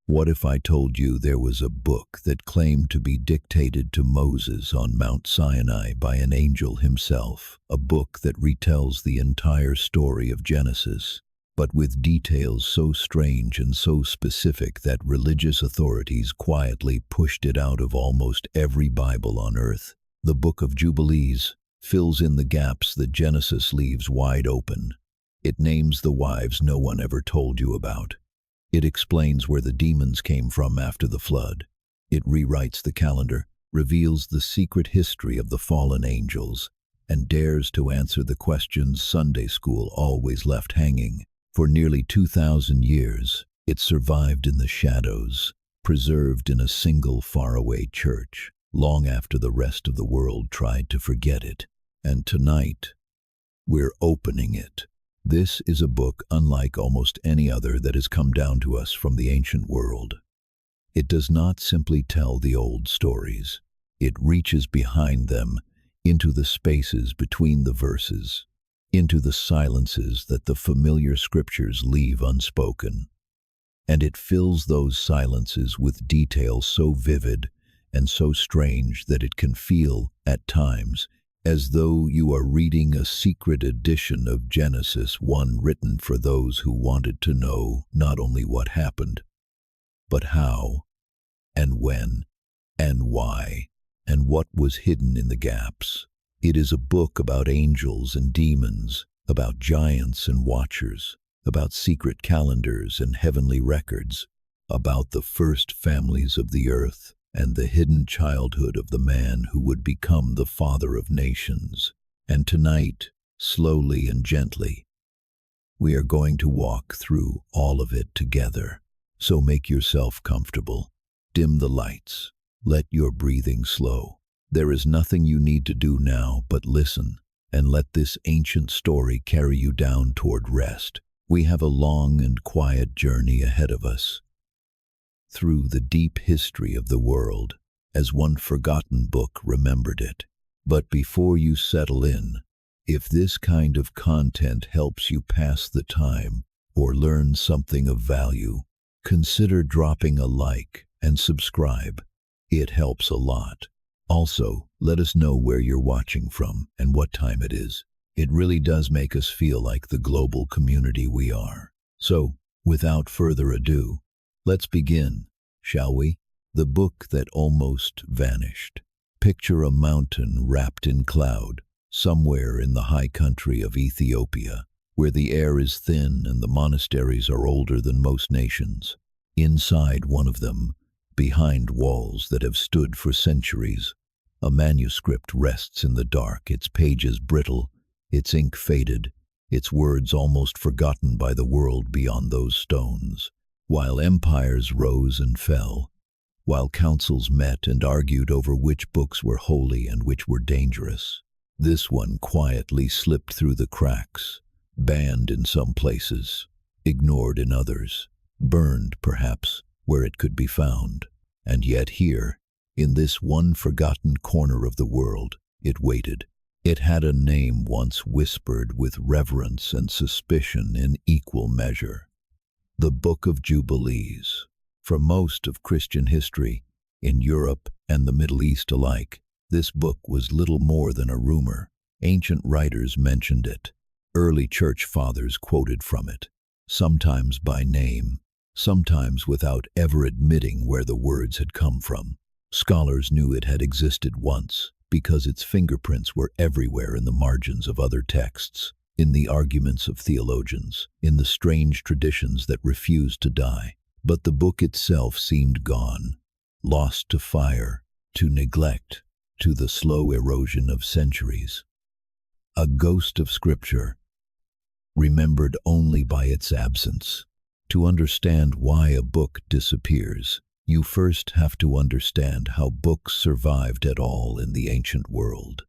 What if I told you there was a book that claimed to be dictated to Moses on Mount Sinai by an angel himself, a book that retells the entire story of Genesis, but with details so strange and so specific that religious authorities quietly pushed it out of almost every Bible on earth? The Book of Jubilees fills in the gaps that Genesis leaves wide open. It names the wives no one ever told you about. It explains where the demons came from after the flood. It rewrites the calendar, reveals the secret history of the fallen angels, and dares to answer the questions Sunday school always left hanging. For nearly 2,000 years, it survived in the shadows, preserved in a single faraway church, long after the rest of the world tried to forget it. And tonight, we're opening it. This is a book unlike almost any other that has come down to us from the ancient world. It does not simply tell the old stories. It reaches behind them, into the spaces between the verses, into the silences that the familiar scriptures leave unspoken. And it fills those silences with details so vivid and so strange that it can feel, at times, as though you are reading a secret edition of Genesis, one written for those who wanted to know not only what happened, but how, and when, and why, and what was hidden in the gaps. It is a book about angels and demons, about giants and watchers, about secret calendars and heavenly records, about the first families of the earth, and the hidden childhood of the man who would become the father of nations. And tonight, slowly and gently, we are going to walk through all of it together. So make yourself comfortable. Dim the lights. Let your breathing slow. There is nothing you need to do now but listen, and let this ancient story carry you down toward rest. We have a long and quiet journey ahead of us, through the deep history of the world, as one forgotten book remembered it. But before you settle in, if this kind of content helps you pass the time or learn something of value, consider dropping a like and subscribe. It helps a lot. Also, let us know where you're watching from and what time it is. It really does make us feel like the global community we are. So, without further ado, let's begin, shall we? The book that almost vanished. Picture a mountain wrapped in cloud, somewhere in the high country of Ethiopia, where the air is thin and the monasteries are older than most nations. Inside one of them, behind walls that have stood for centuries, a manuscript rests in the dark, its pages brittle, its ink faded, its words almost forgotten by the world beyond those stones. While empires rose and fell, while councils met and argued over which books were holy and which were dangerous, this one quietly slipped through the cracks, banned in some places, ignored in others, burned perhaps where it could be found. And yet here, in this one forgotten corner of the world, it waited. It had a name once whispered with reverence and suspicion in equal measure. The Book of Jubilees. For most of Christian history, in Europe and the Middle East alike, this book was little more than a rumor. Ancient writers mentioned it. Early church fathers quoted from it, sometimes by name, sometimes without ever admitting where the words had come from. Scholars knew it had existed once because its fingerprints were everywhere in the margins of other texts, in the arguments of theologians, in the strange traditions that refused to die. But the book itself seemed gone, lost to fire, to neglect, to the slow erosion of centuries. A ghost of scripture, remembered only by its absence. To understand why a book disappears, you first have to understand how books survived at all in the ancient world.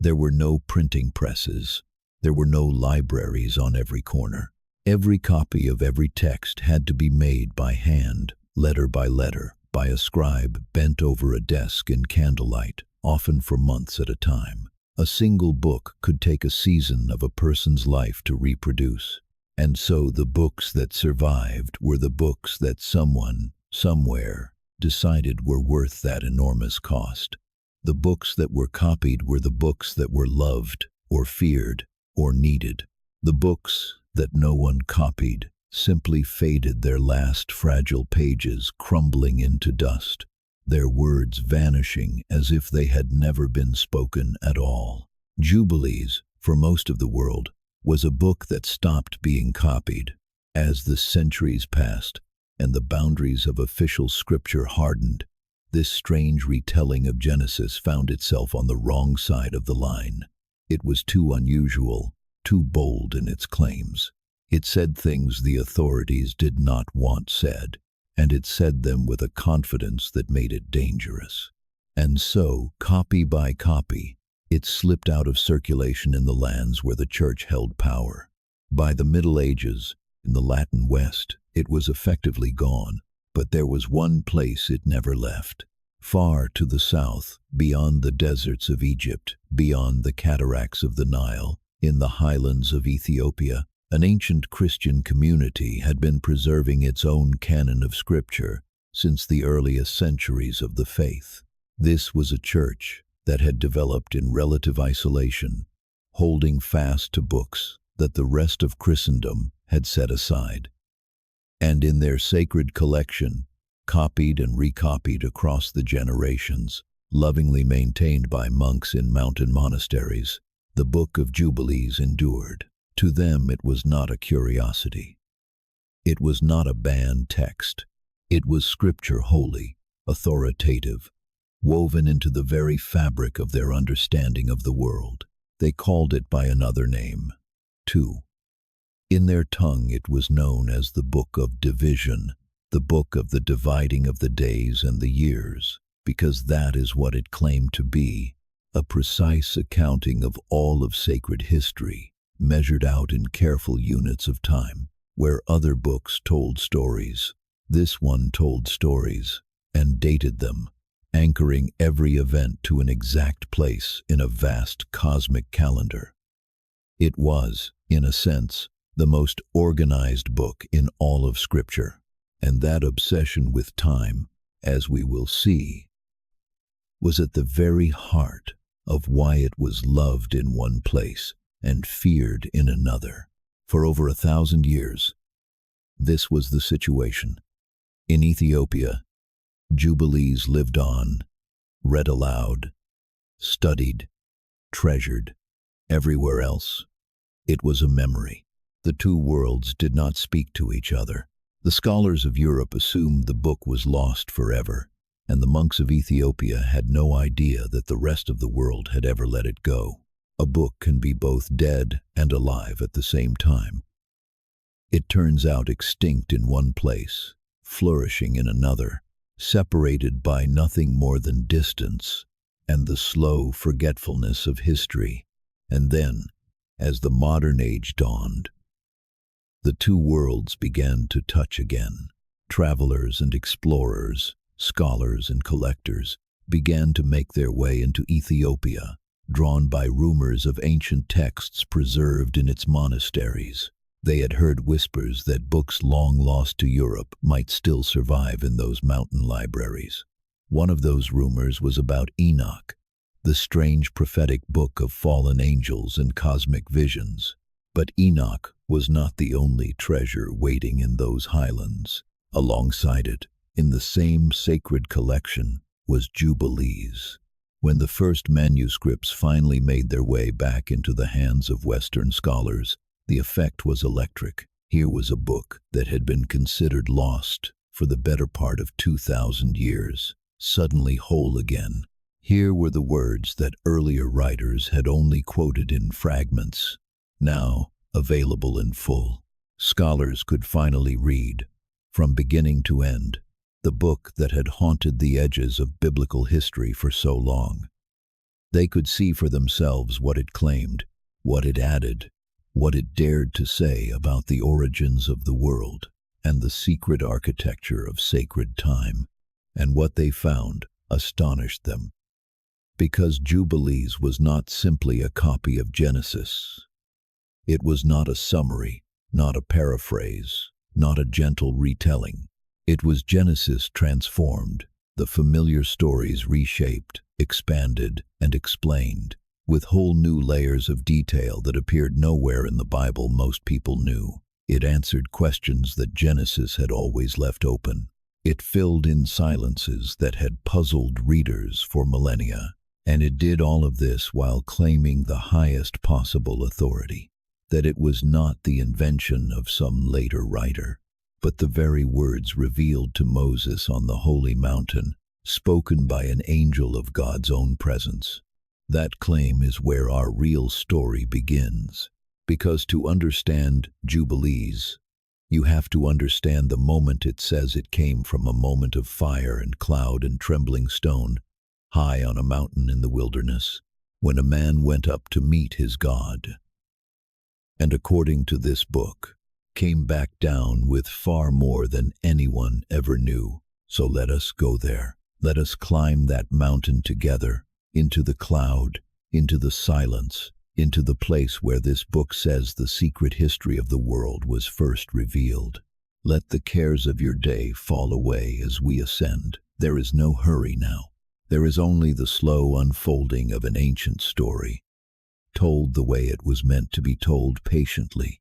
There were no printing presses. There were no libraries on every corner. Every copy of every text had to be made by hand, letter by letter, by a scribe bent over a desk in candlelight, often for months at a time. A single book could take a season of a person's life to reproduce. And so the books that survived were the books that someone, somewhere, decided were worth that enormous cost. The books that were copied were the books that were loved, or feared, or needed. The books that no one copied simply faded, their last fragile pages crumbling into dust, their words vanishing as if they had never been spoken at all. Jubilees, for most of the world, was a book that stopped being copied. As the centuries passed and the boundaries of official scripture hardened, this strange retelling of Genesis found itself on the wrong side of the line. It was too unusual, too bold in its claims. It said things the authorities did not want said, and it said them with a confidence that made it dangerous. And so, copy by copy, it slipped out of circulation in the lands where the church held power. By the Middle Ages, in the Latin West, it was effectively gone, but there was one place it never left. Far to the south, beyond the deserts of Egypt, beyond the cataracts of the Nile, in the highlands of Ethiopia, an ancient Christian community had been preserving its own canon of scripture since the earliest centuries of the faith. This was a church that had developed in relative isolation, holding fast to books that the rest of Christendom had set aside. And in their sacred collection, copied and recopied across the generations, lovingly maintained by monks in mountain monasteries, the Book of Jubilees endured. To them it was not a curiosity. It was not a banned text. It was scripture, holy, authoritative, woven into the very fabric of their understanding of the world. They called it by another name, too. In their tongue it was known as the Book of Division, the book of the dividing of the days and the years, because that is what it claimed to be, a precise accounting of all of sacred history, measured out in careful units of time. Where other books told stories, this one told stories and dated them, anchoring every event to an exact place in a vast cosmic calendar. It was, in a sense, the most organized book in all of Scripture, and that obsession with time, as we will see, was at the very heart of why it was loved in one place and feared in another. For over 1,000 years, this was the situation. In Ethiopia, Jubilees lived on, read aloud, studied, treasured. Everywhere else, it was a memory. The two worlds did not speak to each other. The scholars of Europe assumed the book was lost forever, and the monks of Ethiopia had no idea that the rest of the world had ever let it go. A book can be both dead and alive at the same time. It turns out extinct in one place, flourishing in another, separated by nothing more than distance and the slow forgetfulness of history. And then, as the modern age dawned, the two worlds began to touch again. Travelers and explorers, scholars and collectors began to make their way into Ethiopia, drawn by rumors of ancient texts preserved in its monasteries. They had heard whispers that books long lost to Europe might still survive in those mountain libraries. One of those rumors was about Enoch, the strange prophetic book of fallen angels and cosmic visions. But Enoch was not the only treasure waiting in those highlands. Alongside it, in the same sacred collection, was Jubilees. When the first manuscripts finally made their way back into the hands of Western scholars, the effect was electric. Here was a book that had been considered lost for the better part of 2,000 years, suddenly whole again. Here were the words that earlier writers had only quoted in fragments, now available in full. Scholars could finally read, from beginning to end, the book that had haunted the edges of biblical history for so long. They could see for themselves what it claimed, what it added, what it dared to say about the origins of the world and the secret architecture of sacred time. And what they found astonished them. Because Jubilees was not simply a copy of Genesis. It was not a summary, not a paraphrase, not a gentle retelling. It was Genesis transformed, the familiar stories reshaped, expanded, and explained, with whole new layers of detail that appeared nowhere in the Bible most people knew. It answered questions that Genesis had always left open. It filled in silences that had puzzled readers for millennia. And it did all of this while claiming the highest possible authority, that it was not the invention of some later writer, but the very words revealed to Moses on the holy mountain, spoken by an angel of God's own presence. That claim is where our real story begins, because to understand Jubilees, you have to understand the moment it says it came from a moment of fire and cloud and trembling stone, high on a mountain in the wilderness, when a man went up to meet his God. And according to this book, came back down with far more than anyone ever knew. So let us go there. Let us climb that mountain together, into the cloud, into the silence, into the place where this book says the secret history of the world was first revealed. Let the cares of your day fall away as we ascend. There is no hurry now. There is only the slow unfolding of an ancient story, told the way it was meant to be told, patiently,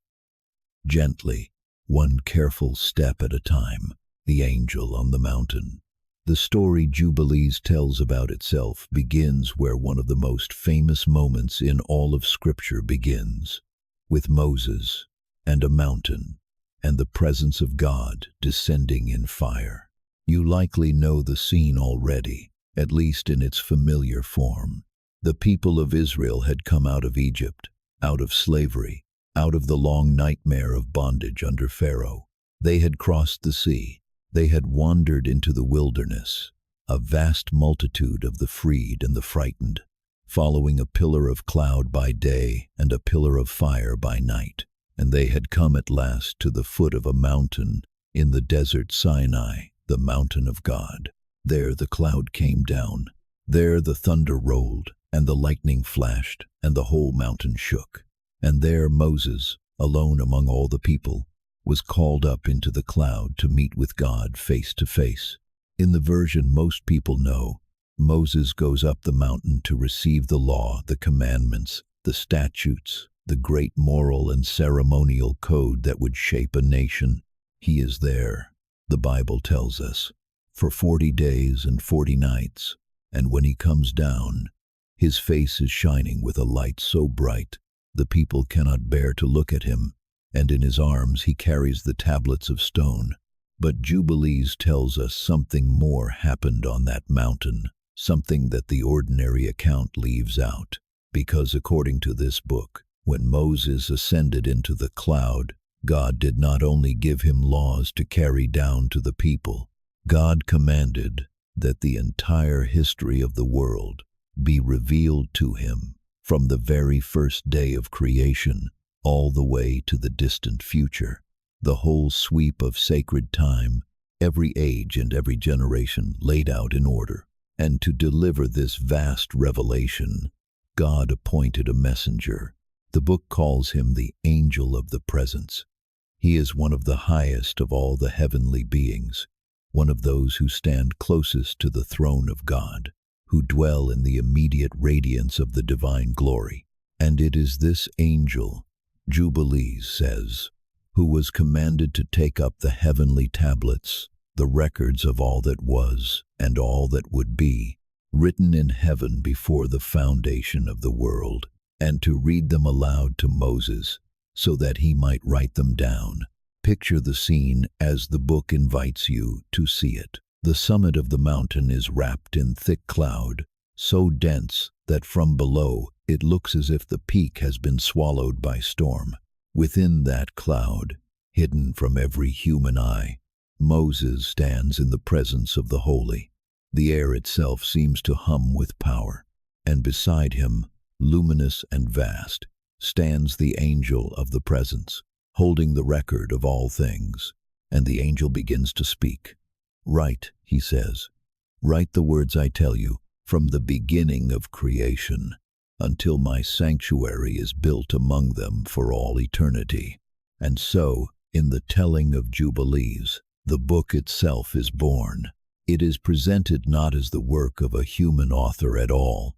gently, one careful step at a time. The angel on the mountain. The story Jubilees tells about itself begins where one of the most famous moments in all of Scripture begins, with Moses and a mountain and the presence of God descending in fire. You likely know the scene already, at least in its familiar form. The people of Israel had come out of Egypt, out of slavery, out of the long nightmare of bondage under Pharaoh. They had crossed the sea. They had wandered into the wilderness, a vast multitude of the freed and the frightened, following a pillar of cloud by day and a pillar of fire by night. And they had come at last to the foot of a mountain in the desert Sinai, the mountain of God. There the cloud came down. There the thunder rolled, and the lightning flashed, and the whole mountain shook. And there Moses, alone among all the people, was called up into the cloud to meet with God face to face. In the version most people know, Moses goes up the mountain to receive the law, the commandments, the statutes, the great moral and ceremonial code that would shape a nation. He is there, the Bible tells us, for 40 days and 40 nights, and when he comes down, his face is shining with a light so bright the people cannot bear to look at him, and in his arms he carries the tablets of stone. But Jubilees tells us something more happened on that mountain, something that the ordinary account leaves out, because according to this book, when Moses ascended into the cloud, God did not only give him laws to carry down to the people, God commanded that the entire history of the world be revealed to him from the very first day of creation all the way to the distant future. The whole sweep of sacred time, every age and every generation laid out in order. And to deliver this vast revelation, God appointed a messenger. The book calls him the angel of the presence. He is one of the highest of all the heavenly beings, one of those who stand closest to the throne of God, who dwell in the immediate radiance of the divine glory. And it is this angel, Jubilees says, who was commanded to take up the heavenly tablets, the records of all that was and all that would be, written in heaven before the foundation of the world, and to read them aloud to Moses, so that he might write them down. Picture the scene as the book invites you to see it. The summit of the mountain is wrapped in thick cloud, so dense that from below it looks as if the peak has been swallowed by storm. Within that cloud, hidden from every human eye, Moses stands in the presence of the holy. The air itself seems to hum with power, and beside him, luminous and vast, stands the angel of the presence, holding the record of all things. And the angel begins to speak. "Write," he says, "write the words I tell you, from the beginning of creation, until my sanctuary is built among them for all eternity." And so, in the telling of Jubilees, The book itself is born. It is presented not as the work of a human author at all,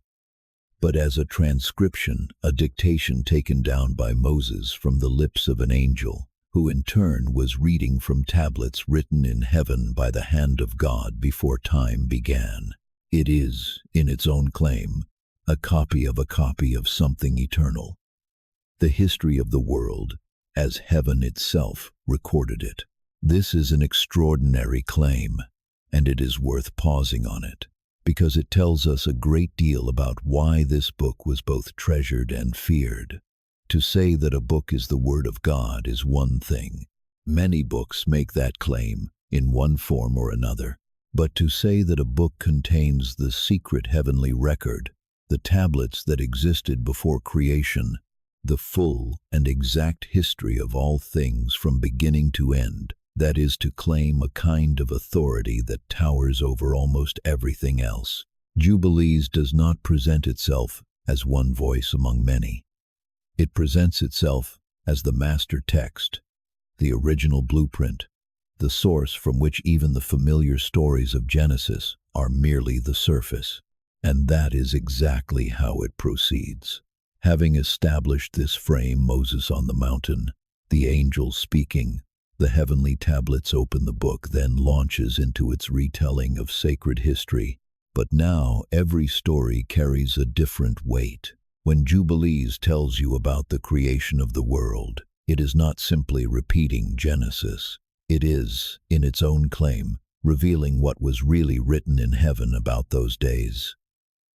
but as a transcription, a dictation taken down by Moses from the lips of an angel, who in turn was reading from tablets written in heaven by the hand of God before time began. It is, in its own claim, a copy of something eternal. The history of the world, as heaven itself recorded it. This is an extraordinary claim, and it is worth pausing on it, because it tells us a great deal about why this book was both treasured and feared. To say that a book is the Word of God is one thing. Many books make that claim, in one form or another. But to say that a book contains the secret heavenly record, the tablets that existed before creation, the full and exact history of all things from beginning to end, that is to claim a kind of authority that towers over almost everything else. Jubilees does not present itself as one voice among many. It presents itself as the master text, the original blueprint, the source from which even the familiar stories of Genesis are merely the surface. And that is exactly how it proceeds. Having established this frame, Moses on the mountain, the angel speaking, the heavenly tablets open, the book then launches into its retelling of sacred history. But now every story carries a different weight. When Jubilees tells you about the creation of the world, it is not simply repeating Genesis. It is, in its own claim, revealing what was really written in heaven about those days,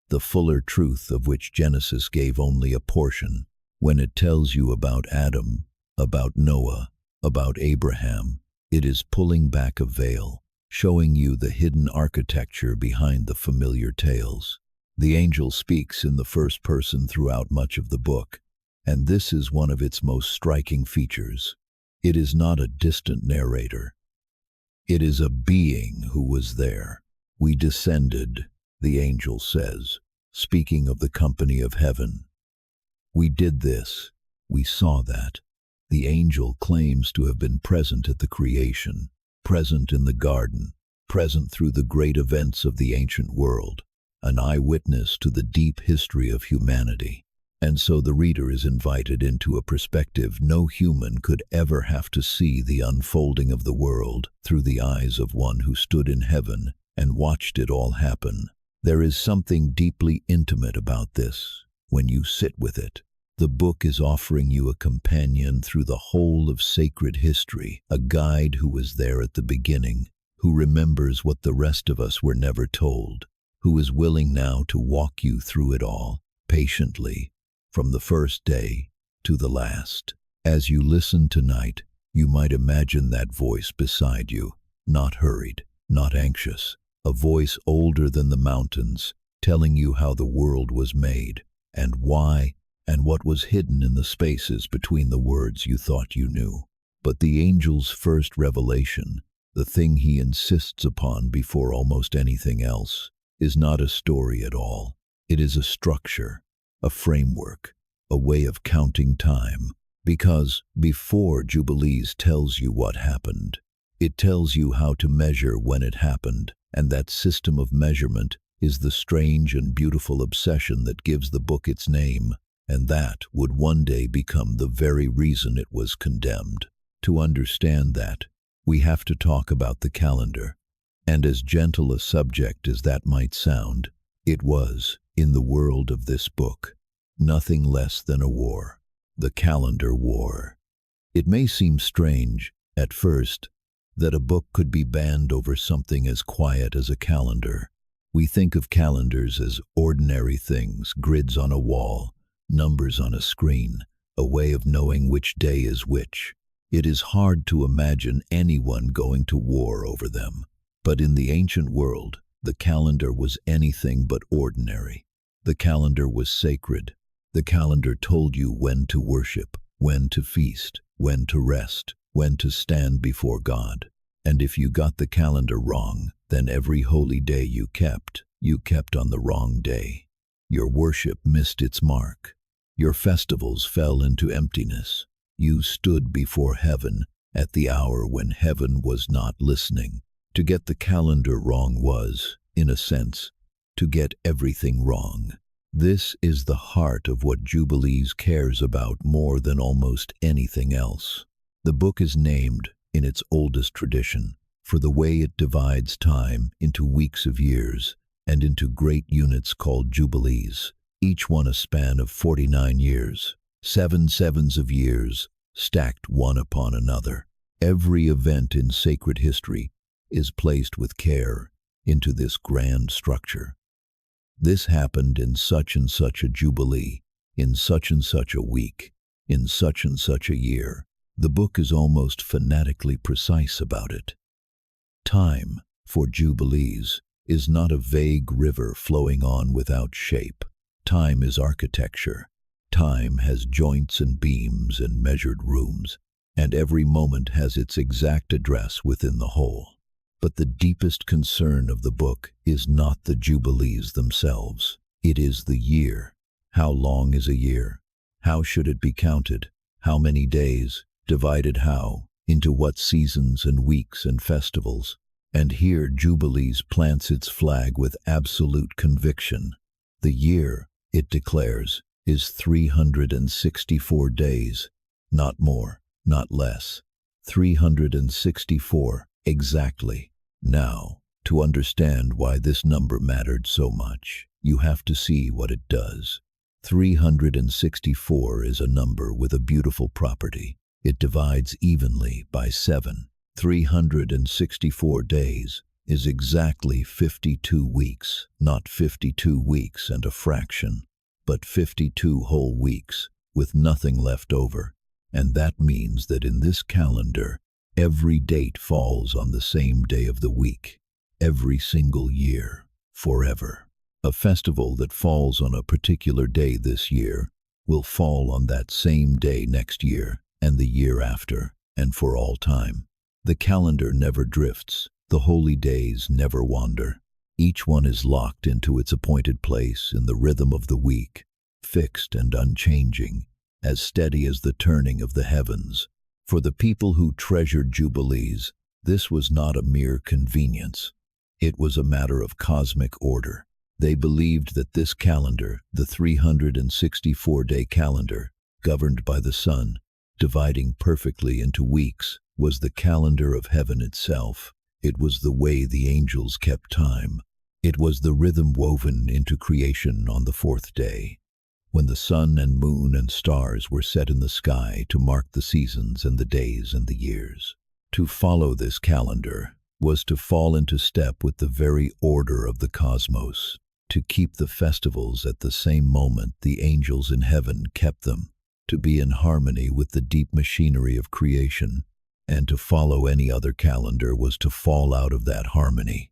the fuller truth of which Genesis gave only a portion. When it tells you about Adam, about Noah, about Abraham, it is pulling back a veil, showing you the hidden architecture behind the familiar tales. The angel speaks in the first person throughout much of the book, and this is one of its most striking features. It is not a distant narrator. It is a being who was there. We descended, the angel says, speaking of the company of heaven. We did this, we saw that. The angel claims to have been present at the creation, present in the garden, present through the great events of the ancient world, an eyewitness to the deep history of humanity. And so the reader is invited into a perspective no human could ever have to see, the unfolding of the world through the eyes of one who stood in heaven and watched it all happen. There is something deeply intimate about this when you sit with it. The book is offering you a companion through the whole of sacred history, a guide who was there at the beginning, who remembers what the rest of us were never told, who is willing now to walk you through it all, patiently, from the first day to the last. As you listen tonight, you might imagine that voice beside you, not hurried, not anxious, a voice older than the mountains, telling you how the world was made, and why, and what was hidden in the spaces between the words you thought you knew. But the angel's first revelation, the thing he insists upon before almost anything else, is not a story at all. It is a structure, a framework, a way of counting time. Because before Jubilees tells you what happened, it tells you how to measure when it happened, and that system of measurement is the strange and beautiful obsession that gives the book its name, and that would one day become the very reason it was condemned. To understand that, we have to talk about the calendar. And as gentle a subject as that might sound, it was, in the world of this book, nothing less than a war, the calendar war. It may seem strange, at first, that a book could be banned over something as quiet as a calendar. We think of calendars as ordinary things, grids on a wall, numbers on a screen, a way of knowing which day is which. It is hard to imagine anyone going to war over them. But in the ancient world, the calendar was anything but ordinary. The calendar was sacred. The calendar told you when to worship, when to feast, when to rest, when to stand before God. And if you got the calendar wrong, then every holy day you kept on the wrong day. Your worship missed its mark. Your festivals fell into emptiness. You stood before heaven at the hour when heaven was not listening. To get the calendar wrong was, in a sense, to get everything wrong. This is the heart of what Jubilees cares about more than almost anything else. The book is named, in its oldest tradition, for the way it divides time into weeks of years and into great units called Jubilees, each one a span of 49 years, 7 sevens of years, stacked one upon another. Every event in sacred history is placed with care into this grand structure. This happened in such and such a jubilee, in such and such a week, in such and such a year. The book is almost fanatically precise about it. Time, for Jubilees, is not a vague river flowing on without shape. Time is architecture. Time has joints and beams and measured rooms, and every moment has its exact address within the whole. But the deepest concern of the book is not the Jubilees themselves. It is the year. How long is a year? How should it be counted? How many days? Divided how? Into what seasons and weeks and festivals? And here Jubilees plants its flag with absolute conviction. The year, it declares, is 364 days, not more, not less. 364, exactly. Now, to understand why this number mattered so much, you have to see what it does. 364 is a number with a beautiful property. It divides evenly by 7. 364 days is exactly 52 weeks, not 52 weeks and a fraction, but 52 whole weeks with nothing left over. And that means that in this calendar, every date falls on the same day of the week, every single year, forever. A festival that falls on a particular day this year will fall on that same day next year and the year after, and for all time. The calendar never drifts. The holy days never wander. Each one is locked into its appointed place in the rhythm of the week, fixed and unchanging, as steady as the turning of the heavens. For the people who treasured Jubilees, this was not a mere convenience. It was a matter of cosmic order. They believed that this calendar, the 364-day calendar, governed by the sun, dividing perfectly into weeks, was the calendar of heaven itself. It was the way the angels kept time. It was the rhythm woven into creation on the fourth day, when the sun and moon and stars were set in the sky to mark the seasons and the days and the years. To follow this calendar was to fall into step with the very order of the cosmos, to keep the festivals at the same moment the angels in heaven kept them, to be in harmony with the deep machinery of creation, and to follow any other calendar was to fall out of that harmony.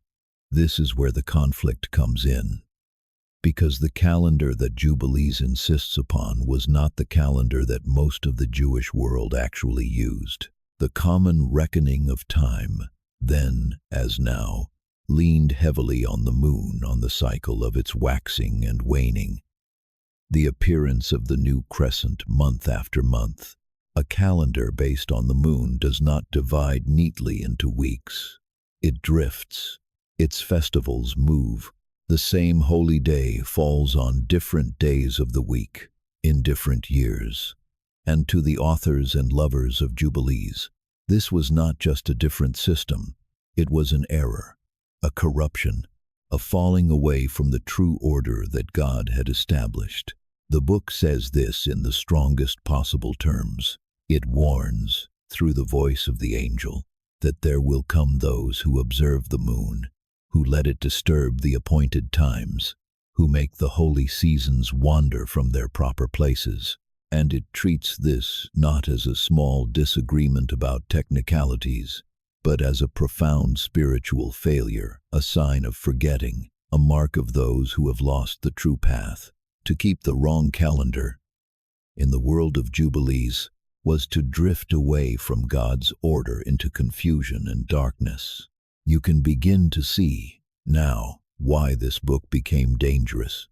This is where the conflict comes in, because the calendar that Jubilees insists upon was not the calendar that most of the Jewish world actually used. The common reckoning of time, then as now, leaned heavily on the moon, on the cycle of its waxing and waning, the appearance of the new crescent month after month. A calendar based on the moon does not divide neatly into weeks. It drifts. Its festivals move. The same holy day falls on different days of the week, in different years. And to the authors and lovers of Jubilees, this was not just a different system. It was an error, a corruption, a falling away from the true order that God had established. The book says this in the strongest possible terms. It warns, through the voice of the angel, that there will come those who observe the moon, who let it disturb the appointed times, who make the holy seasons wander from their proper places. And it treats this not as a small disagreement about technicalities, but as a profound spiritual failure, a sign of forgetting, a mark of those who have lost the true path. To keep the wrong calendar, in the world of Jubilees, was to drift away from God's order into confusion and darkness. You can begin to see, now, why this book became dangerous.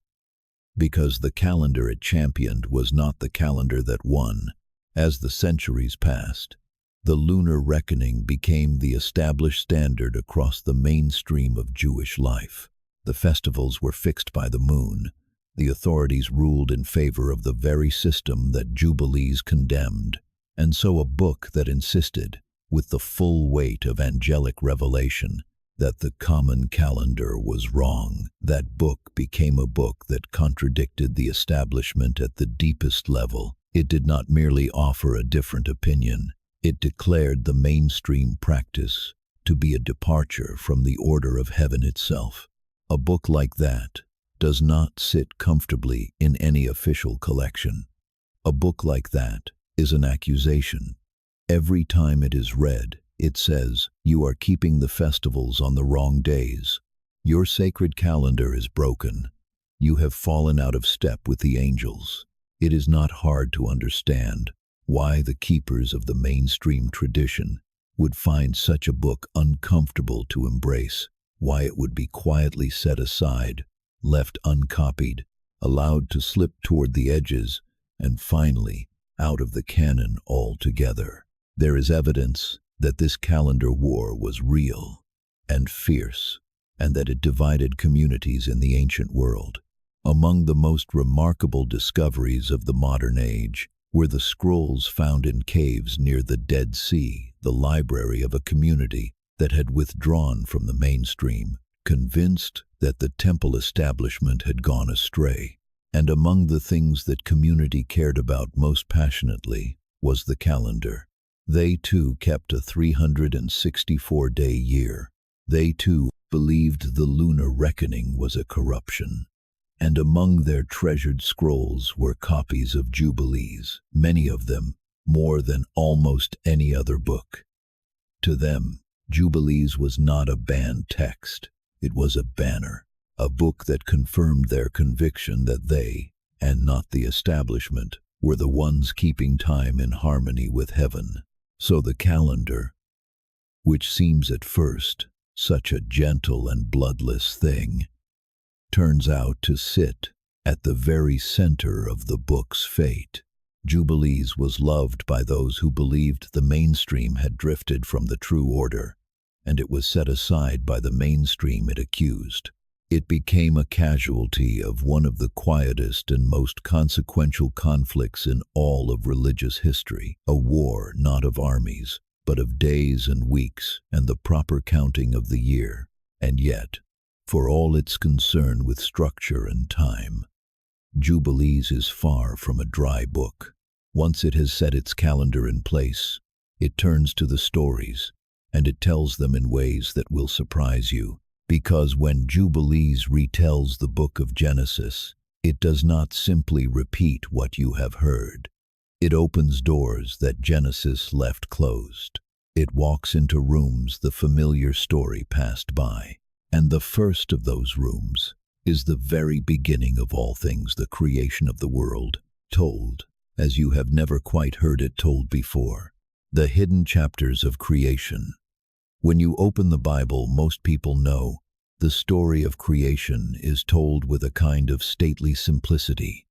Because the calendar it championed was not the calendar that won, as the centuries passed. The lunar reckoning became the established standard across the mainstream of Jewish life. The festivals were fixed by the moon. The authorities ruled in favor of the very system that Jubilees condemned. And so a book that insisted, with the full weight of angelic revelation, that the common calendar was wrong, that book became a book that contradicted the establishment at the deepest level. It did not merely offer a different opinion. It declared the mainstream practice to be a departure from the order of heaven itself. A book like that does not sit comfortably in any official collection. A book like that is an accusation. Every time it is read, it says, "You are keeping the festivals on the wrong days. Your sacred calendar is broken. You have fallen out of step with the angels." It is not hard to understand why the keepers of the mainstream tradition would find such a book uncomfortable to embrace, why it would be quietly set aside, left uncopied, allowed to slip toward the edges, and finally out of the canon altogether. There is evidence that this calendar war was real and fierce, and that it divided communities in the ancient world. Among the most remarkable discoveries of the modern age were the scrolls found in caves near the Dead Sea, the library of a community that had withdrawn from the mainstream, convinced that the temple establishment had gone astray. And among the things that community cared about most passionately was the calendar. They too kept a 364-day year. They too believed the lunar reckoning was a corruption. And among their treasured scrolls were copies of Jubilees, many of them more than almost any other book. To them, Jubilees was not a banned text. It was a banner, a book that confirmed their conviction that they, and not the establishment, were the ones keeping time in harmony with heaven. So the calendar, which seems at first such a gentle and bloodless thing, turns out to sit at the very center of the book's fate. Jubilees was loved by those who believed the mainstream had drifted from the true order, and it was set aside by the mainstream it accused. It became a casualty of one of the quietest and most consequential conflicts in all of religious history, a war not of armies, but of days and weeks and the proper counting of the year. And yet, for all its concern with structure and time, Jubilees is far from a dry book. Once it has set its calendar in place, it turns to the stories, and it tells them in ways that will surprise you. Because when Jubilees retells the book of Genesis, it does not simply repeat what you have heard. It opens doors that Genesis left closed. It walks into rooms the familiar story passed by. And the first of those rooms is the very beginning of all things, the creation of the world, told as you have never quite heard it told before. The hidden chapters of creation. When you open the Bible, most people know the story of creation is told with a kind of stately simplicity.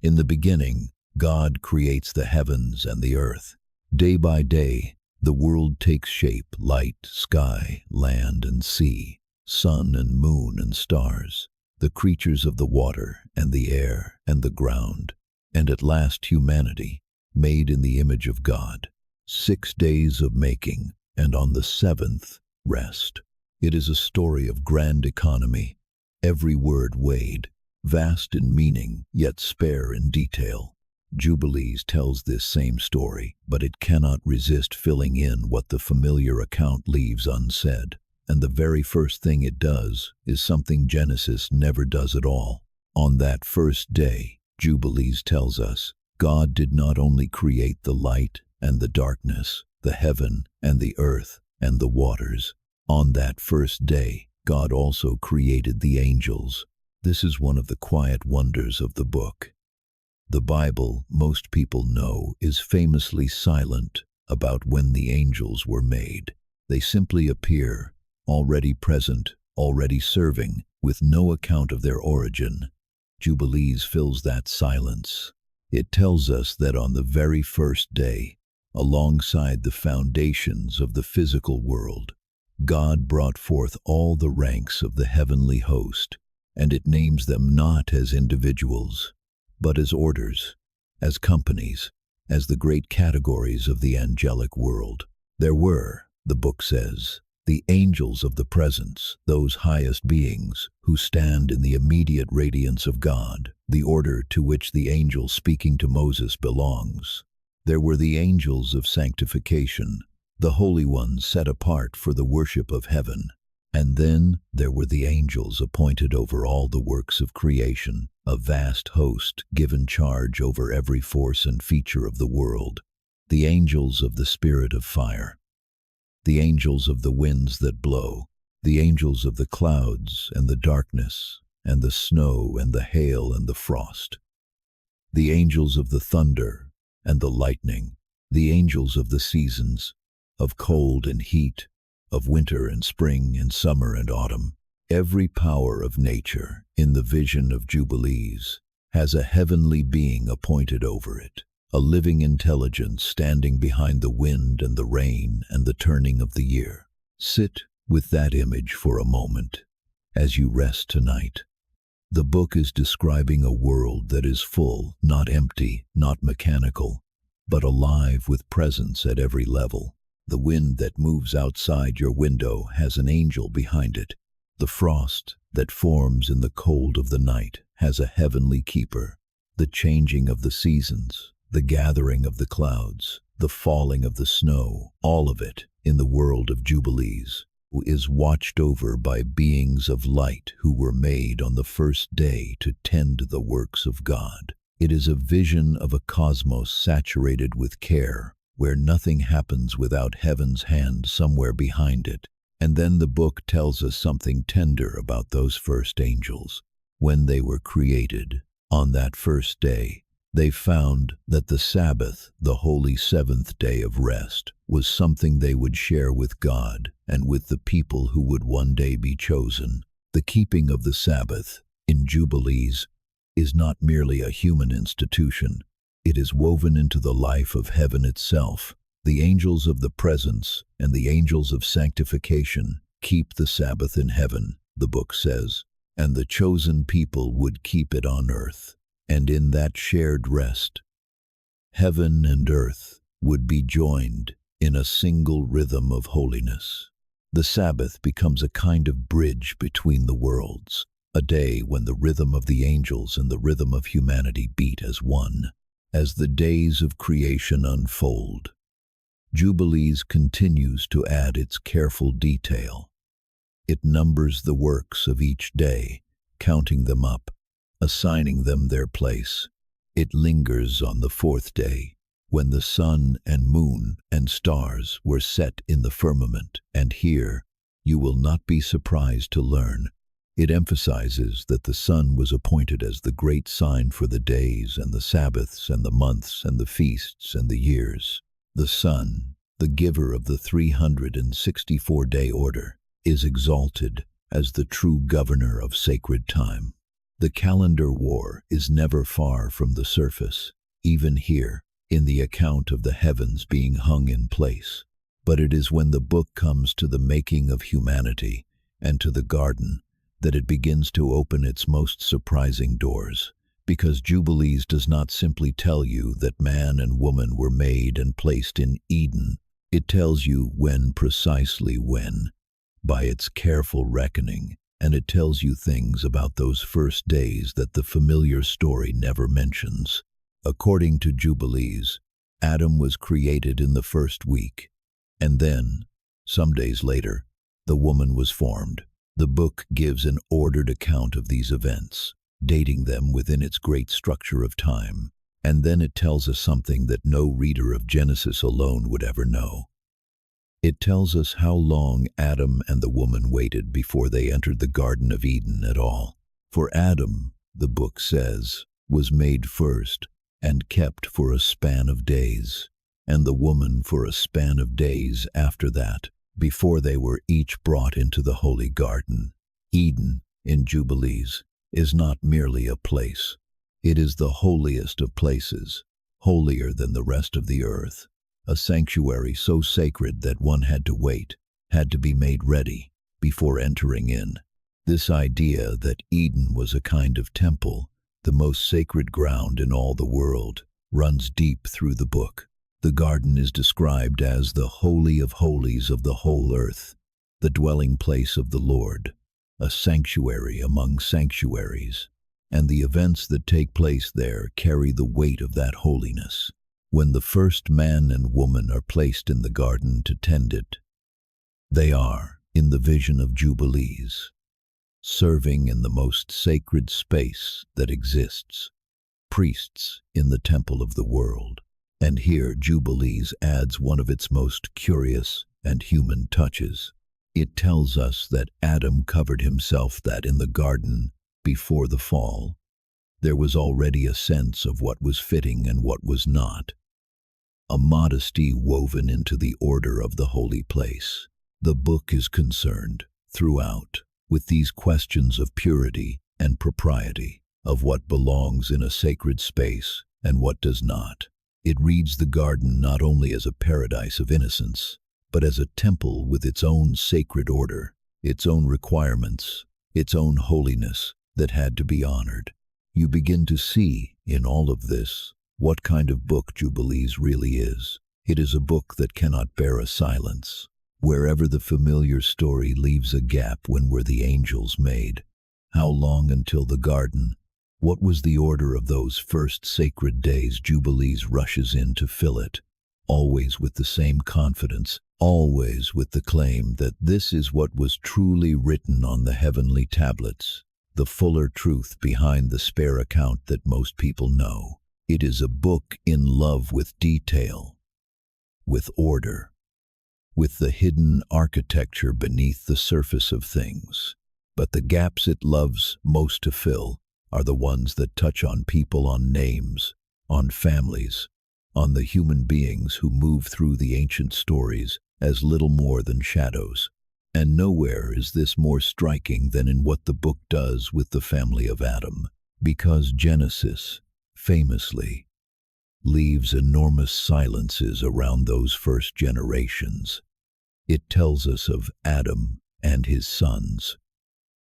In the beginning, God creates the heavens and the earth. Day by day, the world takes shape: light, sky, land and sea, sun and moon and stars, the creatures of the water and the air and the ground, and at last humanity, made in the image of God. 6 days of making, and on the 7th, rest. It is a story of grand economy, every word weighed, vast in meaning, yet spare in detail. Jubilees tells this same story, but it cannot resist filling in what the familiar account leaves unsaid. And the very first thing it does is something Genesis never does at all. On that first day, Jubilees tells us, God did not only create the light and the darkness, the heaven and the earth and the waters. On that first day, God also created the angels. This is one of the quiet wonders of the book. The Bible, most people know, is famously silent about when the angels were made. They simply appear, already present, already serving, with no account of their origin. Jubilees fills that silence. It tells us that on the very first day, alongside the foundations of the physical world. God brought forth all the ranks of the heavenly host, and it names them not as individuals, but as orders, as companies, as the great categories of the angelic world. There were, the book says, the angels of the presence, those highest beings who stand in the immediate radiance of God, the order to which the angel speaking to Moses belongs. There were the angels of sanctification, the holy ones set apart for the worship of heaven. And then there were the angels appointed over all the works of creation, a vast host given charge over every force and feature of the world, the angels of the spirit of fire, the angels of the winds that blow, the angels of the clouds and the darkness and the snow and the hail and the frost, the angels of the thunder and the lightning, the angels of the seasons, of cold and heat, of winter and spring and summer and autumn. Every power of nature in the vision of Jubilees has a heavenly being appointed over it, a living intelligence standing behind the wind and the rain and the turning of the year. Sit with that image for a moment as you rest tonight. The book is describing a world that is full, not empty, not mechanical, but alive with presence at every level. The wind that moves outside your window has an angel behind it. The frost that forms in the cold of the night has a heavenly keeper. The changing of the seasons, the gathering of the clouds, the falling of the snow, all of it in the world of Jubilees, is watched over by beings of light who were made on the first day to tend the works of God. It is a vision of a cosmos saturated with care, where nothing happens without heaven's hand somewhere behind it. And then the book tells us something tender about those first angels. When they were created, on that first day, they found that the Sabbath, the holy seventh day of rest, was something they would share with God and with the people who would one day be chosen. The keeping of the Sabbath, in Jubilees, is not merely a human institution. It is woven into the life of heaven itself. The angels of the presence and the angels of sanctification keep the Sabbath in heaven, the book says, and the chosen people would keep it on earth. And in that shared rest, heaven and earth would be joined in a single rhythm of holiness. The Sabbath becomes a kind of bridge between the worlds, a day when the rhythm of the angels and the rhythm of humanity beat as one. As the days of creation unfold, Jubilees continues to add its careful detail. It numbers the works of each day, counting them up, assigning them their place. It lingers on the fourth day, when the sun and moon and stars were set in the firmament, and here, you will not be surprised to learn, it emphasizes that the sun was appointed as the great sign for the days and the Sabbaths and the months and the feasts and the years. The sun, the giver of the 364-day order, is exalted as the true governor of sacred time. The calendar war is never far from the surface, even here, in the account of the heavens being hung in place. But it is when the book comes to the making of humanity and to the garden that it begins to open its most surprising doors, because Jubilees does not simply tell you that man and woman were made and placed in Eden. It tells you when, precisely when, by its careful reckoning, and it tells you things about those first days that the familiar story never mentions. According to Jubilees, Adam was created in the first week, and then, some days later, the woman was formed. The book gives an ordered account of these events, dating them within its great structure of time, and then it tells us something that no reader of Genesis alone would ever know. It tells us how long Adam and the woman waited before they entered the Garden of Eden at all. For Adam, the book says, was made first and kept for a span of days, and the woman for a span of days after that, before they were each brought into the holy garden. Eden, in Jubilees, is not merely a place. It is the holiest of places, holier than the rest of the earth. a sanctuary so sacred that one had to wait, had to be made ready before entering in. This idea that Eden was a kind of temple, the most sacred ground in all the world, runs deep through the book. The garden is described as the holy of holies of the whole earth, the dwelling place of the Lord, a sanctuary among sanctuaries, and the events that take place there carry the weight of that holiness. When the first man and woman are placed in the garden to tend it, they are, in the vision of Jubilees, serving in the most sacred space that exists, priests in the temple of the world. And here Jubilees adds one of its most curious and human touches. It tells us that Adam covered himself, that in the garden, before the fall, there was already a sense of what was fitting and what was not, a modesty woven into the order of the holy place. The book is concerned, throughout, with these questions of purity and propriety, of what belongs in a sacred space and what does not. It reads the garden not only as a paradise of innocence, but as a temple with its own sacred order, its own requirements, its own holiness that had to be honored. You begin to see, in all of this, what kind of book Jubilees really is. It is a book that cannot bear a silence. Wherever the familiar story leaves a gap, when were the angels made? How long until the garden? What was the order of those first sacred days? Jubilees rushes in to fill it, always with the same confidence, always with the claim that this is what was truly written on the heavenly tablets, the fuller truth behind the spare account that most people know. It is a book in love with detail, with order, with the hidden architecture beneath the surface of things. But the gaps it loves most to fill are the ones that touch on people, on names, on families, on the human beings who move through the ancient stories as little more than shadows. And nowhere is this more striking than in what the book does with the family of Adam, because Genesis, famously, leaves enormous silences around those first generations. It tells us of Adam and his sons,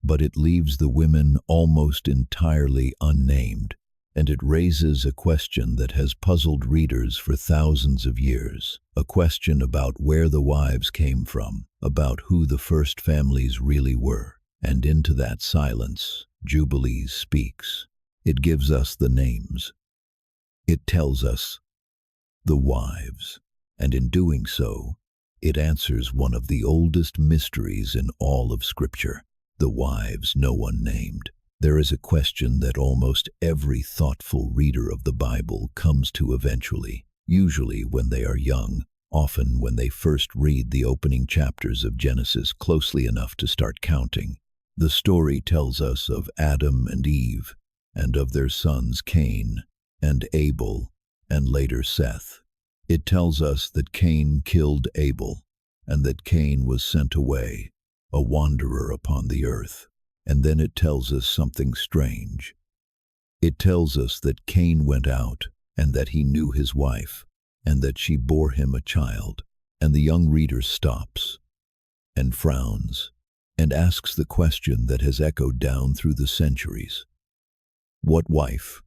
but it leaves the women almost entirely unnamed, and it raises a question that has puzzled readers for thousands of years, a question about where the wives came from, about who the first families really were. And into that silence, Jubilees speaks. It gives us the names. It tells us the wives, and in doing so, it answers one of the oldest mysteries in all of Scripture. The wives no one named. There is a question that almost every thoughtful reader of the Bible comes to eventually, usually when they are young, often when they first read the opening chapters of Genesis closely enough to start counting. The story tells us of Adam and Eve, and of their sons Cain and Abel, and later Seth. It tells us that Cain killed Abel, and that Cain was sent away, a wanderer upon the earth. And then it tells us something strange. It tells us that Cain went out, and that he knew his wife, and that she bore him a child. And the young reader stops, and frowns, and asks the question that has echoed down through the centuries. What wife?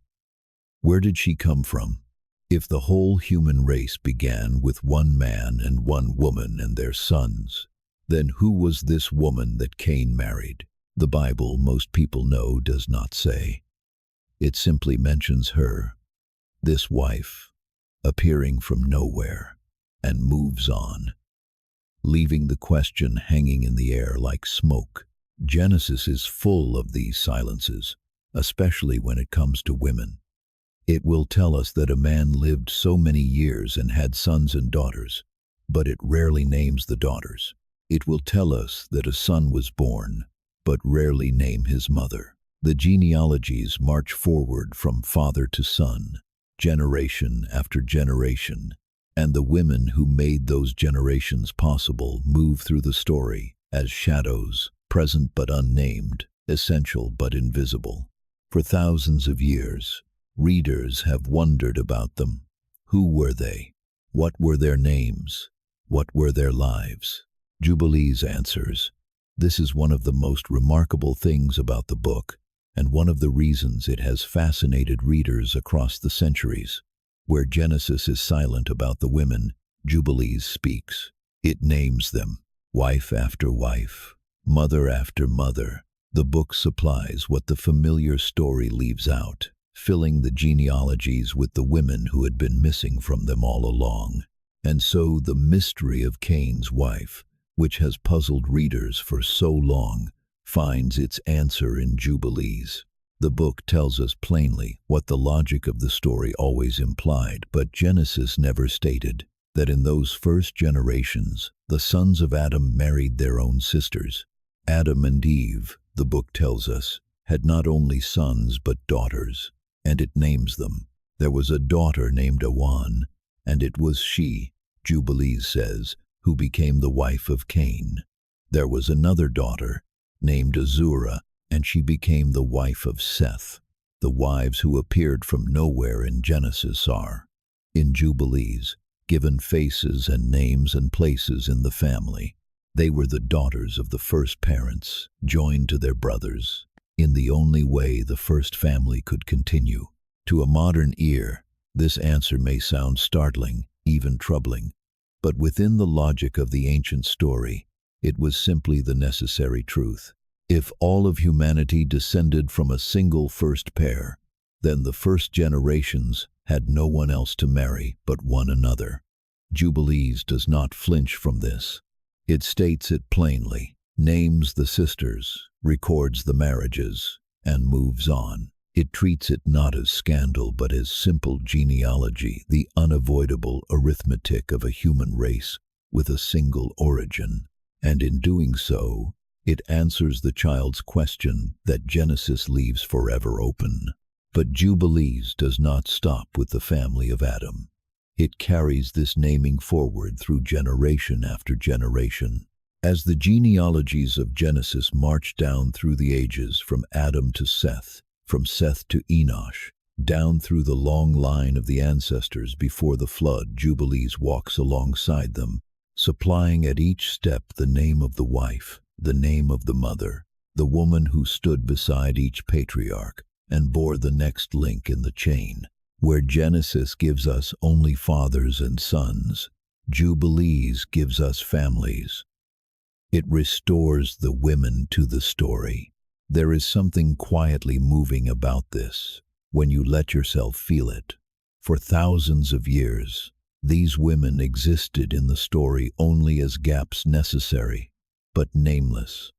Where did she come from? If the whole human race began with one man and one woman and their sons, then who was this woman that Cain married? The Bible, most people know, does not say. It simply mentions her, this wife, appearing from nowhere, and moves on, leaving the question hanging in the air like smoke. Genesis is full of these silences, especially when it comes to women. It will tell us that a man lived so many years and had sons and daughters, but it rarely names the daughters. It will tell us that a son was born, but rarely name his mother. The genealogies march forward from father to son, generation after generation, and the women who made those generations possible move through the story as shadows, present but unnamed, essential but invisible. For thousands of years, readers have wondered about them. Who were they? What were their names? What were their lives? Jubilees answers. This is one of the most remarkable things about the book, and one of the reasons it has fascinated readers across the centuries. Where Genesis is silent about the women, Jubilees speaks. It names them, wife after wife, mother after mother. The book supplies what the familiar story leaves out, filling the genealogies with the women who had been missing from them all along. And so the mystery of Cain's wife, which has puzzled readers for so long, finds its answer in Jubilees. The book tells us plainly what the logic of the story always implied, but Genesis never stated, that in those first generations, the sons of Adam married their own sisters. Adam and Eve, the book tells us, had not only sons but daughters, and it names them. There was a daughter named Awan, and it was she, Jubilees says, who became the wife of Cain. There was another daughter, named Azura, and she became the wife of Seth. The wives who appeared from nowhere in Genesis are, in Jubilees, given faces and names and places in the family. They were the daughters of the first parents, joined to their brothers, in the only way the first family could continue. To a modern ear, this answer may sound startling, even troubling, but within the logic of the ancient story, it was simply the necessary truth. If all of humanity descended from a single first pair, then the first generations had no one else to marry but one another. Jubilees does not flinch from this. It states it plainly, names the sisters, records the marriages, and moves on. It treats it not as scandal but as simple genealogy, the unavoidable arithmetic of a human race with a single origin. And in doing so, it answers the child's question that Genesis leaves forever open. But Jubilees does not stop with the family of Adam. It carries this naming forward through generation after generation. As the genealogies of Genesis march down through the ages from Adam to Seth, from Seth to Enosh, down through the long line of the ancestors before the flood, Jubilees walks alongside them, supplying at each step the name of the wife, the name of the mother, the woman who stood beside each patriarch and bore the next link in the chain. Where Genesis gives us only fathers and sons, Jubilees gives us families. It restores the women to the story. There is something quietly moving about this, when you let yourself feel it. For thousands of years, these women existed in the story only as gaps necessary, but nameless,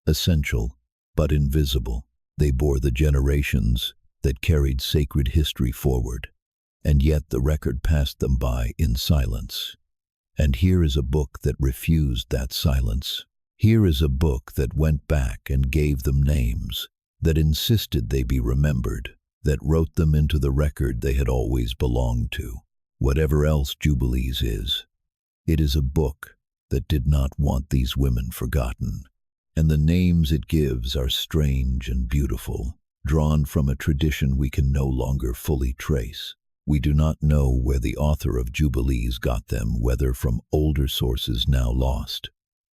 essential, but invisible. They bore the generations that carried sacred history forward, and yet the record passed them by in silence. And here is a book that refused that silence. Here is a book that went back and gave them names, that insisted they be remembered, that wrote them into the record they had always belonged to. Whatever else Jubilees is, it is a book that did not want these women forgotten. And the names it gives are strange and beautiful, drawn from a tradition we can no longer fully trace. We do not know where the author of Jubilees got them, whether from older sources now lost,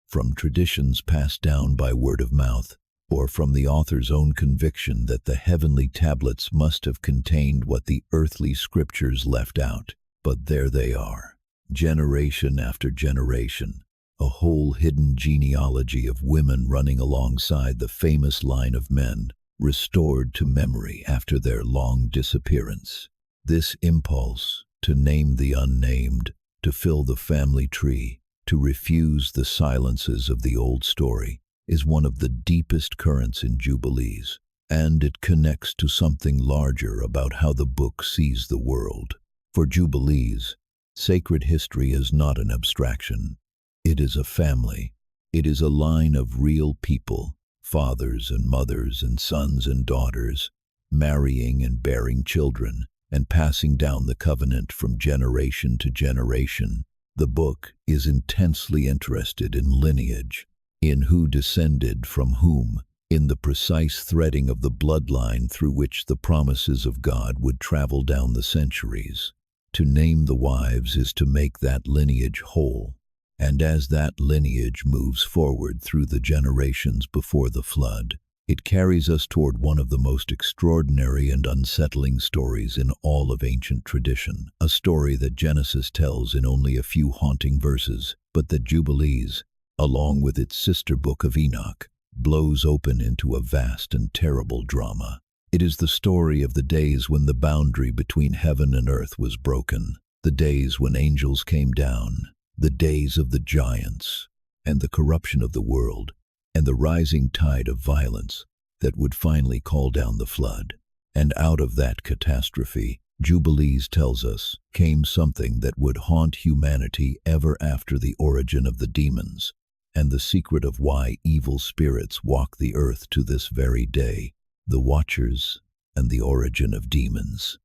from traditions passed down by word of mouth, or from the author's own conviction that the heavenly tablets must have contained what the earthly scriptures left out. But there they are, generation after generation, a whole hidden genealogy of women running alongside the famous line of men, restored to memory after their long disappearance. This impulse to name the unnamed, to fill the family tree, to refuse the silences of the old story, is one of the deepest currents in Jubilees, and it connects to something larger about how the book sees the world. For Jubilees, sacred history is not an abstraction. It is a family. It is a line of real people, fathers and mothers and sons and daughters, marrying and bearing children, and passing down the covenant from generation to generation. The book is intensely interested in lineage, in who descended from whom, in the precise threading of the bloodline through which the promises of God would travel down the centuries. To name the wives is to make that lineage whole. And as that lineage moves forward through the generations before the flood, it carries us toward one of the most extraordinary and unsettling stories in all of ancient tradition, a story that Genesis tells in only a few haunting verses, but that Jubilees, along with its sister Book of Enoch, blows open into a vast and terrible drama. It is the story of the days when the boundary between heaven and earth was broken, the days when angels came down, the days of the giants, and the corruption of the world, and the rising tide of violence that would finally call down the flood. And out of that catastrophe, Jubilees tells us, came something that would haunt humanity ever after the origin of the demons, and the secret of why evil spirits walk the earth to this very day, the Watchers and the origin of demons.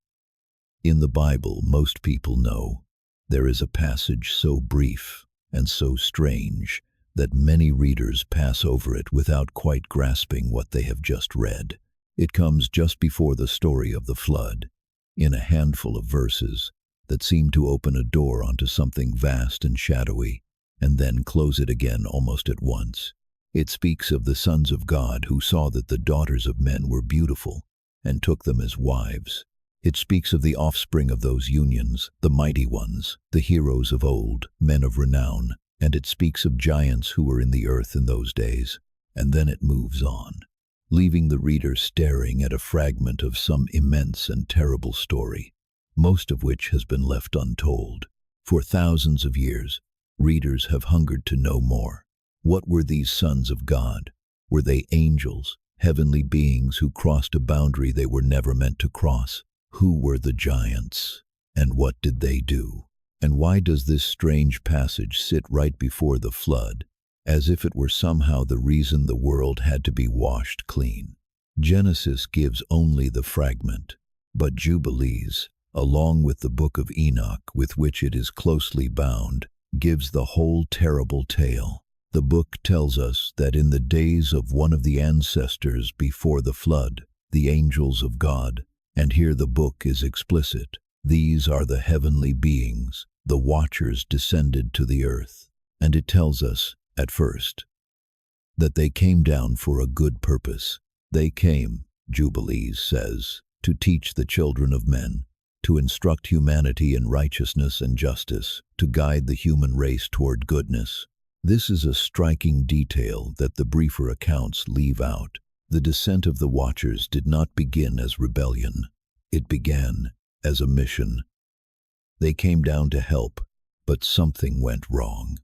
In the Bible, most people know, there is a passage so brief and so strange that many readers pass over it without quite grasping what they have just read. It comes just before the story of the flood, in a handful of verses that seem to open a door onto something vast and shadowy, and then close it again almost at once. It speaks of the sons of God who saw that the daughters of men were beautiful and took them as wives. It speaks of the offspring of those unions, the mighty ones, the heroes of old, men of renown, and it speaks of giants who were in the earth in those days. And then it moves on, leaving the reader staring at a fragment of some immense and terrible story, most of which has been left untold. For thousands of years, readers have hungered to know more. What were these sons of God? Were they angels, heavenly beings who crossed a boundary they were never meant to cross? Who were the giants? And what did they do? And why does this strange passage sit right before the flood, as if it were somehow the reason the world had to be washed clean? Genesis gives only the fragment, but Jubilees, along with the Book of Enoch with which it is closely bound, gives the whole terrible tale. The book tells us that in the days of one of the ancestors before the flood, the angels of God, and here the book is explicit, these are the heavenly beings, the Watchers descended to the earth. And it tells us, at first, that they came down for a good purpose. They came, Jubilees says, to teach the children of men, to instruct humanity in righteousness and justice, to guide the human race toward goodness. This is a striking detail that the briefer accounts leave out. The descent of the Watchers did not begin as rebellion. It began as a mission. They came down to help, but something went wrong.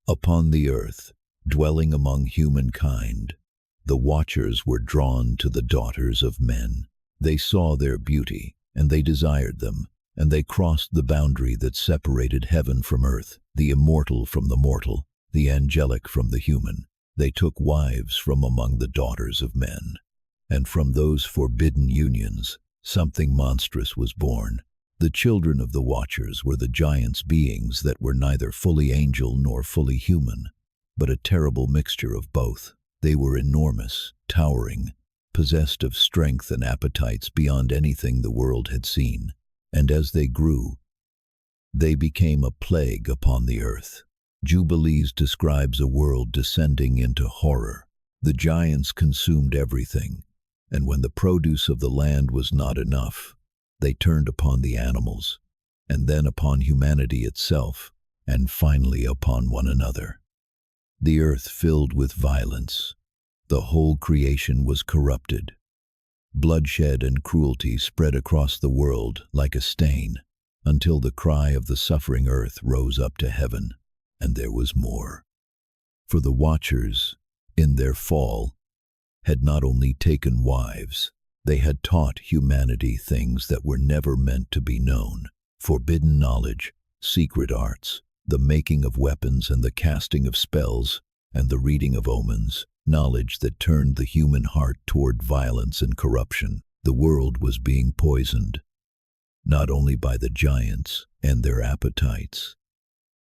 Upon the earth, dwelling among humankind, the Watchers were drawn to the daughters of men. They saw their beauty, and they desired them, and they crossed the boundary that separated heaven from earth, the immortal from the mortal, the angelic from the human. They took wives from among the daughters of men. And from those forbidden unions, something monstrous was born. The children of the Watchers were the giants beings that were neither fully angel nor fully human, but a terrible mixture of both. They were enormous, towering, possessed of strength and appetites beyond anything the world had seen. And as they grew, they became a plague upon the earth. Jubilees describes a world descending into horror. The giants consumed everything, and when the produce of the land was not enough, they turned upon the animals, and then upon humanity itself, and finally upon one another. The earth filled with violence. The whole creation was corrupted. Bloodshed and cruelty spread across the world like a stain, until the cry of the suffering earth rose up to heaven. And there was more. For the Watchers, in their fall, had not only taken wives, they had taught humanity things that were never meant to be known: forbidden knowledge, secret arts, the making of weapons and the casting of spells, and the reading of omens, knowledge that turned the human heart toward violence and corruption. The world was being poisoned, not only by the giants and their appetites,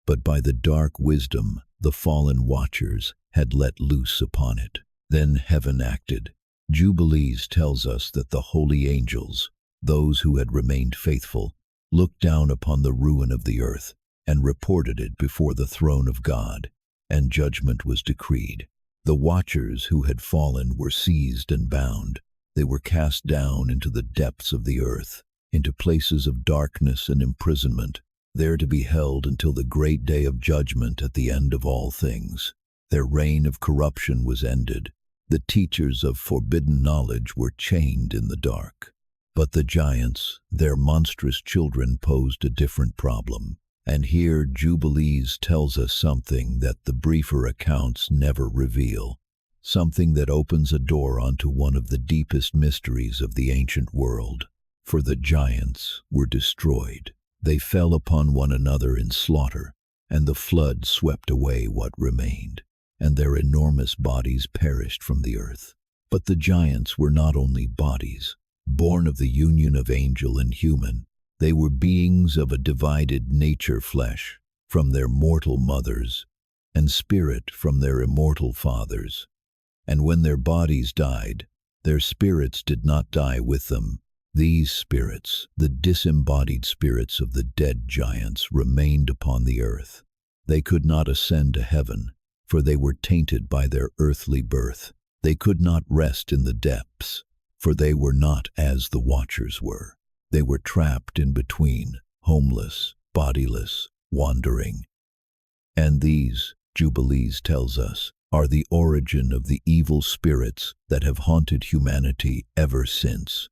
but by the dark wisdom the fallen Watchers had let loose upon it. Then heaven acted. Jubilees tells us that the holy angels, those who had remained faithful, looked down upon the ruin of the earth, and reported it before the throne of God, and judgment was decreed. The watchers who had fallen were seized and bound. They were cast down into the depths of the earth, into places of darkness and imprisonment, there to be held until the great day of judgment at the end of all things. Their reign of corruption was ended. The teachers of forbidden knowledge were chained in the dark. But the giants, their monstrous children, posed a different problem. And here Jubilees tells us something that the briefer accounts never reveal, something that opens a door onto one of the deepest mysteries of the ancient world. For the giants were destroyed. They fell upon one another in slaughter, and the flood swept away what remained, and their enormous bodies perished from the earth. But the giants were not only bodies, born of the union of angel and human. They were beings of a divided nature, flesh from their mortal mothers, and spirit from their immortal fathers. And when their bodies died, their spirits did not die with them. These spirits, the disembodied spirits of the dead giants, remained upon the earth. They could not ascend to heaven, for they were tainted by their earthly birth. They could not rest in the depths, for they were not as the watchers were. They were trapped in between, homeless, bodiless, wandering. And these, Jubilees tells us, are the origin of the evil spirits that have haunted humanity ever since.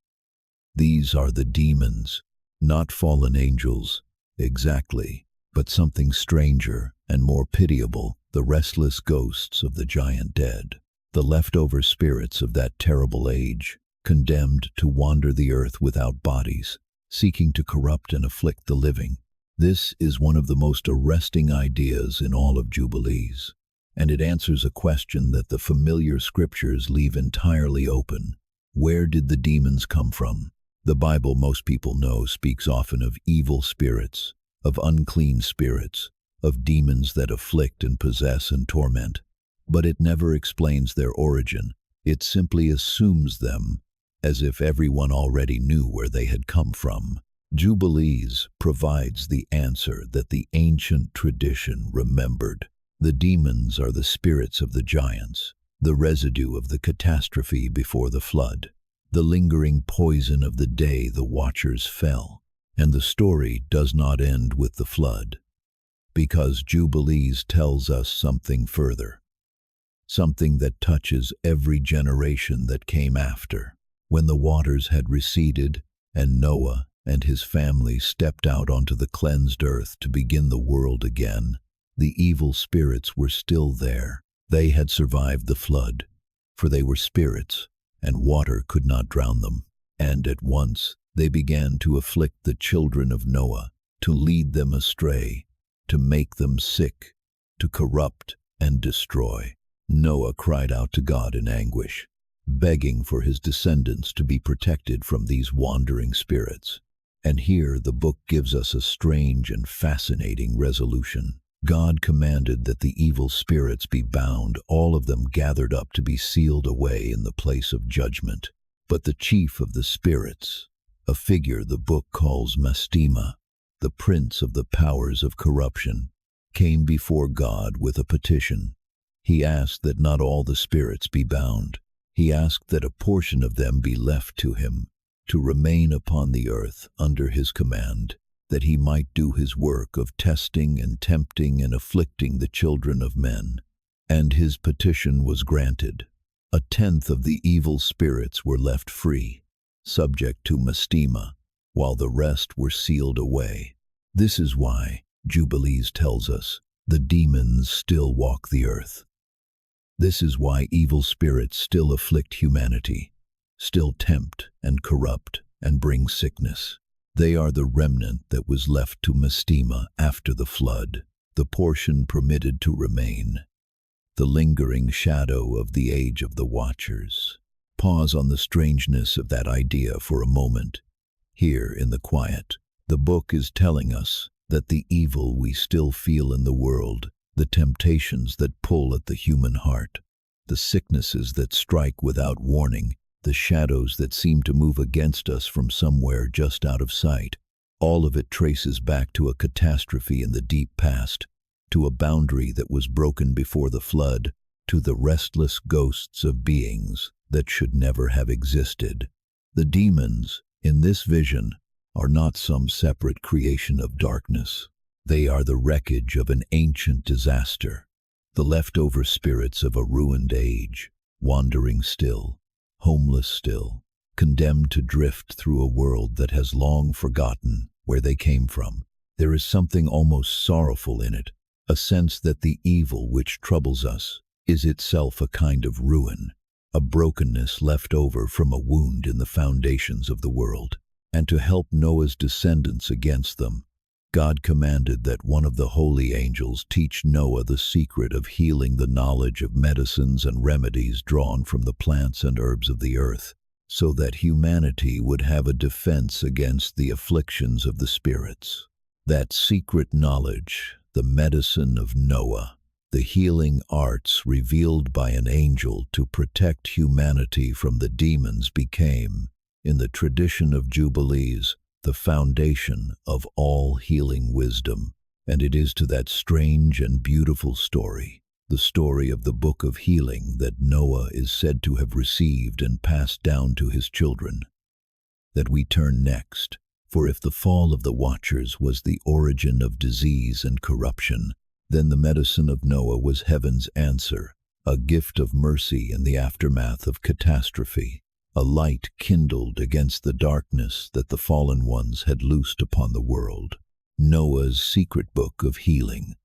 These are the demons, not fallen angels, exactly, but something stranger and more pitiable, the restless ghosts of the giant dead, the leftover spirits of that terrible age, condemned to wander the earth without bodies, seeking to corrupt and afflict the living. This is one of the most arresting ideas in all of Jubilees, and it answers a question that the familiar scriptures leave entirely open. Where did the demons come from? The Bible, most people know, speaks often of evil spirits, of unclean spirits, of demons that afflict and possess and torment. But it never explains their origin. It simply assumes them, as if everyone already knew where they had come from. Jubilees provides the answer that the ancient tradition remembered. The demons are the spirits of the giants, the residue of the catastrophe before the flood, the lingering poison of the day the watchers fell. And the story does not end with the flood, because Jubilees tells us something further, something that touches every generation that came after. When the waters had receded and Noah and his family stepped out onto the cleansed earth to begin the world again, the evil spirits were still there. They had survived the flood, for they were spirits, and water could not drown them. And at once they began to afflict the children of Noah, to lead them astray, to make them sick, to corrupt and destroy. Noah cried out to God in anguish, begging for his descendants to be protected from these wandering spirits. And here the book gives us a strange and fascinating resolution. God commanded that the evil spirits be bound, all of them gathered up to be sealed away in the place of judgment. But the chief of the spirits, a figure the book calls Mastema, the prince of the powers of corruption, came before God with a petition. He asked that not all the spirits be bound. He asked that a portion of them be left to him, to remain upon the earth under his command, that he might do his work of testing and tempting and afflicting the children of men. And his petition was granted. 1/10 of the evil spirits were left free, subject to Mastema, while the rest were sealed away. This is why, Jubilees tells us, the demons still walk the earth. This is why evil spirits still afflict humanity, still tempt and corrupt and bring sickness. They are the remnant that was left to Mastema after the flood, the portion permitted to remain, the lingering shadow of the age of the watchers. Pause on the strangeness of that idea for a moment. Here in the quiet, the book is telling us that the evil we still feel in the world, the temptations that pull at the human heart, the sicknesses that strike without warning, the shadows that seem to move against us from somewhere just out of sight, All of it traces back to a catastrophe in the deep past, to a boundary that was broken before the flood, to the restless ghosts of beings that should never have existed. The demons, in this vision, are not some separate creation of darkness. They are the wreckage of an ancient disaster, the leftover spirits of a ruined age, wandering still, homeless still, condemned to drift through a world that has long forgotten where they came from. There is something almost sorrowful in it, a sense that the evil which troubles us is itself a kind of ruin, a brokenness left over from a wound in the foundations of the world. And to help Noah's descendants against them, God commanded that one of the holy angels teach Noah the secret of healing, the knowledge of medicines and remedies drawn from the plants and herbs of the earth, so that humanity would have a defense against the afflictions of the spirits. That secret knowledge, the medicine of Noah, the healing arts revealed by an angel to protect humanity from the demons, became, in the tradition of Jubilees, the foundation of all healing wisdom. And it is to that strange and beautiful story, the story of the Book of Healing, that Noah is said to have received and passed down to his children, that we turn next. For if the fall of the Watchers was the origin of disease and corruption, then the medicine of Noah was heaven's answer, a gift of mercy in the aftermath of catastrophe, a light kindled against the darkness that the fallen ones had loosed upon the world. Noah's secret book of healing.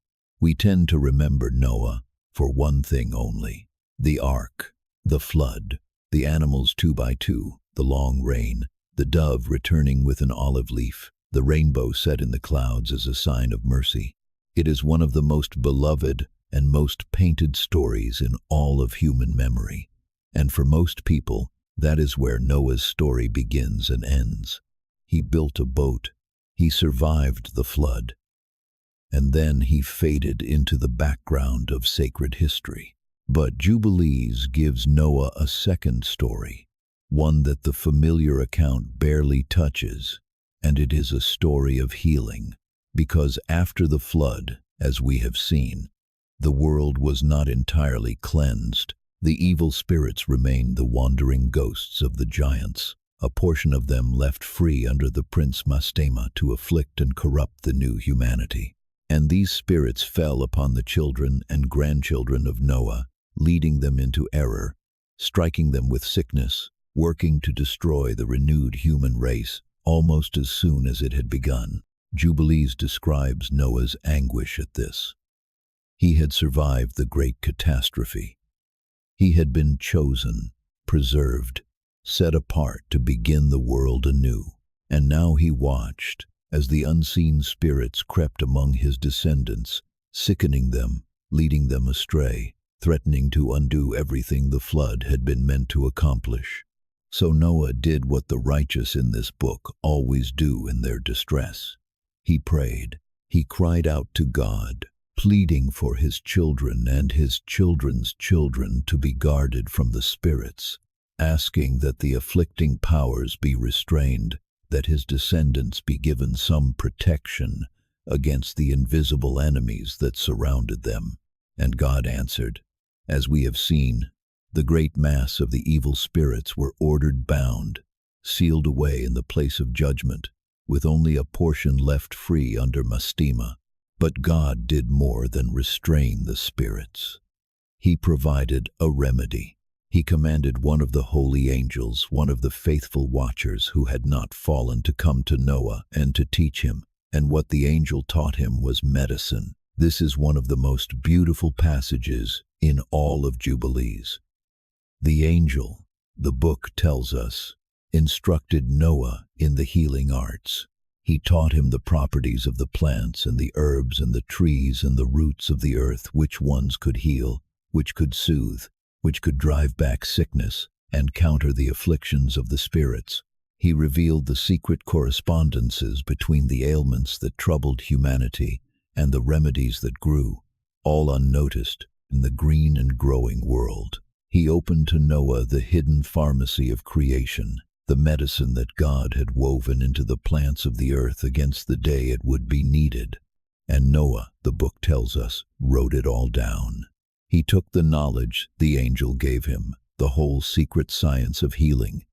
We tend to remember Noah for one thing only: the ark, the flood, the animals 2 by 2, the long rain, the dove returning with an olive leaf, the rainbow set in the clouds as a sign of mercy. It is one of the most beloved and most painted stories in all of human memory. And for most people, that is where Noah's story begins and ends. He built a boat, he survived the flood, and then he faded into the background of sacred history. But Jubilees gives Noah a second story, one that the familiar account barely touches, and it is a story of healing. Because after the flood, as we have seen, the world was not entirely cleansed. The evil spirits remained the wandering ghosts of the giants, a portion of them left free under the prince Mastema to afflict and corrupt the new humanity. And these spirits fell upon the children and grandchildren of Noah, leading them into error, striking them with sickness, working to destroy the renewed human race almost as soon as it had begun. Jubilees describes Noah's anguish at this. He had survived the great catastrophe. He had been chosen, preserved, set apart to begin the world anew. And now he watched as the unseen spirits crept among his descendants, sickening them, leading them astray, threatening to undo everything the flood had been meant to accomplish. So Noah did what the righteous in this book always do in their distress. He prayed. He cried out to God, pleading for his children and his children's children to be guarded from the spirits, asking that the afflicting powers be restrained, that his descendants be given some protection against the invisible enemies that surrounded them. And God answered. As we have seen, the great mass of the evil spirits were ordered bound, sealed away in the place of judgment, with only a portion left free under Mastema. But God did more than restrain the spirits. He provided a remedy. He commanded one of the holy angels, one of the faithful watchers who had not fallen, to come to Noah and to teach him. And what the angel taught him was medicine. This is one of the most beautiful passages in all of Jubilees. The angel, the book tells us, instructed Noah in the healing arts. He taught him the properties of the plants and the herbs and the trees and the roots of the earth, which ones could heal, which could soothe, which could drive back sickness and counter the afflictions of the spirits. He revealed the secret correspondences between the ailments that troubled humanity and the remedies that grew, all unnoticed, in the green and growing world. He opened to Noah the hidden pharmacy of creation, the medicine that God had woven into the plants of the earth against the day it would be needed. And Noah, the book tells us, wrote it all down. He took the knowledge the angel gave him, the whole secret science of healing,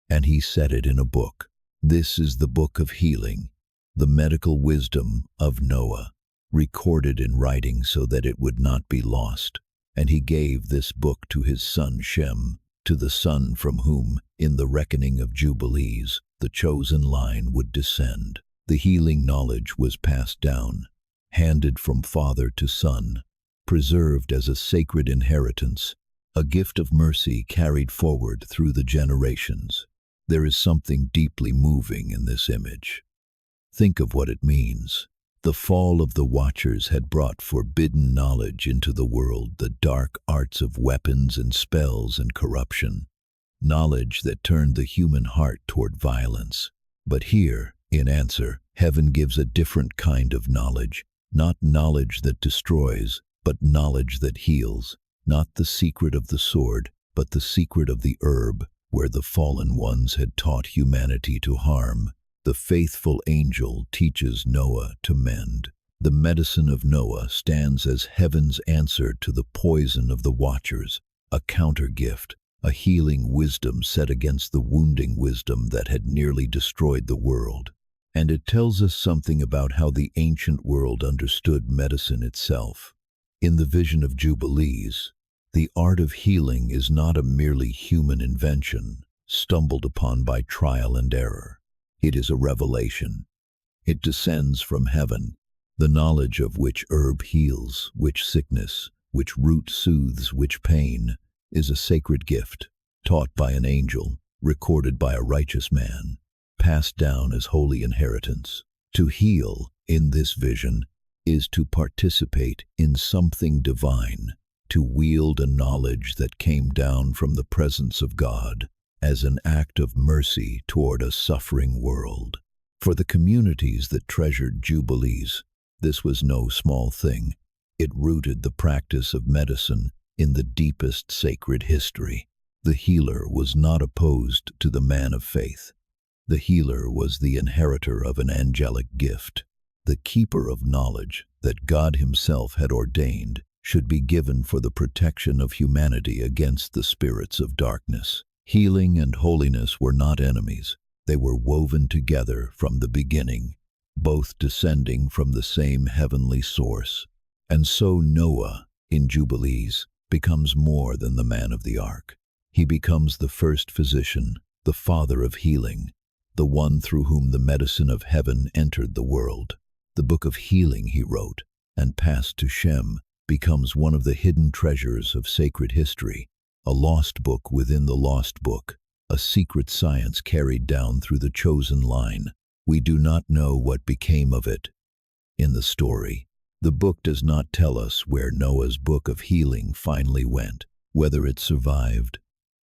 and he set it in a book. This is the Book of Healing, the medical wisdom of Noah, recorded in writing so that it would not be lost. And he gave this book to his son Shem, to the son from whom, in the reckoning of Jubilees, the chosen line would descend. The healing knowledge was passed down, handed from father to son, preserved as a sacred inheritance, a gift of mercy carried forward through the generations. There is something deeply moving in this image. Think of what it means. The fall of the Watchers had brought forbidden knowledge into the world, the dark arts of weapons and spells and corruption, knowledge that turned the human heart toward violence. But here, in answer, heaven gives a different kind of knowledge, not knowledge that destroys, but knowledge that heals, not the secret of the sword, but the secret of the herb, where the fallen ones had taught humanity to harm. The faithful angel teaches Noah to mend. The medicine of Noah stands as heaven's answer to the poison of the Watchers, a counter-gift, a healing wisdom set against the wounding wisdom that had nearly destroyed the world. And it tells us something about how the ancient world understood medicine itself. In the vision of Jubilees, the art of healing is not a merely human invention, stumbled upon by trial and error. It is a revelation. It descends from heaven, the knowledge of which herb heals, which sickness, which root soothes, which pain, is a sacred gift, taught by an angel, recorded by a righteous man, passed down as holy inheritance. To heal, in this vision, is to participate in something divine, to wield a knowledge that came down from the presence of God as an act of mercy toward a suffering world. For the communities that treasured Jubilees, this was no small thing. It rooted the practice of medicine in the deepest sacred history. The healer was not opposed to the man of faith. The healer was the inheritor of an angelic gift. The keeper of knowledge that God himself had ordained should be given for the protection of humanity against the spirits of darkness. Healing and holiness were not enemies. They were woven together from the beginning, both descending from the same heavenly source. And so Noah, in Jubilees, becomes more than the man of the ark. He becomes the first physician, the father of healing, the one through whom the medicine of heaven entered the world. The Book of Healing he wrote, and passed to Shem, becomes one of the hidden treasures of sacred history, a lost book within the lost book, a secret science carried down through the chosen line. We do not know what became of it. In the story, the book does not tell us where Noah's Book of Healing finally went, whether it survived,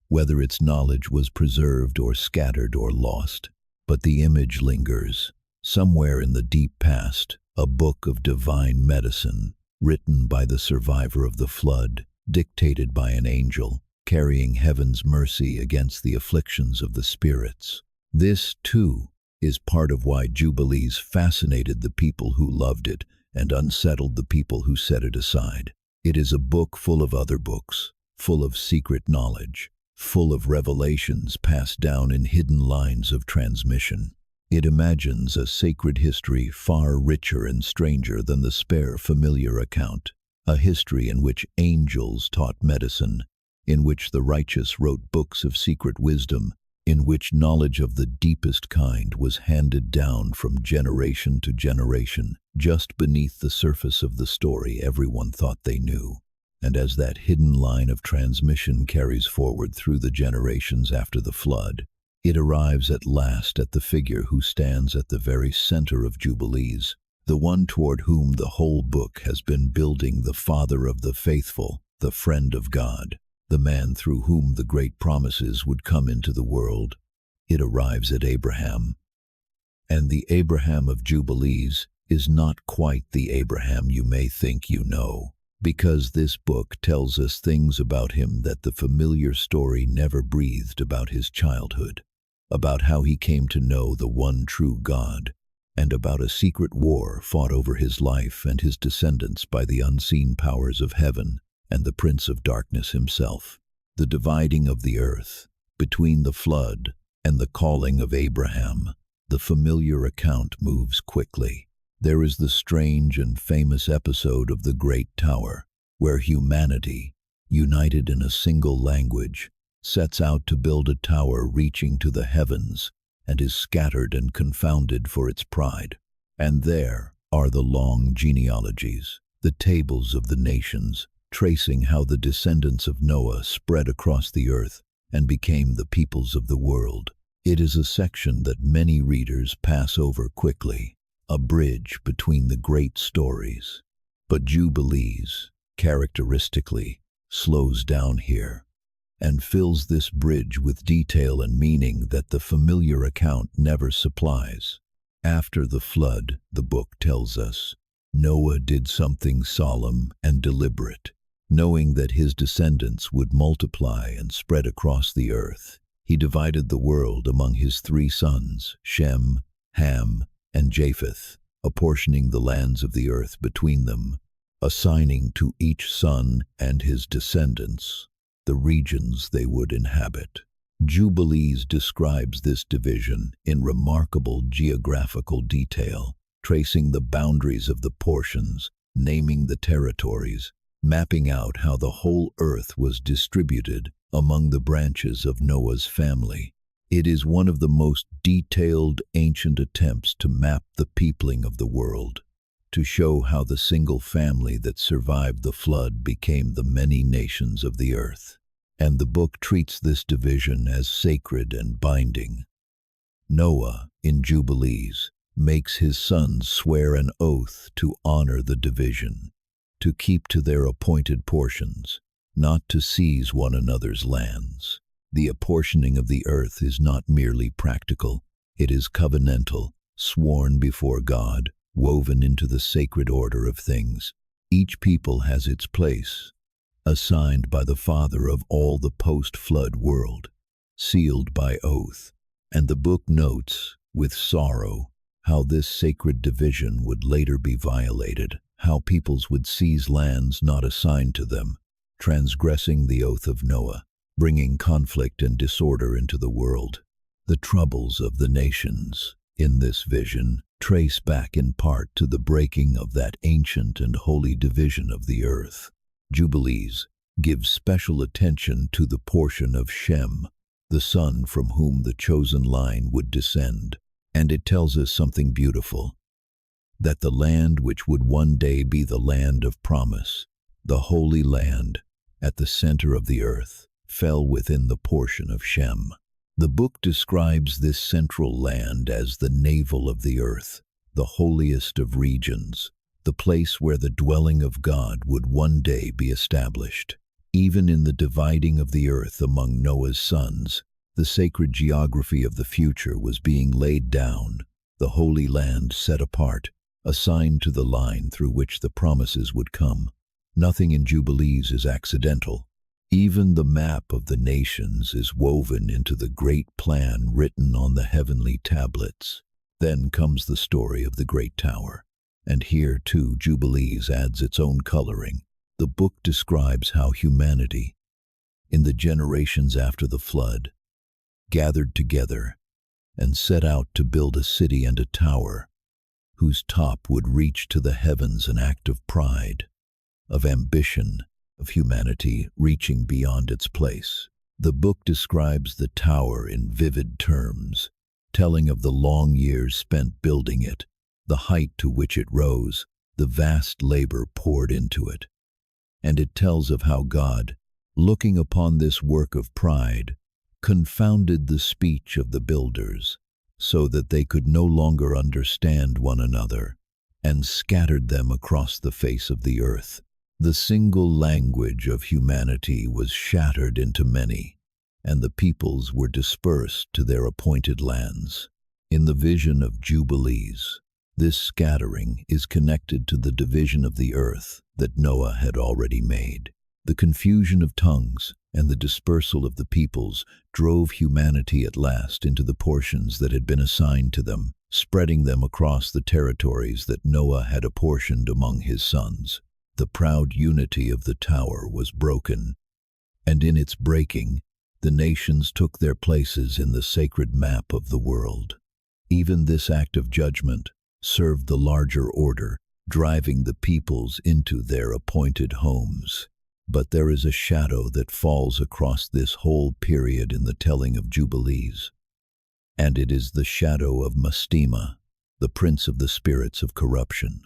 whether its knowledge was preserved or scattered or lost. But the image lingers, somewhere in the deep past, a book of divine medicine, written by the survivor of the flood, dictated by an angel, carrying heaven's mercy against the afflictions of the spirits. This, too, is part of why Jubilees fascinated the people who loved it and unsettled the people who set it aside. It is a book full of other books, full of secret knowledge, full of revelations passed down in hidden lines of transmission. It imagines a sacred history far richer and stranger than the spare familiar account, a history in which angels taught medicine, in which the righteous wrote books of secret wisdom, in which knowledge of the deepest kind was handed down from generation to generation. Just beneath the surface of the story, everyone thought they knew. And as that hidden line of transmission carries forward through the generations after the flood, it arrives at last at the figure who stands at the very center of Jubilees, the one toward whom the whole book has been building, the father of the faithful, the friend of God, the man through whom the great promises would come into the world. It arrives at Abraham. And the Abraham of Jubilees is not quite the Abraham you may think you know, because this book tells us things about him that the familiar story never breathed about his childhood. about how he came to know the one true God, and about a secret war fought over his life and his descendants by the unseen powers of heaven and the Prince of Darkness himself. The dividing of the earth, between the flood and the calling of Abraham, the familiar account moves quickly. There is the strange and famous episode of the Great Tower, where humanity, united in a single language, sets out to build a tower reaching to the heavens and is scattered and confounded for its pride. And there are the long genealogies, the tables of the nations, tracing how the descendants of Noah spread across the earth and became the peoples of the world. It is a section that many readers pass over quickly, a bridge between the great stories. But Jubilees, characteristically, slows down here and fills this bridge with detail and meaning that the familiar account never supplies. After the flood, the book tells us, Noah did something solemn and deliberate. Knowing that his descendants would multiply and spread across the earth, he divided the world among his 3 sons, Shem, Ham, and Japheth, apportioning the lands of the earth between them, assigning to each son and his descendants the regions they would inhabit. Jubilees describes this division in remarkable geographical detail, tracing the boundaries of the portions, naming the territories, mapping out how the whole earth was distributed among the branches of Noah's family. It is one of the most detailed ancient attempts to map the peopling of the world, to show how the single family that survived the flood became the many nations of the earth. And the book treats this division as sacred and binding. Noah, in Jubilees, makes his sons swear an oath to honor the division, to keep to their appointed portions, not to seize one another's lands. The apportioning of the earth is not merely practical, it is covenantal, sworn before God, woven into the sacred order of things. Each people has its place, assigned by the Father of all the post-flood world, sealed by oath. And the book notes, with sorrow, how this sacred division would later be violated, how peoples would seize lands not assigned to them, transgressing the oath of Noah, bringing conflict and disorder into the world. The troubles of the nations, in this vision, trace back in part to the breaking of that ancient and holy division of the earth. Jubilees gives special attention to the portion of Shem, the son from whom the chosen line would descend, and it tells us something beautiful, that the land which would one day be the land of promise, the holy land at the center of the earth, fell within the portion of Shem. The book describes this central land as the navel of the earth, the holiest of regions, the place where the dwelling of God would one day be established. Even in the dividing of the earth among Noah's sons, the sacred geography of the future was being laid down, the holy land set apart, assigned to the line through which the promises would come. Nothing in Jubilees is accidental. Even the map of the nations is woven into the great plan written on the heavenly tablets. Then comes the story of the Great Tower. And here, too, Jubilees adds its own coloring. The book describes how humanity, in the generations after the flood, gathered together and set out to build a city and a tower whose top would reach to the heavens, an act of pride, of ambition, of humanity reaching beyond its place. The book describes the tower in vivid terms, telling of the long years spent building it, the height to which it rose, the vast labor poured into it. And it tells of how God, looking upon this work of pride, confounded the speech of the builders, so that they could no longer understand one another, and scattered them across the face of the earth. The single language of humanity was shattered into many, and the peoples were dispersed to their appointed lands. In the vision of Jubilees, this scattering is connected to the division of the earth that Noah had already made. The confusion of tongues and the dispersal of the peoples drove humanity at last into the portions that had been assigned to them, spreading them across the territories that Noah had apportioned among his sons. The proud unity of the tower was broken, and in its breaking, the nations took their places in the sacred map of the world. Even this act of judgment served the larger order, driving the peoples into their appointed homes. But there is a shadow that falls across this whole period in the telling of Jubilees, and it is the shadow of Mastema, the prince of the spirits of corruption,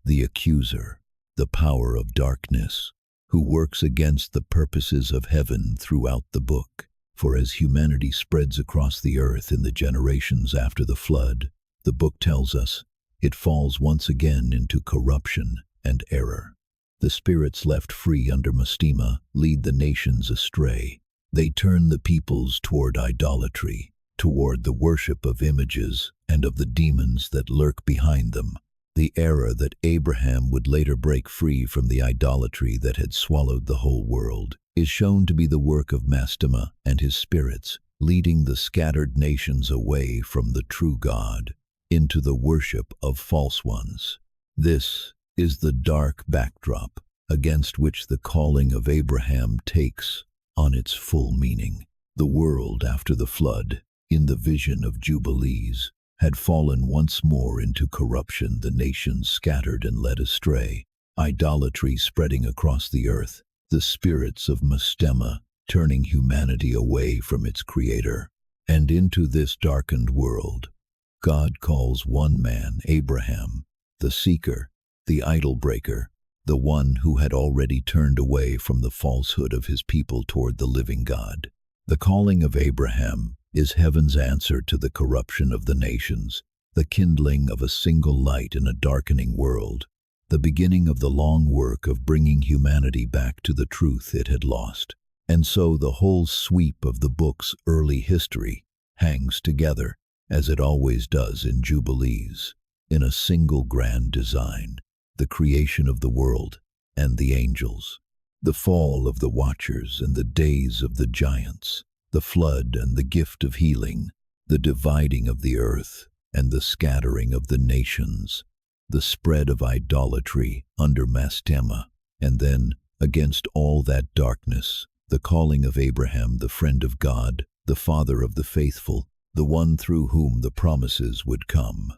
the accuser, the power of darkness, who works against the purposes of heaven throughout the book. For as humanity spreads across the earth in the generations after the flood, the book tells us, it falls once again into corruption and error. The spirits left free under Mastema lead the nations astray. They turn the peoples toward idolatry, toward the worship of images and of the demons that lurk behind them. The error that Abraham would later break free from the idolatry that had swallowed the whole world is shown to be the work of Mastema and his spirits, leading the scattered nations away from the true God into the worship of false ones. This is the dark backdrop against which the calling of Abraham takes on its full meaning. The world after the flood, in the vision of Jubilees, had fallen once more into corruption, the nations scattered and led astray, idolatry spreading across the earth, the spirits of Mastema turning humanity away from its Creator. And into this darkened world, God calls one man, Abraham, the seeker, the idol breaker, the one who had already turned away from the falsehood of his people toward the living God. The calling of Abraham is heaven's answer to the corruption of the nations, the kindling of a single light in a darkening world, the beginning of the long work of bringing humanity back to the truth it had lost. And so the whole sweep of the book's early history hangs together, as it always does in Jubilees, in a single grand design: the creation of the world and the angels, the fall of the Watchers and the days of the giants, the flood and the gift of healing, the dividing of the earth and the scattering of the nations, the spread of idolatry under Mastema, and then, against all that darkness, the calling of Abraham, the friend of God, the father of the faithful, the one through whom the promises would come.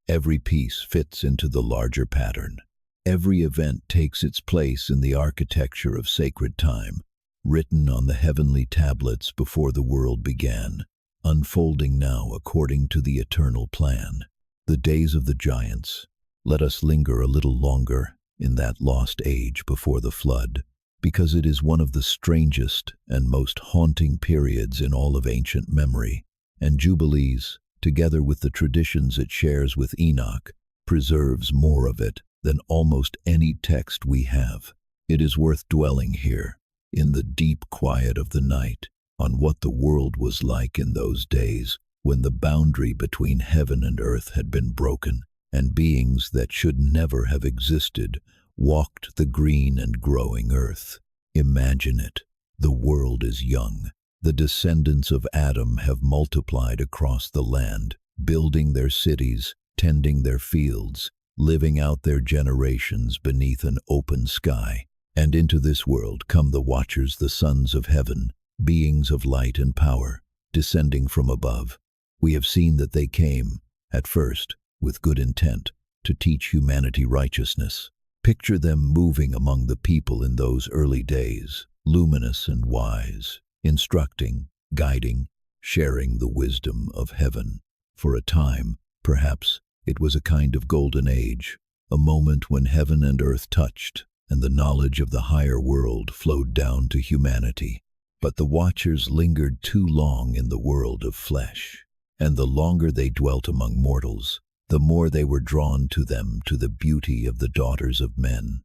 Every piece fits into the larger pattern. Every event takes its place in the architecture of sacred time, written on the heavenly tablets before the world began, unfolding now according to the eternal plan. The days of the giants. Let us linger a little longer in that lost age before the flood, because it is one of the strangest and most haunting periods in all of ancient memory, and Jubilees, together with the traditions it shares with Enoch, preserves more of it than almost any text we have. It is worth dwelling here, in the deep quiet of the night, on what the world was like in those days when the boundary between heaven and earth had been broken, and beings that should never have existed walked the green and growing earth. Imagine it. The world is young. The descendants of Adam have multiplied across the land, building their cities, tending their fields, living out their generations beneath an open sky. And into this world come the Watchers, the sons of heaven, beings of light and power, descending from above. We have seen that they came, at first, with good intent, to teach humanity righteousness. Picture them moving among the people in those early days, luminous and wise, instructing, guiding, sharing the wisdom of heaven. For a time, perhaps, it was a kind of golden age, a moment when heaven and earth touched, and the knowledge of the higher world flowed down to humanity. But the Watchers lingered too long in the world of flesh, and the longer they dwelt among mortals, the more they were drawn to them, to the beauty of the daughters of men,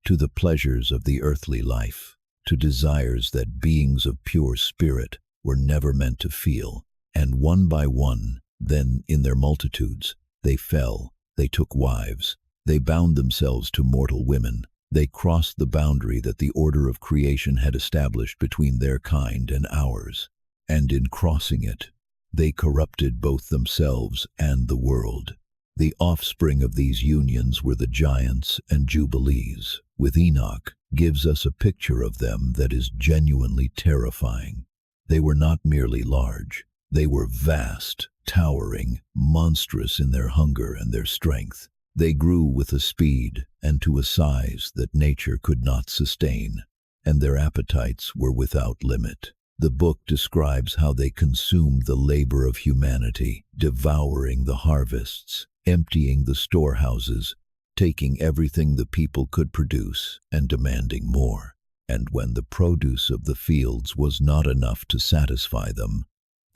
to the pleasures of the earthly life, to desires that beings of pure spirit were never meant to feel. And one by one, then in their multitudes, they fell, they took wives, they bound themselves to mortal women, They crossed the boundary that the order of creation had established between their kind and ours, and in crossing it, they corrupted both themselves and the world. The offspring of these unions were the giants and Jubilees. With Enoch, gives us a picture of them that is genuinely terrifying. They were not merely large. They were vast, towering, monstrous in their hunger and their strength. They grew with a speed and to a size that nature could not sustain, and their appetites were without limit. The book describes how they consumed the labor of humanity, devouring the harvests, emptying the storehouses, taking everything the people could produce and demanding more. And when the produce of the fields was not enough to satisfy them,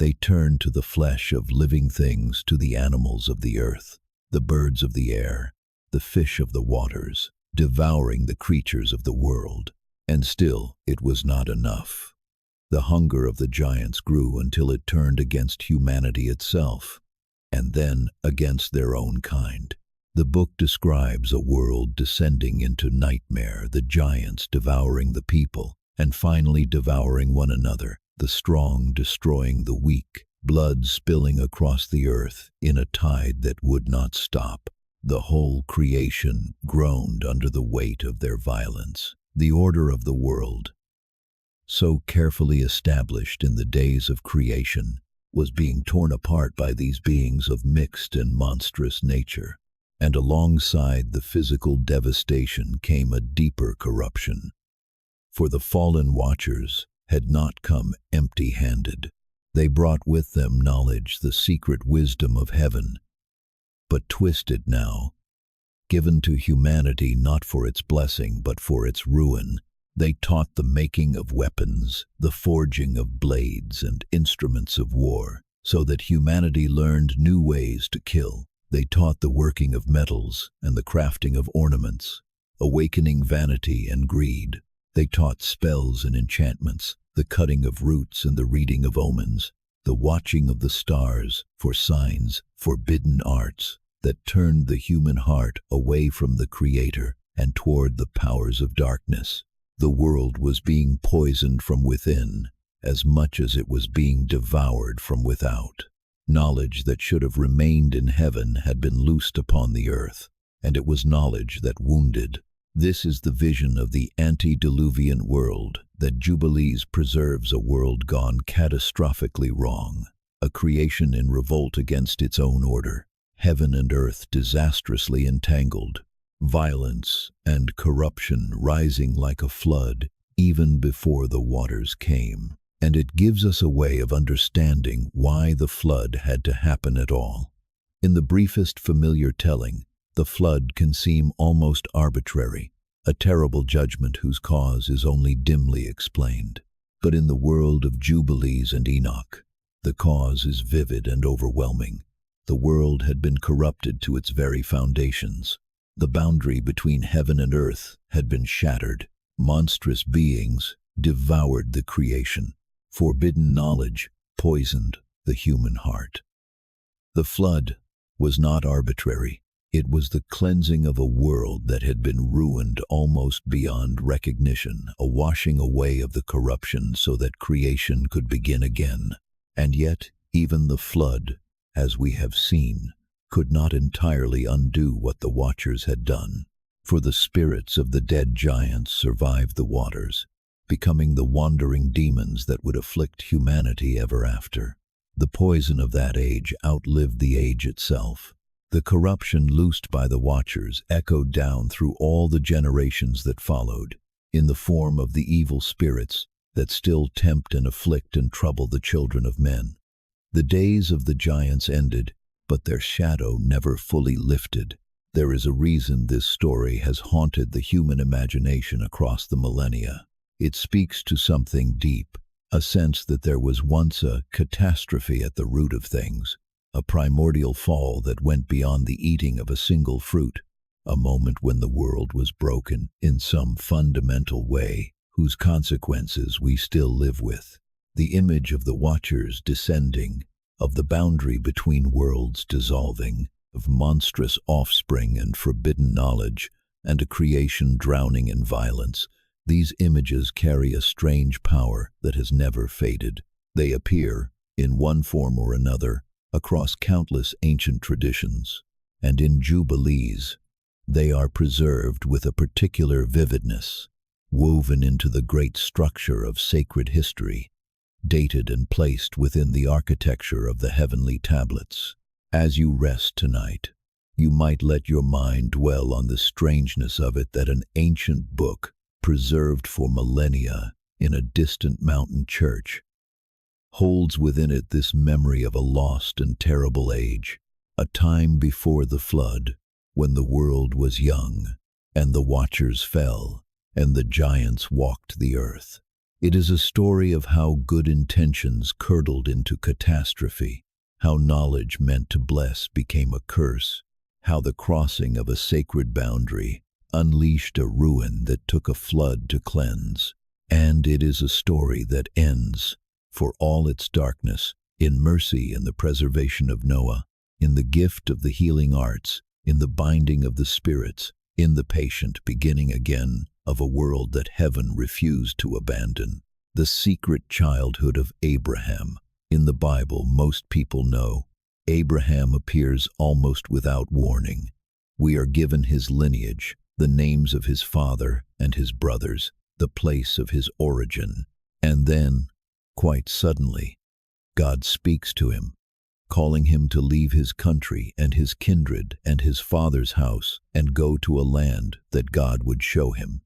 they turned to the flesh of living things, to the animals of the earth, the birds of the air, the fish of the waters, devouring the creatures of the world. And still it was not enough. The hunger of the giants grew until it turned against humanity itself, and then against their own kind. The book describes a world descending into nightmare, the giants devouring the people, and finally devouring one another, the strong destroying the weak, blood spilling across the earth in a tide that would not stop. The whole creation groaned under the weight of their violence. The order of the world, so carefully established in the days of creation, was being torn apart by these beings of mixed and monstrous nature. And alongside the physical devastation came a deeper corruption. For the fallen watchers had not come empty-handed. They brought with them knowledge, the secret wisdom of heaven, but twisted now, given to humanity not for its blessing but for its ruin. They taught the making of weapons, the forging of blades and instruments of war, so that humanity learned new ways to kill. They taught the working of metals and the crafting of ornaments, awakening vanity and greed. They taught spells and enchantments, the cutting of roots and the reading of omens, the watching of the stars for signs, forbidden arts that turned the human heart away from the Creator and toward the powers of darkness. The world was being poisoned from within as much as it was being devoured from without. Knowledge that should have remained in heaven had been loosed upon the earth, and it was knowledge that wounded. This is the vision of the antediluvian world, that Jubilees preserves a world gone catastrophically wrong, a creation in revolt against its own order, heaven and earth disastrously entangled, violence and corruption rising like a flood even before the waters came. And it gives us a way of understanding why the flood had to happen at all. In the briefest familiar telling, the flood can seem almost arbitrary, a terrible judgment whose cause is only dimly explained. But in the world of Jubilees and Enoch, the cause is vivid and overwhelming. The world had been corrupted to its very foundations. The boundary between heaven and earth had been shattered. Monstrous beings devoured the creation. Forbidden knowledge poisoned the human heart. The flood was not arbitrary. It was the cleansing of a world that had been ruined almost beyond recognition, a washing away of the corruption so that creation could begin again. And yet, even the flood, as we have seen, could not entirely undo what the Watchers had done. For the spirits of the dead giants survived the waters, becoming the wandering demons that would afflict humanity ever after. The poison of that age outlived the age itself. The corruption loosed by the Watchers echoed down through all the generations that followed, in the form of the evil spirits that still tempt and afflict and trouble the children of men. The days of the giants ended, but their shadow never fully lifted. There is a reason this story has haunted the human imagination across the millennia. It speaks to something deep, a sense that there was once a catastrophe at the root of things, a primordial fall that went beyond the eating of a single fruit, a moment when the world was broken in some fundamental way, whose consequences we still live with. The image of the Watchers descending, of the boundary between worlds dissolving, of monstrous offspring and forbidden knowledge, and a creation drowning in violence. These images carry a strange power that has never faded. They appear, in one form or another, across countless ancient traditions, and in Jubilees, they are preserved with a particular vividness, woven into the great structure of sacred history, dated and placed within the architecture of the heavenly tablets. As you rest tonight, you might let your mind dwell on the strangeness of it, that an ancient book, preserved for millennia in a distant mountain church, holds within it this memory of a lost and terrible age, a time before the flood, when the world was young, and the watchers fell, and the giants walked the earth. It is a story of how good intentions curdled into catastrophe, how knowledge meant to bless became a curse, how the crossing of a sacred boundary unleashed a ruin that took a flood to cleanse. And it is a story that ends, for all its darkness, in mercy and the preservation of Noah, in the gift of the healing arts, in the binding of the spirits, in the patient beginning again of a world that heaven refused to abandon. The secret childhood of Abraham. In the Bible, most people know, Abraham appears almost without warning. We are given his lineage, the names of his father and his brothers, the place of his origin. And then, quite suddenly, God speaks to him, calling him to leave his country and his kindred and his father's house and go to a land that God would show him.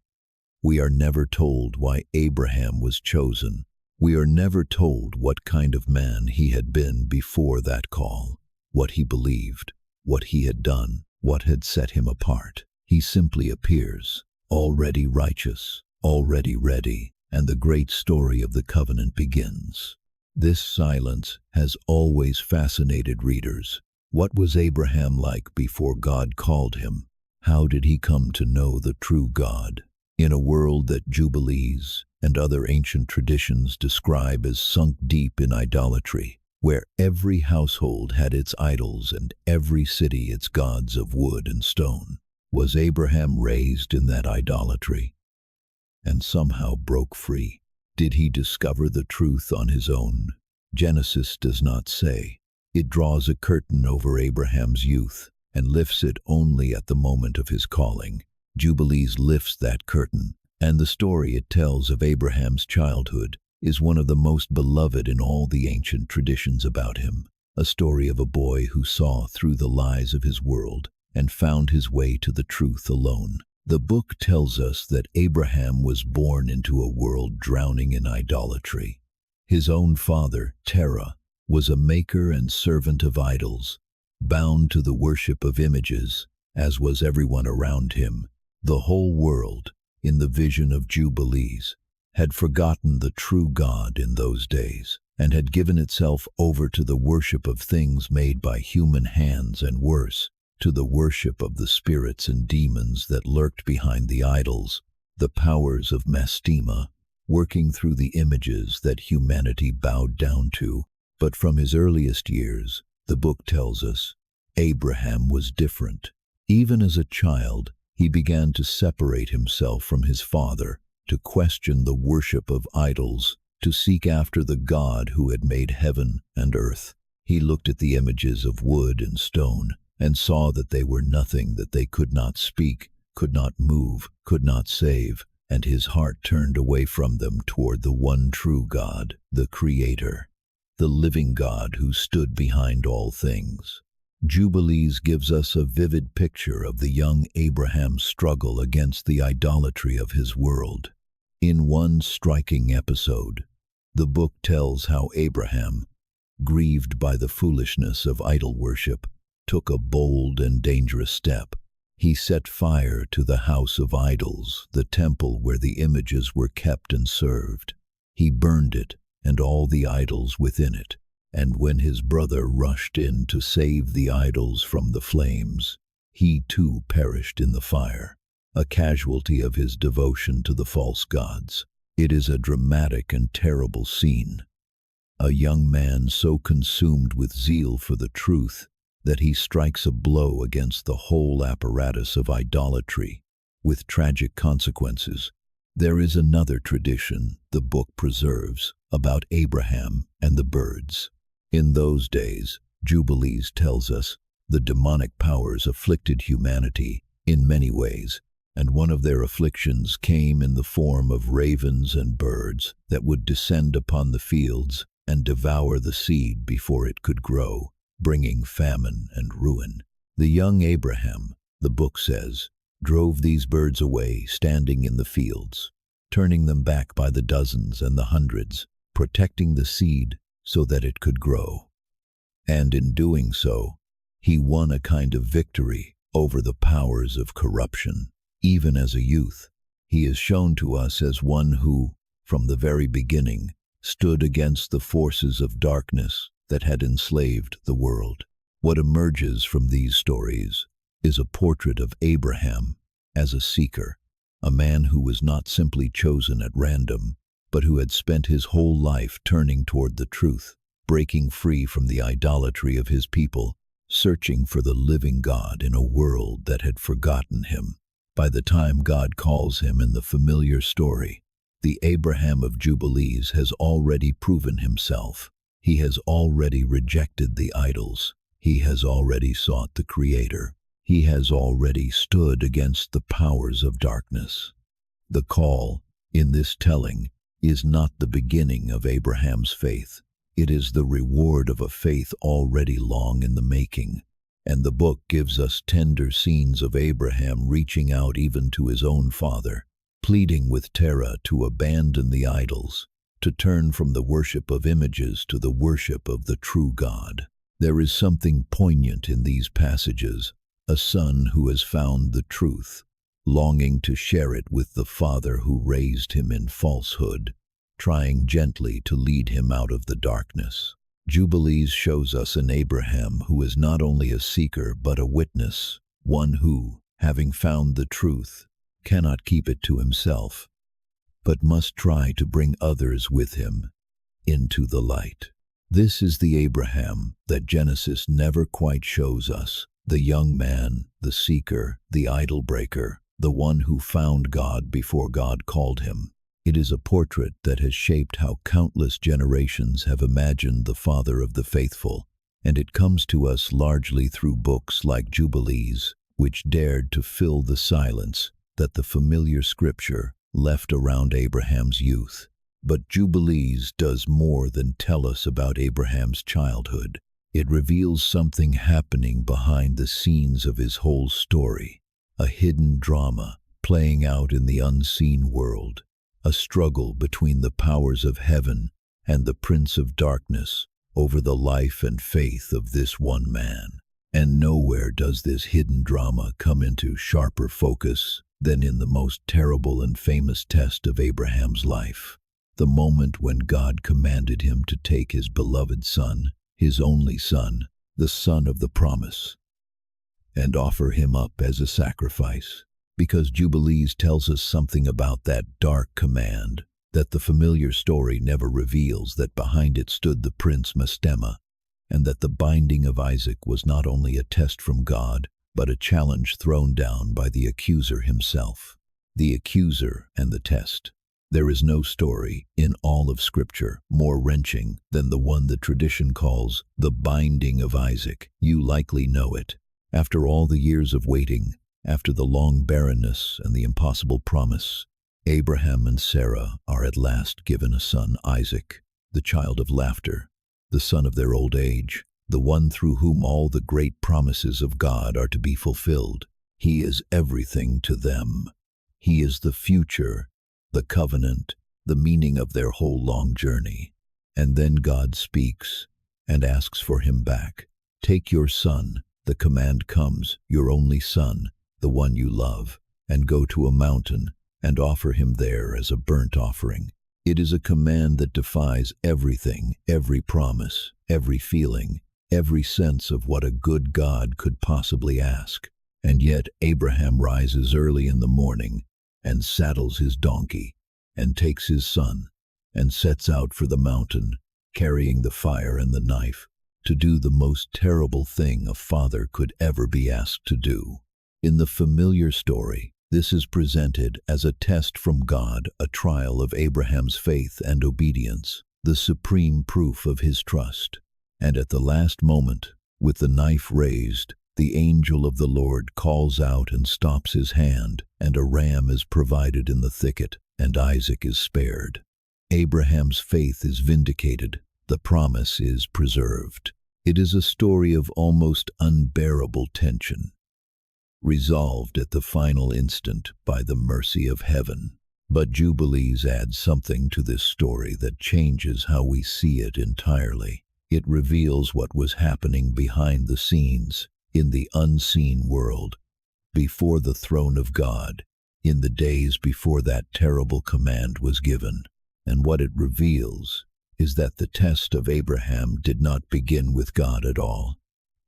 We are never told why Abraham was chosen. We are never told what kind of man he had been before that call, what he believed, what he had done, what had set him apart. He simply appears, already righteous, already ready, and the great story of the covenant begins. This silence has always fascinated readers. What was Abraham like before God called him? How did he come to know the true God? In a world that Jubilees and other ancient traditions describe as sunk deep in idolatry, where every household had its idols and every city its gods of wood and stone, was Abraham raised in that idolatry and somehow broke free? Did he discover the truth on his own? Genesis does not say. It draws a curtain over Abraham's youth and lifts it only at the moment of his calling. Jubilees lifts that curtain, and the story it tells of Abraham's childhood is one of the most beloved in all the ancient traditions about him, a story of a boy who saw through the lies of his world and found his way to the truth alone. The book tells us that Abraham was born into a world drowning in idolatry. His own father, Terah, was a maker and servant of idols, bound to the worship of images, as was everyone around him. The whole world, in the vision of Jubilees, had forgotten the true God in those days, and had given itself over to the worship of things made by human hands, and worse, to the worship of the spirits and demons that lurked behind the idols, the powers of Mastema, working through the images that humanity bowed down to. But from his earliest years, the book tells us, Abraham was different. Even as a child, he began to separate himself from his father, to question the worship of idols, to seek after the God who had made heaven and earth. He looked at the images of wood and stone, and saw that they were nothing, that they could not speak, could not move, could not save, and his heart turned away from them toward the one true God, the Creator, the living God who stood behind all things. Jubilees gives us a vivid picture of the young Abraham's struggle against the idolatry of his world. In one striking episode, the book tells how Abraham, grieved by the foolishness of idol worship, took a bold and dangerous step. He set fire to the house of idols, the temple where the images were kept and served. He burned it and all the idols within it. And when his brother rushed in to save the idols from the flames, he too perished in the fire, a casualty of his devotion to the false gods. It is a dramatic and terrible scene. A young man so consumed with zeal for the truth that he strikes a blow against the whole apparatus of idolatry, with tragic consequences. There is another tradition the book preserves about Abraham and the birds. In those days, Jubilees tells us, the demonic powers afflicted humanity in many ways, and one of their afflictions came in the form of ravens and birds that would descend upon the fields and devour the seed before it could grow, bringing famine and ruin. The young Abraham, the book says, drove these birds away standing in the fields, turning them back by the dozens and the hundreds, protecting the seed so that it could grow. And in doing so, he won a kind of victory over the powers of corruption. Even as a youth, he is shown to us as one who, from the very beginning, stood against the forces of darkness that had enslaved the world. What emerges from these stories is a portrait of Abraham as a seeker, a man who was not simply chosen at random, but who had spent his whole life turning toward the truth, breaking free from the idolatry of his people, searching for the living God in a world that had forgotten him. By the time God calls him in the familiar story, the Abraham of Jubilees has already proven himself. He has already rejected the idols. He has already sought the Creator. He has already stood against the powers of darkness. The call in this telling is not the beginning of Abraham's faith. It is the reward of a faith already long in the making. And the book gives us tender scenes of Abraham reaching out even to his own father, pleading with Terah to abandon the idols, to turn from the worship of images to the worship of the true God. There is something poignant in these passages, a son who has found the truth, longing to share it with the father who raised him in falsehood, trying gently to lead him out of the darkness. Jubilees shows us an Abraham who is not only a seeker but a witness, one who, having found the truth, cannot keep it to himself, but must try to bring others with him into the light. This is the Abraham that Genesis never quite shows us, the young man, the seeker, the idol breaker, the one who found God before God called him. It is a portrait that has shaped how countless generations have imagined the father of the faithful, and it comes to us largely through books like Jubilees, which dared to fill the silence that the familiar scripture left around Abraham's youth. But Jubilees does more than tell us about Abraham's childhood. It reveals something happening behind the scenes of his whole story, a hidden drama playing out in the unseen world, a struggle between the powers of heaven and the prince of darkness over the life and faith of this one man. And nowhere does this hidden drama come into sharper focus than in the most terrible and famous test of Abraham's life, the moment when God commanded him to take his beloved son, his only son, the son of the promise, and offer him up as a sacrifice. Because Jubilees tells us something about that dark command that the familiar story never reveals, that behind it stood the prince Mastema, and that the binding of Isaac was not only a test from God, but a challenge thrown down by the accuser himself. The accuser and the test. There is no story in all of Scripture more wrenching than the one that tradition calls the binding of Isaac. You likely know it. After all the years of waiting, after the long barrenness and the impossible promise, Abraham and Sarah are at last given a son, Isaac, the child of laughter, the son of their old age, the one through whom all the great promises of God are to be fulfilled. He is everything to them. He is the future, the covenant, the meaning of their whole long journey. And then God speaks and asks for him back. Take your son, the command comes, your only son, the one you love, and go to a mountain and offer him there as a burnt offering. It is a command that defies everything, every promise, every feeling, every sense of what a good God could possibly ask. And yet Abraham rises early in the morning and saddles his donkey and takes his son and sets out for the mountain, carrying the fire and the knife, to do the most terrible thing a father could ever be asked to do. In the familiar story, This is presented as a test from God, a trial of Abraham's faith and obedience, the supreme proof of his trust. And at the last moment, with the knife raised, the angel of the Lord calls out and stops his hand, and a ram is provided in the thicket, and Isaac is spared. Abraham's faith is vindicated. The promise is preserved. It is a story of almost unbearable tension, resolved at the final instant by the mercy of heaven. But Jubilees adds something to this story that changes how we see it entirely. It reveals what was happening behind the scenes, in the unseen world, before the throne of God, in the days before that terrible command was given. And what it reveals is that the test of Abraham did not begin with God at all.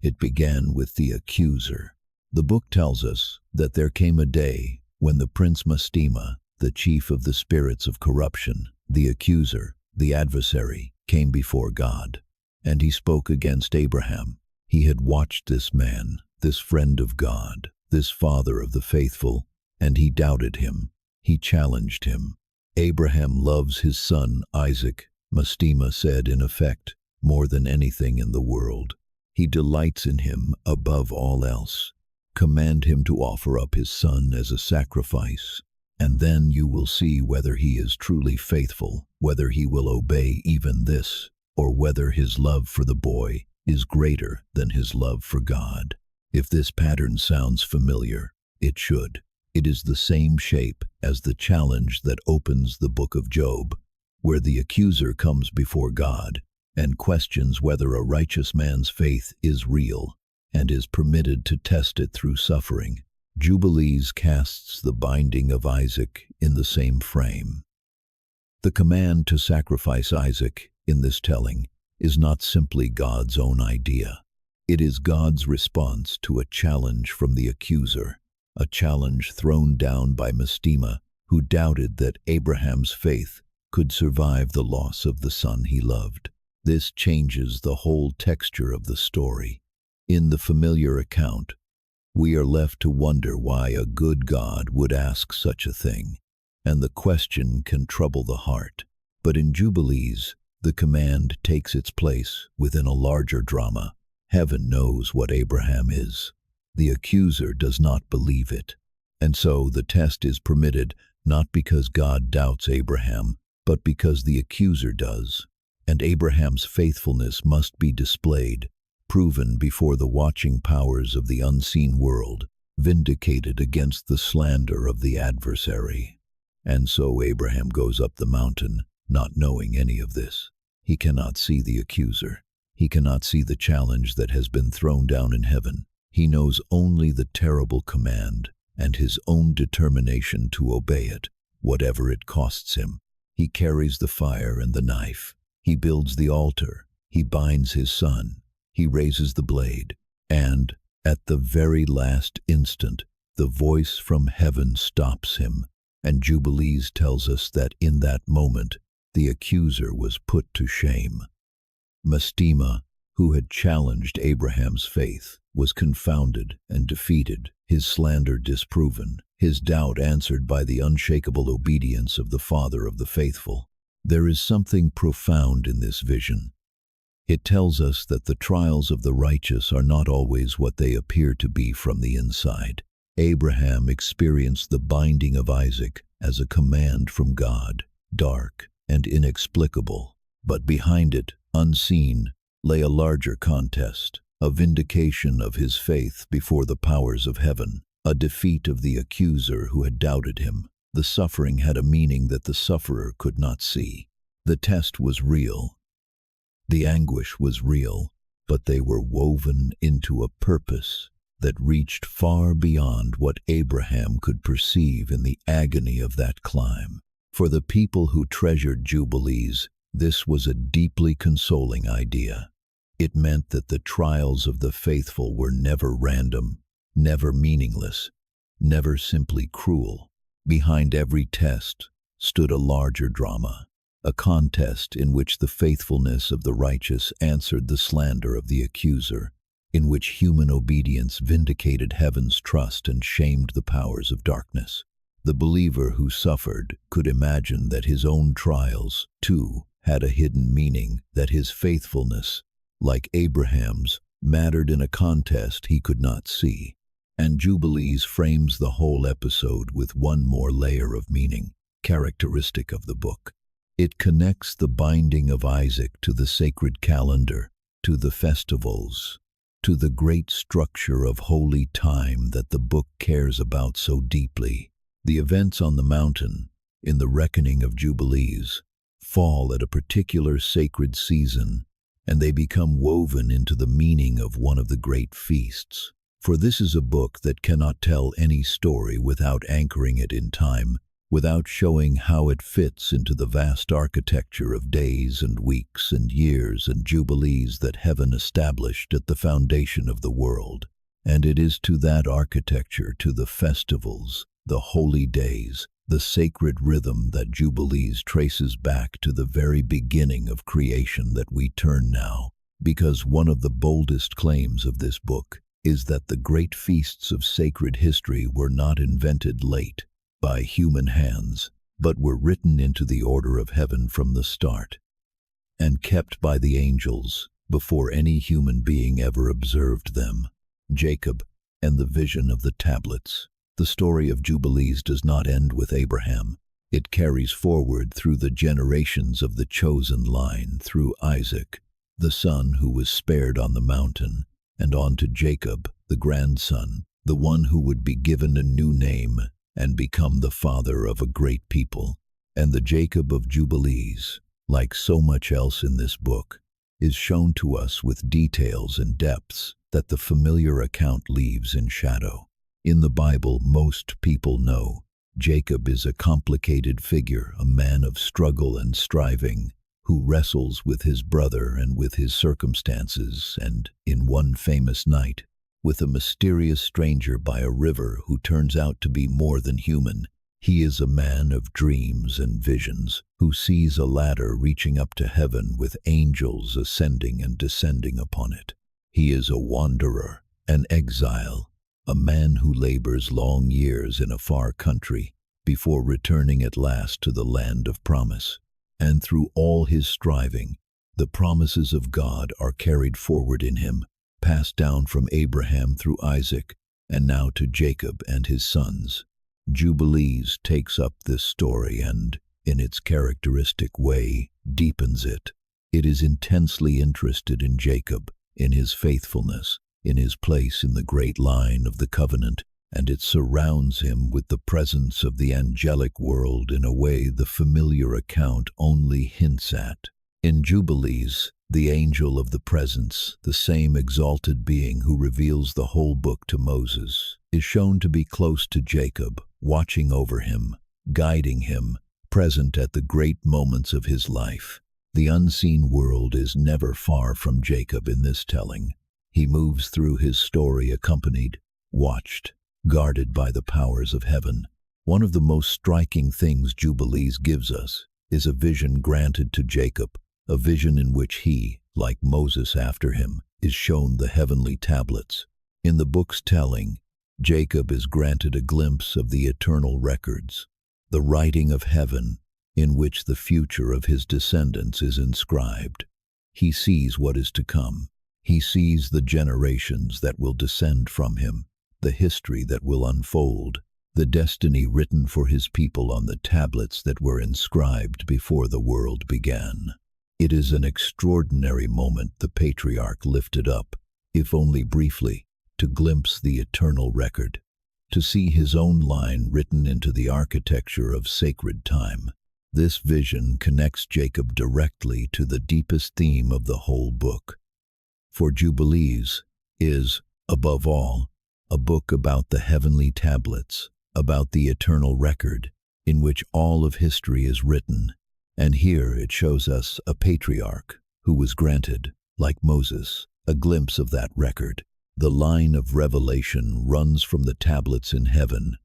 It began with the accuser. The book tells us that there came a day when the prince Mastema, the chief of the spirits of corruption, the accuser, the adversary, came before God. And he spoke against Abraham. He had watched this man, this friend of God, this father of the faithful, and he doubted him. He challenged him. Abraham loves his son, Isaac, Mastema said in effect, more than anything in the world. He delights in him above all else. Command him to offer up his son as a sacrifice, and then you will see whether he is truly faithful, whether he will obey even this, or whether his love for the boy is greater than his love for God. If this pattern sounds familiar, it should. It is the same shape as the challenge that opens the book of Job, where the accuser comes before God and questions whether a righteous man's faith is real and is permitted to test it through suffering. Jubilees casts the binding of Isaac in the same frame. The command to sacrifice Isaac in this telling is not simply God's own idea. It is God's response to a challenge from the accuser, a challenge thrown down by Mastema, who doubted that Abraham's faith could survive the loss of the son he loved. This changes the whole texture of the story. In the familiar account, we are left to wonder why a good God would ask such a thing, and the question can trouble the heart. But in Jubilees, the command takes its place within a larger drama. Heaven knows what Abraham is. The accuser does not believe it. And so the test is permitted not because God doubts Abraham, but because the accuser does. And Abraham's faithfulness must be displayed, proven before the watching powers of the unseen world, vindicated against the slander of the adversary. And so Abraham goes up the mountain, not knowing any of this. He cannot see the accuser. He cannot see the challenge that has been thrown down in heaven. He knows only the terrible command and his own determination to obey it, whatever it costs him. He carries the fire and the knife. He builds the altar. He binds his son. He raises the blade. And, at the very last instant, the voice from heaven stops him. And Jubilees tells us that in that moment, the accuser was put to shame. Mastema, who had challenged Abraham's faith, was confounded and defeated, his slander disproven, his doubt answered by the unshakable obedience of the Father of the faithful. There is something profound in this vision. It tells us that the trials of the righteous are not always what they appear to be from the inside. Abraham experienced the binding of Isaac as a command from God, dark and inexplicable, but behind it, unseen, lay a larger contest, a vindication of his faith before the powers of heaven, a defeat of the accuser who had doubted him. The suffering had a meaning that the sufferer could not see. The test was real. The anguish was real, but they were woven into a purpose that reached far beyond what Abraham could perceive in the agony of that climb. For the people who treasured Jubilees, this was a deeply consoling idea. It meant that the trials of the faithful were never random, never meaningless, never simply cruel. Behind every test stood a larger drama, a contest in which the faithfulness of the righteous answered the slander of the accuser. in which human obedience vindicated heaven's trust and shamed the powers of darkness. The believer who suffered could imagine that his own trials, too, had a hidden meaning, that his faithfulness, like Abraham's, mattered in a contest he could not see. And Jubilees frames the whole episode with one more layer of meaning, characteristic of the book. It connects the binding of Isaac to the sacred calendar, to the festivals, to the great structure of holy time that the book cares about so deeply. The events on the mountain, in the reckoning of Jubilees, fall at a particular sacred season, and they become woven into the meaning of one of the great feasts. For this is a book that cannot tell any story without anchoring it in time, without showing how it fits into the vast architecture of days and weeks and years and jubilees that heaven established at the foundation of the world. And it is to that architecture, to the festivals, the holy days, the sacred rhythm that Jubilees traces back to the very beginning of creation that we turn now, because one of the boldest claims of this book is that the great feasts of sacred history were not invented late by human hands, but were written into the order of heaven from the start, and kept by the angels before any human being ever observed them. Jacob and the vision of the tablets. The story of Jubilees does not end with Abraham. It carries forward through the generations of the chosen line, through Isaac, the son who was spared on the mountain, and on to Jacob, the grandson, the one who would be given a new name and become the father of a great people. And the Jacob of Jubilees, like so much else in this book, is shown to us with details and depths that the familiar account leaves in shadow. In the Bible, most people know Jacob is a complicated figure, a man of struggle and striving, who wrestles with his brother and with his circumstances, and, in one famous night, with a mysterious stranger by a river who turns out to be more than human. He is a man of dreams and visions, who sees a ladder reaching up to heaven with angels ascending and descending upon it. He is a wanderer, an exile, a man who labors long years in a far country before returning at last to the land of promise. And through all his striving, the promises of God are carried forward in him, passed down from Abraham through Isaac, and now to Jacob and his sons. Jubilees takes up this story and, in its characteristic way, deepens it. It is intensely interested in Jacob, in his faithfulness, in his place in the great line of the covenant, and it surrounds him with the presence of the angelic world in a way the familiar account only hints at. In Jubilees, the angel of the presence, the same exalted being who reveals the whole book to Moses, is shown to be close to Jacob, watching over him, guiding him, present at the great moments of his life. The unseen world is never far from Jacob in this telling. He moves through his story accompanied, watched, guarded by the powers of heaven. One of the most striking things Jubilees gives us is a vision granted to Jacob, a vision in which he, like Moses after him, is shown the heavenly tablets. In the book's telling, Jacob is granted a glimpse of the eternal records, the writing of heaven, in which the future of his descendants is inscribed. He sees what is to come. He sees the generations that will descend from him, the history that will unfold, the destiny written for his people on the tablets that were inscribed before the world began. It is an extraordinary moment the patriarch lifted up, if only briefly, to glimpse the eternal record, to see his own line written into the architecture of sacred time. This vision connects Jacob directly to the deepest theme of the whole book. For Jubilees is, above all, a book about the heavenly tablets, about the eternal record, in which all of history is written. And here it shows us a patriarch who was granted, like Moses, a glimpse of that record. The line of revelation runs from the tablets in heaven,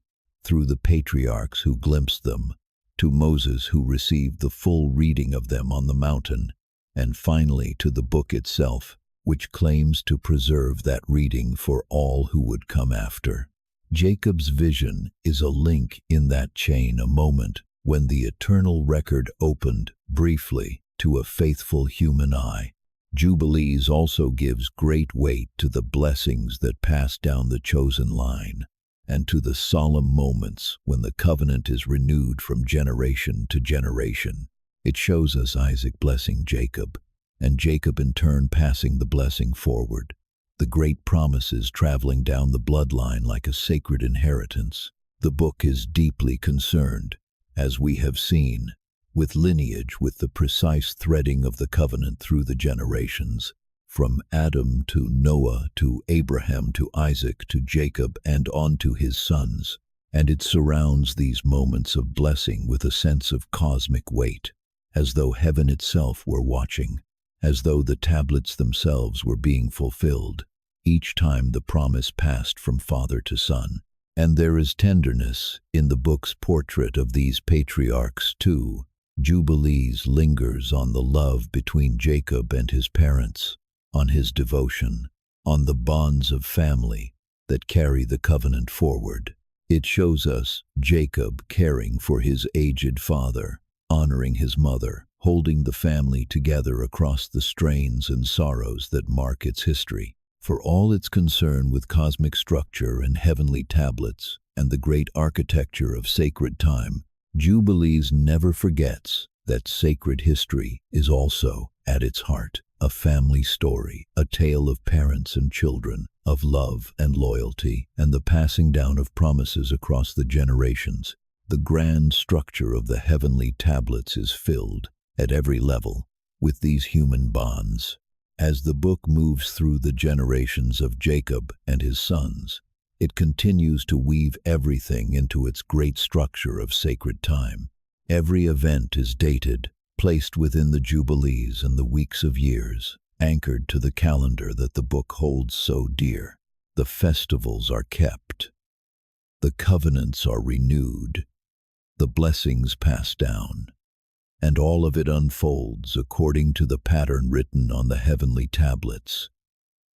through the patriarchs who glimpsed them, to Moses who received the full reading of them on the mountain, and finally to the book itself, which claims to preserve that reading for all who would come after. Jacob's vision is a link in that chain, a moment when the eternal record opened briefly to a faithful human eye. Jubilees also gives great weight to the blessings that pass down the chosen line, and to the solemn moments when the covenant is renewed from generation to generation. It shows us Isaac blessing Jacob, and Jacob in turn passing the blessing forward, the great promises traveling down the bloodline like a sacred inheritance. The book is deeply concerned, as we have seen, with lineage, with the precise threading of the covenant through the generations, from Adam to Noah to Abraham to Isaac to Jacob and on to his sons. And it surrounds these moments of blessing with a sense of cosmic weight, as though heaven itself were watching, as though the tablets themselves were being fulfilled, each time the promise passed from father to son. And there is tenderness in the book's portrait of these patriarchs too. Jubilees lingers on the love between Jacob and his parents, on his devotion, on the bonds of family that carry the covenant forward. It shows us Jacob caring for his aged father, honoring his mother, holding the family together across the strains and sorrows that mark its history. For all its concern with cosmic structure and heavenly tablets and the great architecture of sacred time, Jubilees never forgets that sacred history is also, at its heart, a family story, a tale of parents and children, of love and loyalty, and the passing down of promises across the generations. The grand structure of the heavenly tablets is filled, at every level, with these human bonds. As the book moves through the generations of Jacob and his sons, it continues to weave everything into its great structure of sacred time. Every event is dated, placed within the Jubilees and the weeks of years, anchored to the calendar that the book holds so dear. The festivals are kept. The covenants are renewed. The blessings pass down. And all of it unfolds according to the pattern written on the heavenly tablets,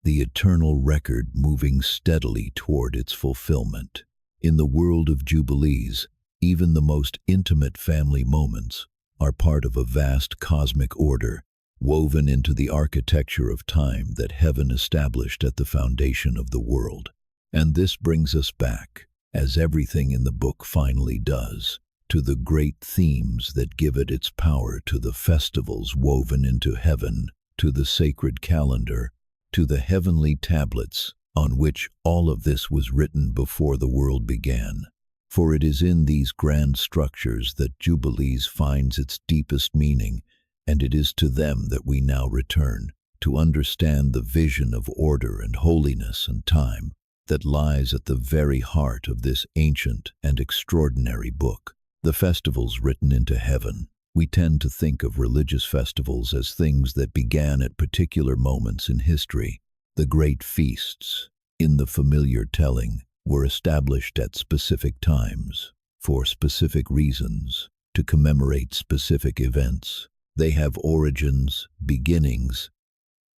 the eternal record moving steadily toward its fulfillment. In the world of Jubilees, even the most intimate family moments are part of a vast cosmic order, woven into the architecture of time that heaven established at the foundation of the world. And this brings us back, as everything in the book finally does, to the great themes that give it its power, to the festivals woven into heaven, to the sacred calendar, to the heavenly tablets on which all of this was written before the world began. For it is in these grand structures that Jubilees finds its deepest meaning, and it is to them that we now return, to understand the vision of order and holiness and time that lies at the very heart of this ancient and extraordinary book. The festivals written into heaven. We tend to think of religious festivals as things that began at particular moments in history. The great feasts, in the familiar telling, were established at specific times, for specific reasons, to commemorate specific events. They have origins, beginnings,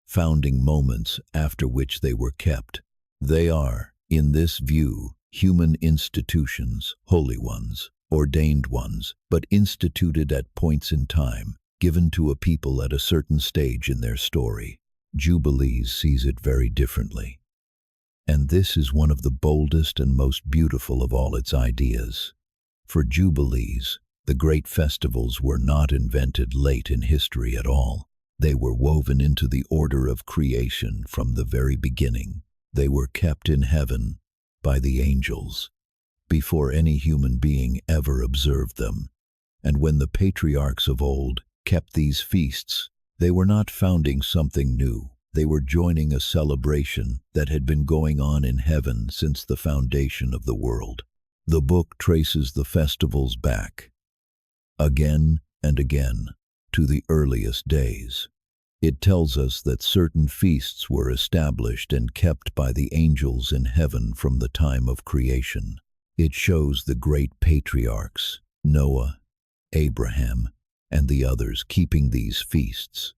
founding moments after which they were kept. They are, in this view, human institutions, holy ones, ordained ones, but instituted at points in time, given to a people at a certain stage in their story. Jubilees sees it very differently. And this is one of the boldest and most beautiful of all its ideas. For Jubilees, the great festivals were not invented late in history at all. They were woven into the order of creation from the very beginning. They were kept in heaven by the angels, before any human being ever observed them. And when the patriarchs of old kept these feasts, they were not founding something new. They were joining a celebration that had been going on in heaven since the foundation of the world. The book traces the festivals back, again and again, to the earliest days. It tells us that certain feasts were established and kept by the angels in heaven from the time of creation. It shows the great patriarchs, Noah, Abraham, and the others keeping these feasts,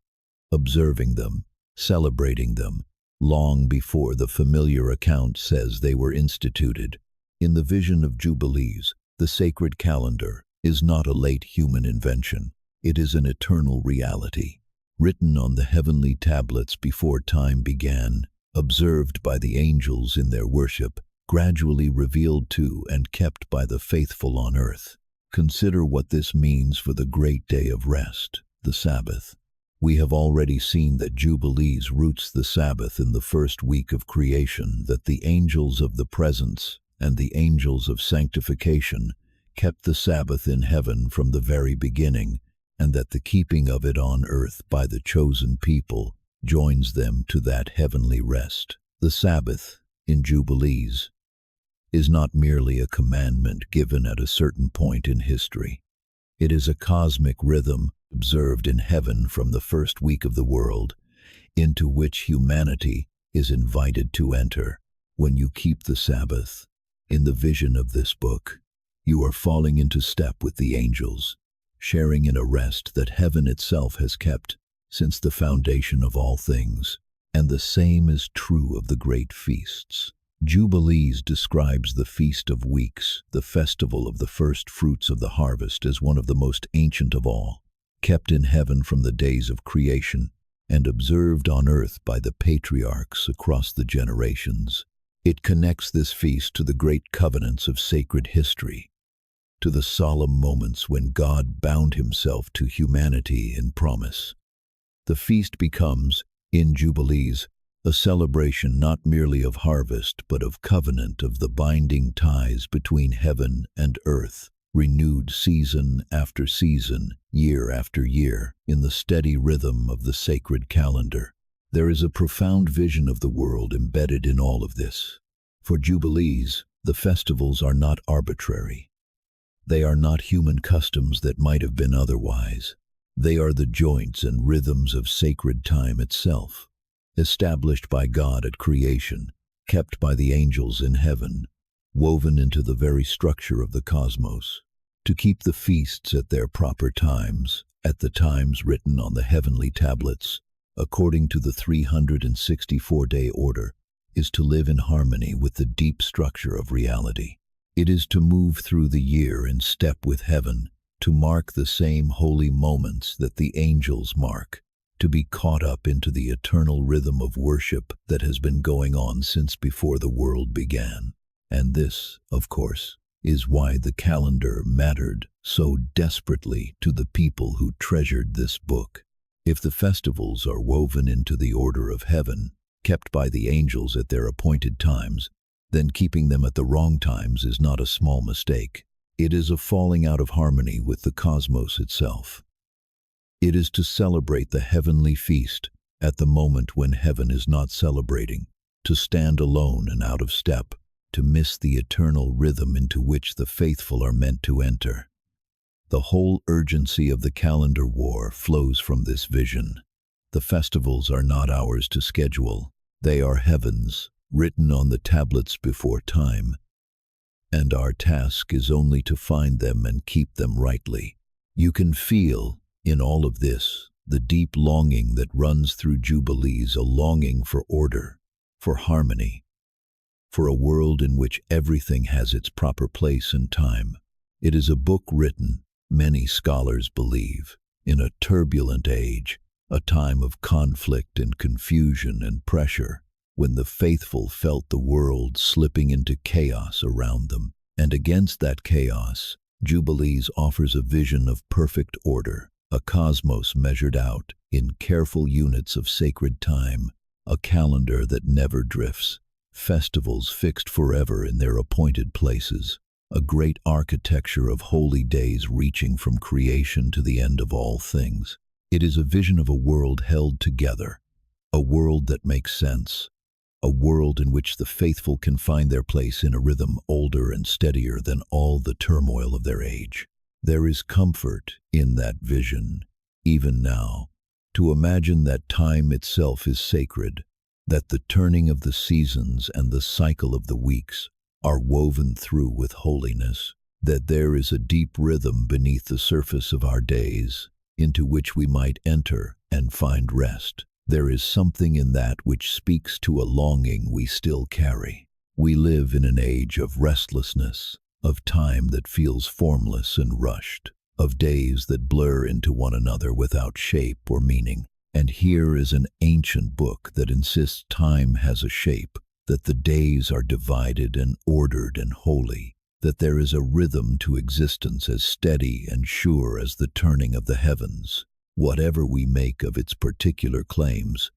observing them, celebrating them long before the familiar account says they were instituted. In the vision of Jubilees, the sacred calendar is not a late human invention. It is an eternal reality, written on the heavenly tablets before time began, observed by the angels in their worship, gradually revealed to and kept by the faithful on earth. Consider what this means for the great day of rest, the Sabbath. We have already seen that Jubilees roots the Sabbath in the first week of creation, that the angels of the presence and the angels of sanctification kept the Sabbath in heaven from the very beginning, and that the keeping of it on earth by the chosen people joins them to that heavenly rest. The Sabbath, in Jubilees, is not merely a commandment given at a certain point in history. It is a cosmic rhythm observed in heaven from the first week of the world, into which humanity is invited to enter. When you keep the Sabbath, in the vision of this book, you are falling into step with the angels, sharing in a rest that heaven itself has kept since the foundation of all things. And the same is true of the great feasts. Jubilees describes the Feast of Weeks, the festival of the first fruits of the harvest, as one of the most ancient of all, kept in heaven from the days of creation and observed on earth by the patriarchs across the generations. It connects this feast to the great covenants of sacred history, to the solemn moments when God bound himself to humanity in promise. The feast becomes, in Jubilees, a celebration not merely of harvest but of covenant, of the binding ties between heaven and earth, renewed season after season, year after year, in the steady rhythm of the sacred calendar. There is a profound vision of the world embedded in all of this. For Jubilees, the festivals are not arbitrary. They are not human customs that might have been otherwise. They are the joints and rhythms of sacred time itself, established by God at creation, kept by the angels in heaven, woven into the very structure of the cosmos. To keep the feasts at their proper times, at the times written on the heavenly tablets, according to the 364-day order, is to live in harmony with the deep structure of reality. It is to move through the year in step with heaven, to mark the same holy moments that the angels mark, to be caught up into the eternal rhythm of worship that has been going on since before the world began. And this, of course, is why the calendar mattered so desperately to the people who treasured this book. If the festivals are woven into the order of heaven, kept by the angels at their appointed times, then keeping them at the wrong times is not a small mistake. It is a falling out of harmony with the cosmos itself. It is to celebrate the heavenly feast at the moment when heaven is not celebrating, to stand alone and out of step, to miss the eternal rhythm into which the faithful are meant to enter. The whole urgency of the calendar war flows from this vision. The festivals are not ours to schedule. They are heaven's, written on the tablets before time, and our task is only to find them and keep them rightly. You can feel, in all of this, the deep longing that runs through Jubilees, a longing for order, for harmony, for a world in which everything has its proper place and time. It is a book written, many scholars believe, in a turbulent age, a time of conflict and confusion and pressure, when the faithful felt the world slipping into chaos around them. And against that chaos, Jubilees offers a vision of perfect order, a cosmos measured out in careful units of sacred time, a calendar that never drifts, festivals fixed forever in their appointed places, a great architecture of holy days reaching from creation to the end of all things. It is a vision of a world held together, a world that makes sense, a world in which the faithful can find their place in a rhythm older and steadier than all the turmoil of their age. There is comfort in that vision, even now, to imagine that time itself is sacred, that the turning of the seasons and the cycle of the weeks are woven through with holiness, that there is a deep rhythm beneath the surface of our days, into which we might enter and find rest. There is something in that which speaks to a longing we still carry. We live in an age of restlessness, of time that feels formless and rushed, of days that blur into one another without shape or meaning. And here is an ancient book that insists time has a shape, that the days are divided and ordered and holy, that there is a rhythm to existence as steady and sure as the turning of the heavens. Whatever we make of its particular claims,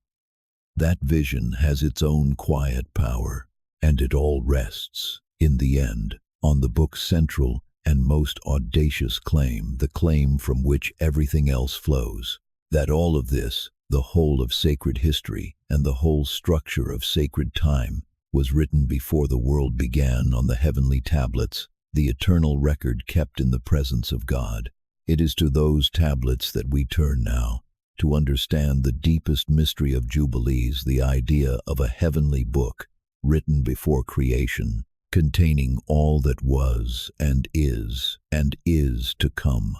that vision has its own quiet power, and it all rests, in the end, on the book's central and most audacious claim, the claim from which everything else flows, that all of this, the whole of sacred history and the whole structure of sacred time, was written before the world began on the heavenly tablets, the eternal record kept in the presence of God. It is to those tablets that we turn now, to understand the deepest mystery of Jubilees, the idea of a heavenly book written before creation, containing all that was and is to come,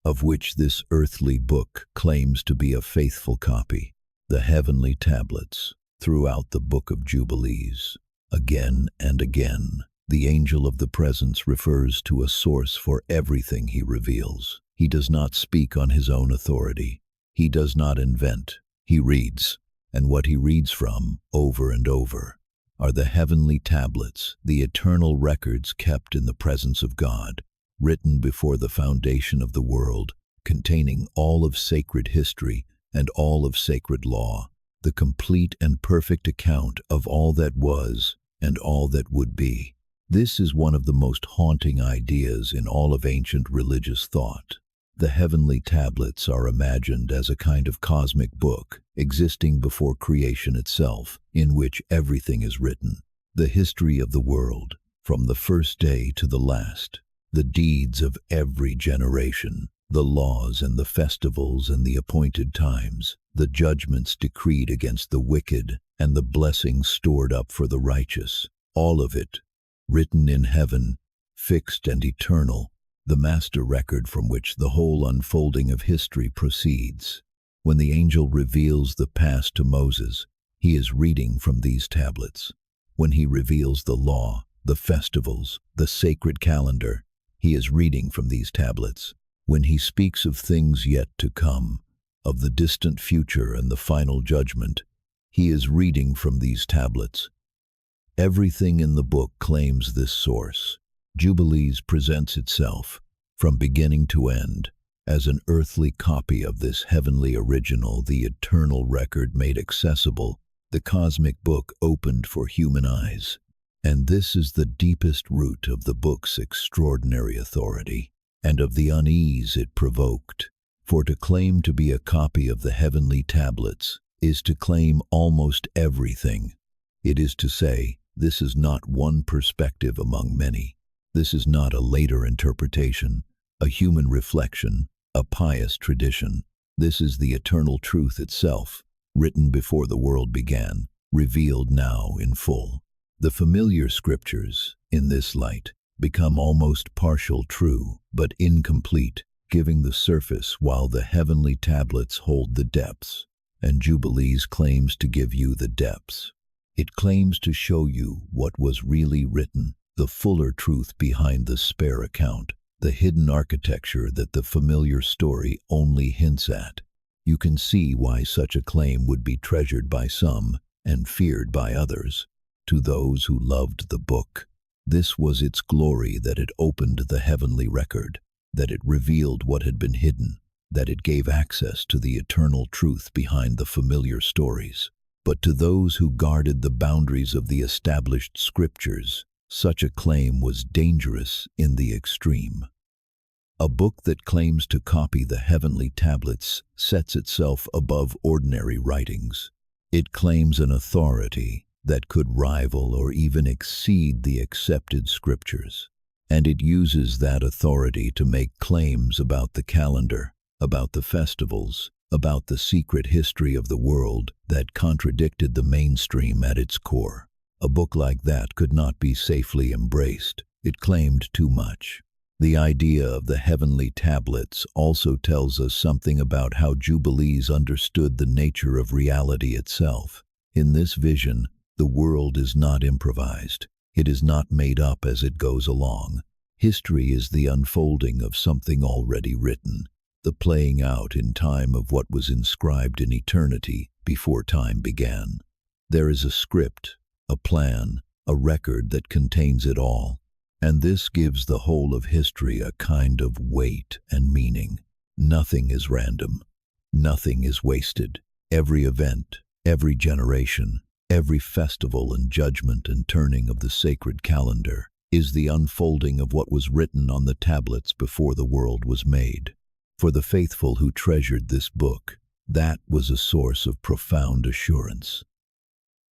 of which this earthly book claims to be a faithful copy, the heavenly tablets, throughout the Book of Jubilees. Again and again, the angel of the presence refers to a source for everything he reveals. He does not speak on his own authority. He does not invent. He reads, and what he reads from, over and over, are the heavenly tablets, the eternal records kept in the presence of God, written before the foundation of the world, containing all of sacred history and all of sacred law, the complete and perfect account of all that was and all that would be. This is one of the most haunting ideas in all of ancient religious thought. The heavenly tablets are imagined as a kind of cosmic book, existing before creation itself, in which everything is written. The history of the world, from the first day to the last, the deeds of every generation, the laws and the festivals and the appointed times, the judgments decreed against the wicked and the blessings stored up for the righteous, all of it, written in heaven, fixed and eternal, the master record from which the whole unfolding of history proceeds. When the angel reveals the past to Moses, he is reading from these tablets. When he reveals the law, the festivals, the sacred calendar, he is reading from these tablets. When he speaks of things yet to come, of the distant future and the final judgment, he is reading from these tablets. Everything in the book claims this source. Jubilees presents itself, from beginning to end, as an earthly copy of this heavenly original, the eternal record made accessible, the cosmic book opened for human eyes. And this is the deepest root of the book's extraordinary authority, and of the unease it provoked. For to claim to be a copy of the heavenly tablets is to claim almost everything. It is to say, this is not one perspective among many. This is not a later interpretation, a human reflection, a pious tradition. This is the eternal truth itself, written before the world began, revealed now in full. The familiar scriptures, in this light, become almost partial true, but incomplete, giving the surface while the heavenly tablets hold the depths. And Jubilees claims to give you the depths. It claims to show you what was really written, the fuller truth behind the spare account, the hidden architecture that the familiar story only hints at. You can see why such a claim would be treasured by some and feared by others. To those who loved the book, this was its glory, that it opened the heavenly record, that it revealed what had been hidden, that it gave access to the eternal truth behind the familiar stories. But to those who guarded the boundaries of the established scriptures, such a claim was dangerous in the extreme. A book that claims to copy the heavenly tablets sets itself above ordinary writings. It claims an authority that could rival or even exceed the accepted scriptures. And it uses that authority to make claims about the calendar, about the festivals, about the secret history of the world that contradicted the mainstream at its core. A book like that could not be safely embraced. It claimed too much. The idea of the heavenly tablets also tells us something about how Jubilees understood the nature of reality itself. In this vision, the world is not improvised. It is not made up as it goes along. History is the unfolding of something already written, the playing out in time of what was inscribed in eternity before time began. There is a script, a plan, a record that contains it all, and this gives the whole of history a kind of weight and meaning. Nothing is random. Nothing is wasted. Every event, every generation, every festival and judgment and turning of the sacred calendar is the unfolding of what was written on the tablets before the world was made. For the faithful who treasured this book, that was a source of profound assurance.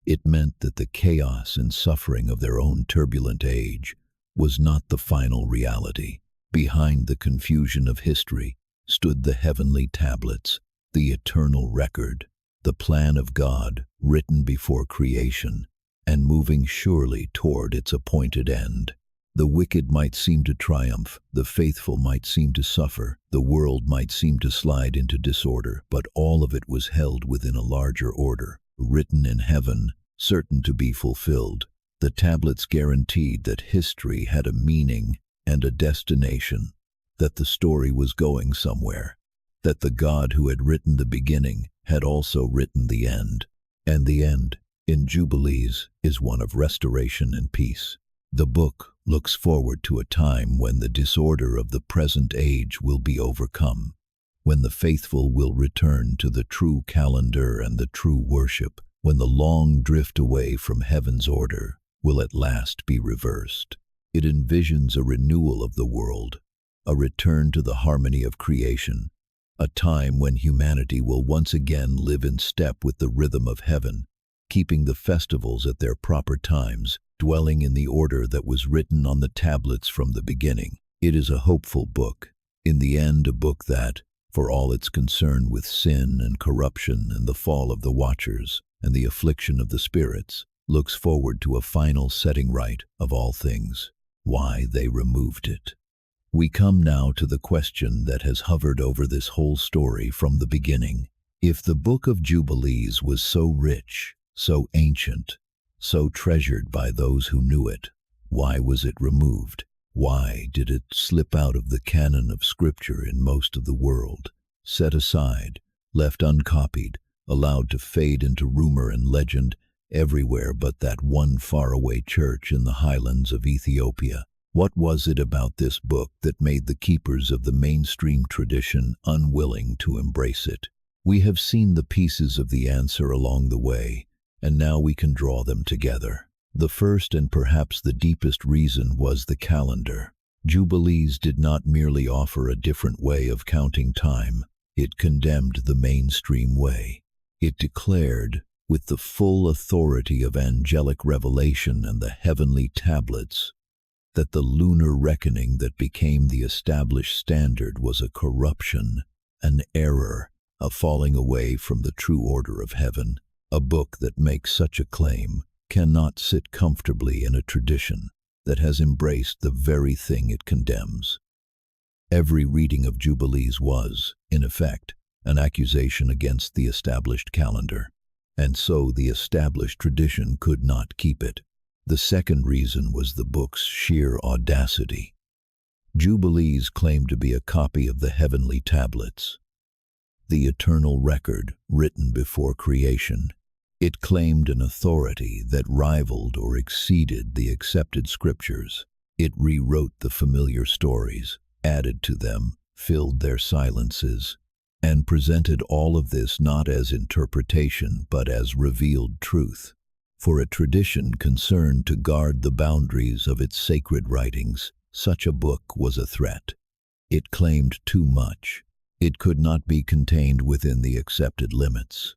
It meant that the chaos and suffering of their own turbulent age was not the final reality. Behind the confusion of history stood the heavenly tablets, the eternal record, the plan of God written before creation and moving surely toward its appointed end. The wicked might seem to triumph, the faithful might seem to suffer, the world might seem to slide into disorder, but all of it was held within a larger order, written in heaven, certain to be fulfilled. The tablets guaranteed that history had a meaning and a destination, that the story was going somewhere, that the God who had written the beginning had also written the end, and the end, in Jubilees, is one of restoration and peace. The book looks forward to a time when the disorder of the present age will be overcome, when the faithful will return to the true calendar and the true worship, when the long drift away from heaven's order will at last be reversed. It envisions a renewal of the world, a return to the harmony of creation, a time when humanity will once again live in step with the rhythm of heaven, keeping the festivals at their proper times, dwelling in the order that was written on the tablets from the beginning. It is a hopeful book, in the end a book that, for all its concern with sin and corruption and the fall of the watchers and the affliction of the spirits, looks forward to a final setting right of all things. Why they removed it. We come now to the question that has hovered over this whole story from the beginning. If the Book of Jubilees was so rich, so ancient, so treasured by those who knew it, why was it removed? Why did it slip out of the canon of Scripture in most of the world, set aside, left uncopied, allowed to fade into rumor and legend everywhere but that one faraway church in the highlands of Ethiopia? What was it about this book that made the keepers of the mainstream tradition unwilling to embrace it? We have seen the pieces of the answer along the way, and now we can draw them together. The first and perhaps the deepest reason was the calendar. Jubilees did not merely offer a different way of counting time, it condemned the mainstream way. It declared, with the full authority of angelic revelation and the heavenly tablets, that the lunar reckoning that became the established standard was a corruption, an error, a falling away from the true order of heaven. A book that makes such a claim cannot sit comfortably in a tradition that has embraced the very thing it condemns. Every reading of Jubilees was, in effect, an accusation against the established calendar, and so the established tradition could not keep it. The second reason was the book's sheer audacity. Jubilees claimed to be a copy of the heavenly tablets, the eternal record written before creation. It claimed an authority that rivaled or exceeded the accepted scriptures. It rewrote the familiar stories, added to them, filled their silences, and presented all of this not as interpretation but as revealed truth. For a tradition concerned to guard the boundaries of its sacred writings, such a book was a threat. It claimed too much. It could not be contained within the accepted limits.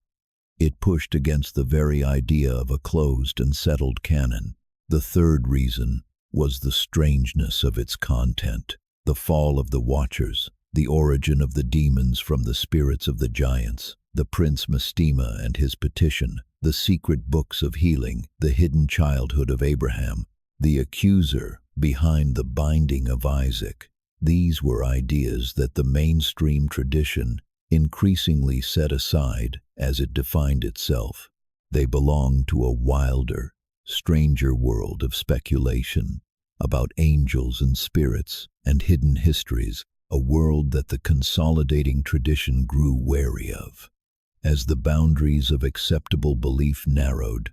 It pushed against the very idea of a closed and settled canon. The third reason was the strangeness of its content. The fall of the Watchers, the origin of the demons from the spirits of the giants, the Prince Mastema and his petition, the secret books of healing, the hidden childhood of Abraham, the accuser behind the binding of Isaac, These were ideas that the mainstream tradition increasingly set aside as it defined itself. They belonged to a wilder, stranger world of speculation about angels and spirits and hidden histories, a world that the consolidating tradition grew wary of. As the boundaries of acceptable belief narrowed,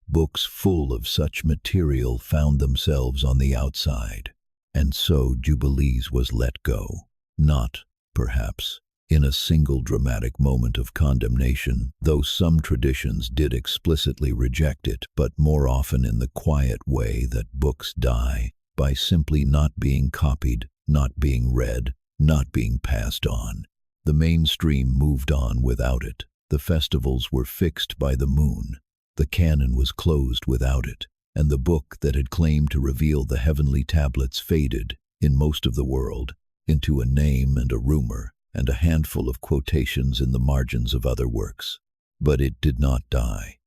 books full of such material found themselves on the outside, and so Jubilees was let go, not, perhaps, in a single dramatic moment of condemnation, though some traditions did explicitly reject it, but more often in the quiet way that books die, by simply not being copied, not being read, not being passed on. The mainstream moved on without it. The festivals were fixed by the moon. The canon was closed without it, and the book that had claimed to reveal the heavenly tablets faded, in most of the world, into a name and a rumor, and a handful of quotations in the margins of other works. But it did not die.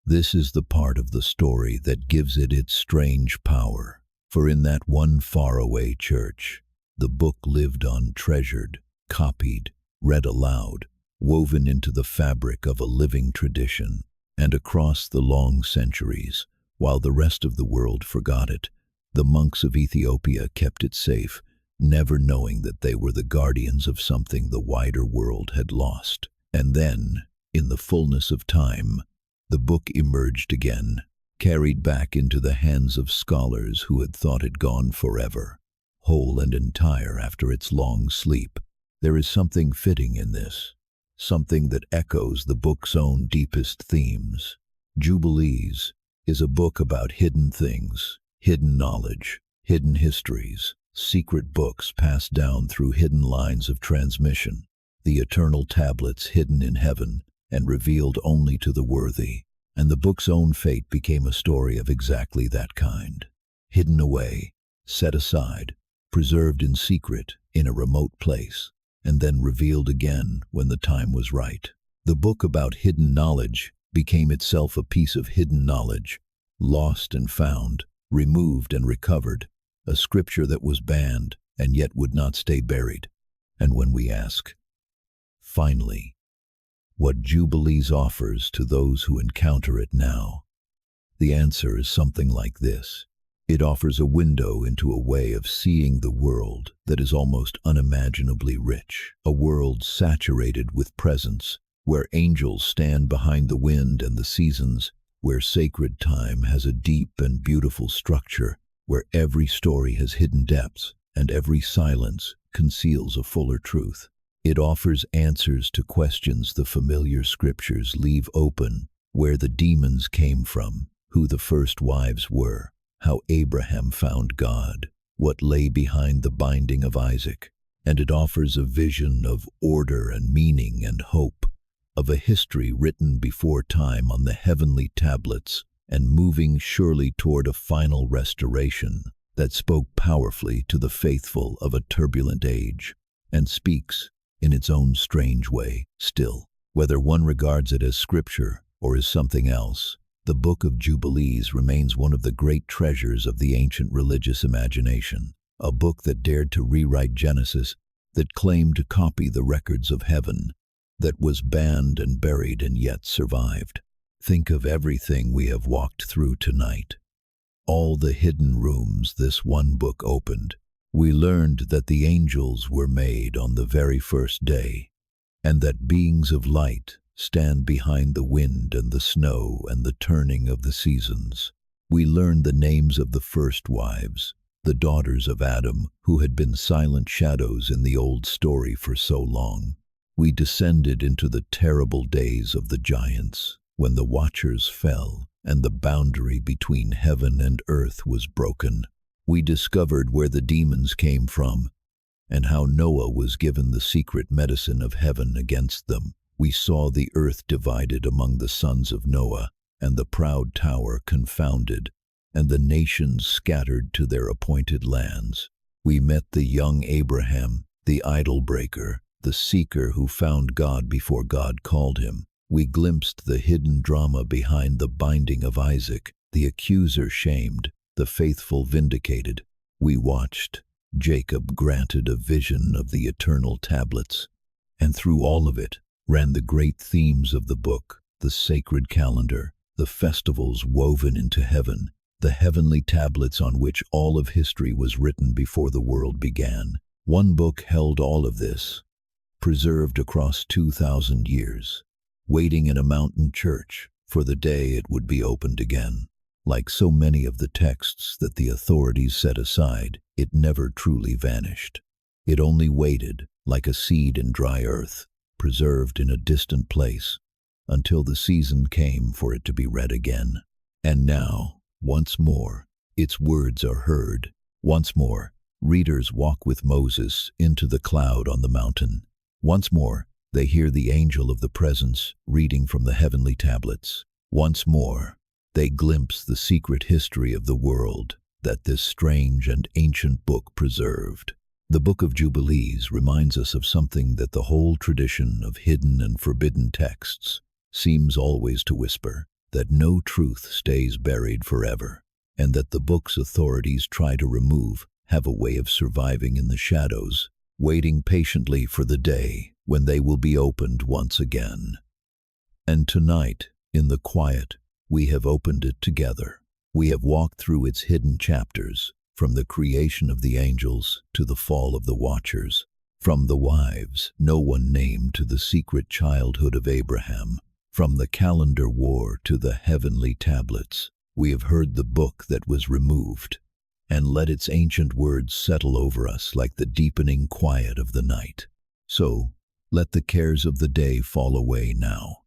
This is the part of the story that gives it its strange power, for in that one faraway church, the book lived on, treasured, copied, read aloud, woven into the fabric of a living tradition. And across the long centuries, while the rest of the world forgot it, the monks of Ethiopia kept it safe, never knowing that they were the guardians of something the wider world had lost. And then, in the fullness of time, the book emerged again, carried back into the hands of scholars who had thought it gone forever, whole and entire after its long sleep. There is something fitting in this, something that echoes the book's own deepest themes. Jubilees is a book about hidden things, hidden knowledge, hidden histories, secret books passed down through hidden lines of transmission, the eternal tablets hidden in heaven and revealed only to the worthy. And the book's own fate became a story of exactly that kind. Hidden away, set aside, preserved in secret in a remote place, and then revealed again when the time was right. The book about hidden knowledge became itself a piece of hidden knowledge, lost and found, removed and recovered, a scripture that was banned and yet would not stay buried. And when we ask, finally, what Jubilees offers to those who encounter it now, the answer is something like this. It offers a window into a way of seeing the world that is almost unimaginably rich, a world saturated with presence, where angels stand behind the wind and the seasons, where sacred time has a deep and beautiful structure, where every story has hidden depths and every silence conceals a fuller truth. It offers answers to questions the familiar scriptures leave open, where the demons came from, who the first wives were, how Abraham found God, what lay behind the binding of Isaac, and it offers a vision of order and meaning and hope, of a history written before time on the heavenly tablets and moving surely toward a final restoration that spoke powerfully to the faithful of a turbulent age, and speaks, in its own strange way, still. Whether one regards it as scripture or as something else, the Book of Jubilees remains one of the great treasures of the ancient religious imagination, a book that dared to rewrite Genesis, that claimed to copy the records of heaven, that was banned and buried and yet survived. Think of everything we have walked through tonight. All the hidden rooms this one book opened. We learned that the angels were made on the very first day, and that beings of light stand behind the wind and the snow and the turning of the seasons. We learned the names of the first wives, the daughters of Adam, who had been silent shadows in the old story for so long. We descended into the terrible days of the giants, when the watchers fell and the boundary between heaven and earth was broken. We discovered where the demons came from and how Noah was given the secret medicine of heaven against them. We saw the earth divided among the sons of Noah, and the proud tower confounded, and the nations scattered to their appointed lands. We met the young Abraham, the idol breaker, the seeker who found God before God called him. We glimpsed the hidden drama behind the binding of Isaac, the accuser shamed, the faithful vindicated. We watched Jacob granted a vision of the eternal tablets, and through all of it ran the great themes of the book, the sacred calendar, the festivals woven into heaven, the heavenly tablets on which all of history was written before the world began. One book held all of this, preserved across 2,000 years, waiting in a mountain church for the day it would be opened again. Like so many of the texts that the authorities set aside, it never truly vanished. It only waited, like a seed in dry earth, preserved in a distant place, until the season came for it to be read again. And now, once more, its words are heard. Once more, readers walk with Moses into the cloud on the mountain. Once more, they hear the angel of the presence reading from the heavenly tablets. Once more, they glimpse the secret history of the world that this strange and ancient book preserved. The Book of Jubilees reminds us of something that the whole tradition of hidden and forbidden texts seems always to whisper, that no truth stays buried forever, and that the book's authorities try to remove have a way of surviving in the shadows, waiting patiently for the day when they will be opened once again. And tonight, in the quiet, we have opened it together. We have walked through its hidden chapters, from the creation of the angels to the fall of the Watchers, from the wives no one named to the secret childhood of Abraham, from the calendar war to the heavenly tablets. We have heard the book that was removed, and let its ancient words settle over us like the deepening quiet of the night. So, let the cares of the day fall away now.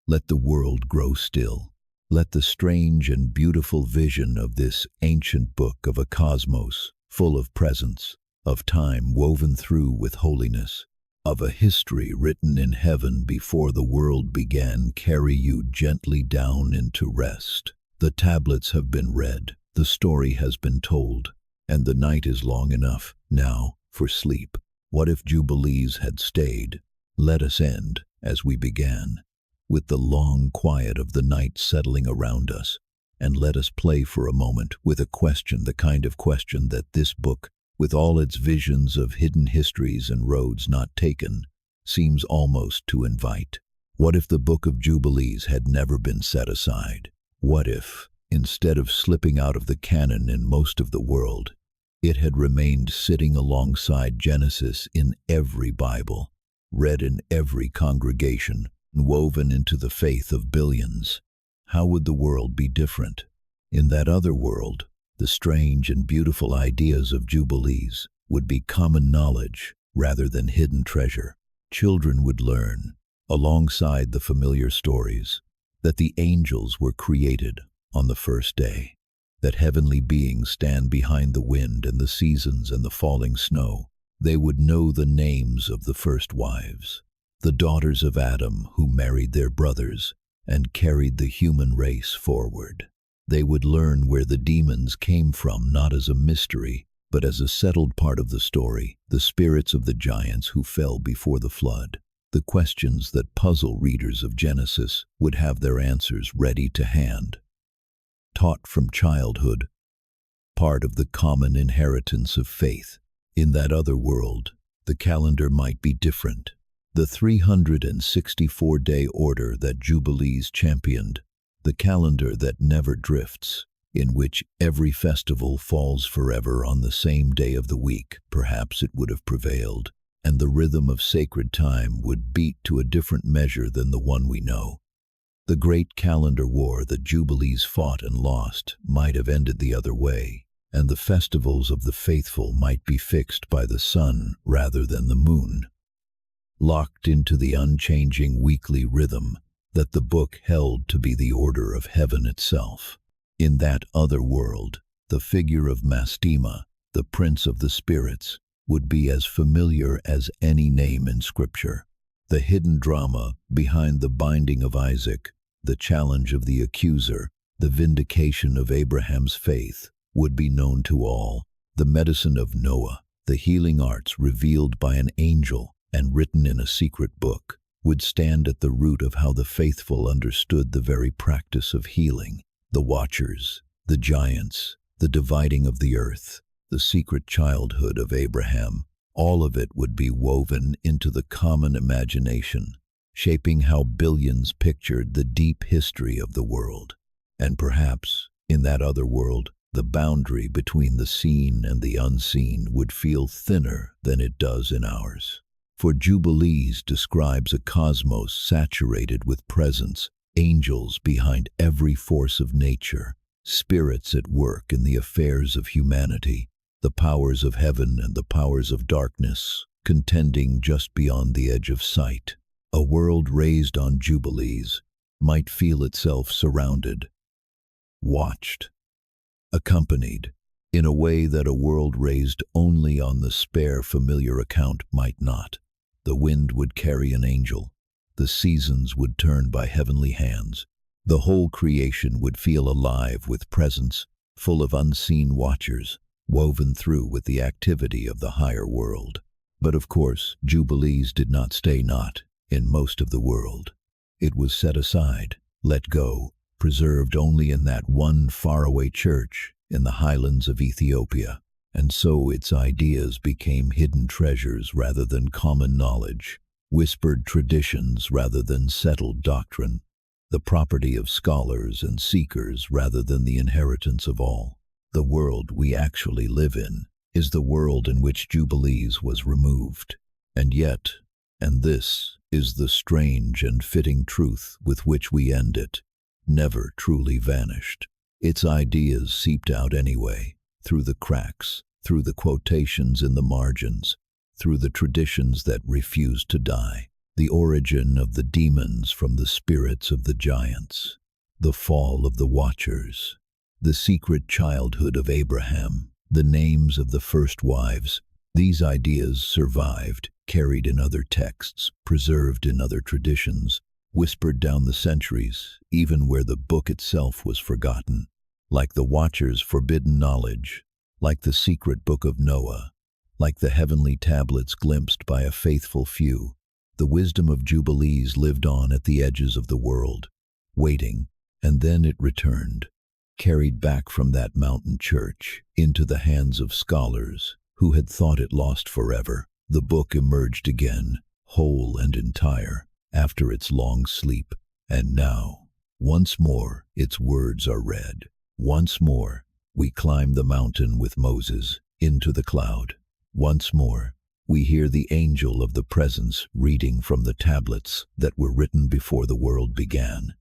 Let the world grow still. Let the strange and beautiful vision of this ancient book of a cosmos full of presence, of time woven through with holiness, of a history written in heaven before the world began, carry you gently down into rest. The tablets have been read, the story has been told, and the night is long enough now for sleep. What if Jubilees had stayed? Let us end as we began, with the long quiet of the night settling around us, and let us play for a moment with a question, the kind of question that this book, with all its visions of hidden histories and roads not taken, seems almost to invite. What if the Book of Jubilees had never been set aside? What if, instead of slipping out of the canon in most of the world, it had remained sitting alongside Genesis in every Bible, read in every congregation, and woven into the faith of billions? How would the world be different? In that other world, the strange and beautiful ideas of Jubilees would be common knowledge rather than hidden treasure. Children would learn, alongside the familiar stories, that the angels were created on the first day, that heavenly beings stand behind the wind and the seasons and the falling snow. They would know the names of the first wives, the daughters of Adam who married their brothers and carried the human race forward. They would learn where the demons came from, not as a mystery, but as a settled part of the story, the spirits of the giants who fell before the flood. The questions that puzzle readers of Genesis would have their answers ready to hand. Taught from childhood, part of the common inheritance of faith. In that other world, the calendar might be different. The 364-day order that Jubilees championed, the calendar that never drifts, in which every festival falls forever on the same day of the week, perhaps it would have prevailed, and the rhythm of sacred time would beat to a different measure than the one we know. The great calendar war that Jubilees fought and lost might have ended the other way, and the festivals of the faithful might be fixed by the sun rather than the moon, locked into the unchanging weekly rhythm that the book held to be the order of heaven itself. In that other world, the figure of Mastema, the prince of the spirits, would be as familiar as any name in Scripture. The hidden drama behind the binding of Isaac, the challenge of the accuser, the vindication of Abraham's faith, would be known to all. The medicine of Noah, the healing arts revealed by an angel and written in a secret book, would stand at the root of how the faithful understood the very practice of healing. The Watchers, the giants, the dividing of the earth, the the secret childhood of Abraham. All of it would be woven into the common imagination, shaping how billions pictured the deep history of the world. And perhaps, in that other world, the boundary between the seen and the unseen would feel thinner than it does in ours. For Jubilees describes a cosmos saturated with presence, angels behind every force of nature, spirits at work in the affairs of humanity, the powers of heaven and the powers of darkness, contending just beyond the edge of sight. A world raised on Jubilees might feel itself surrounded, watched, accompanied, in a way that a world raised only on the spare familiar account might not. The wind would carry an angel, the seasons would turn by heavenly hands, the whole creation would feel alive with presence, full of unseen watchers, woven through with the activity of the higher world. But of course, Jubilees did not stay not in most of the world. It was set aside, let go, preserved only in that one faraway church in the highlands of Ethiopia. And so its ideas became hidden treasures rather than common knowledge, whispered traditions rather than settled doctrine, the property of scholars and seekers rather than the inheritance of all. The world we actually live in is the world in which Jubilees was removed. And yet, and this is the strange and fitting truth with which we end it, never truly vanished. Its ideas seeped out anyway, through the cracks, through the quotations in the margins, through the traditions that refused to die, the origin of the demons from the spirits of the giants, the fall of the watchers, the secret childhood of Abraham, the names of the first wives. These ideas survived, carried in other texts, preserved in other traditions, whispered down the centuries, even where the book itself was forgotten. Like the Watcher's forbidden knowledge, like the secret book of Noah, like the heavenly tablets glimpsed by a faithful few, the wisdom of Jubilees lived on at the edges of the world, waiting, and then it returned, carried back from that mountain church into the hands of scholars who had thought it lost forever. The book emerged again, whole and entire, after its long sleep, and now, once more, its words are read. Once more, we climb the mountain with Moses into the cloud. Once more, we hear the angel of the presence reading from the tablets that were written before the world began.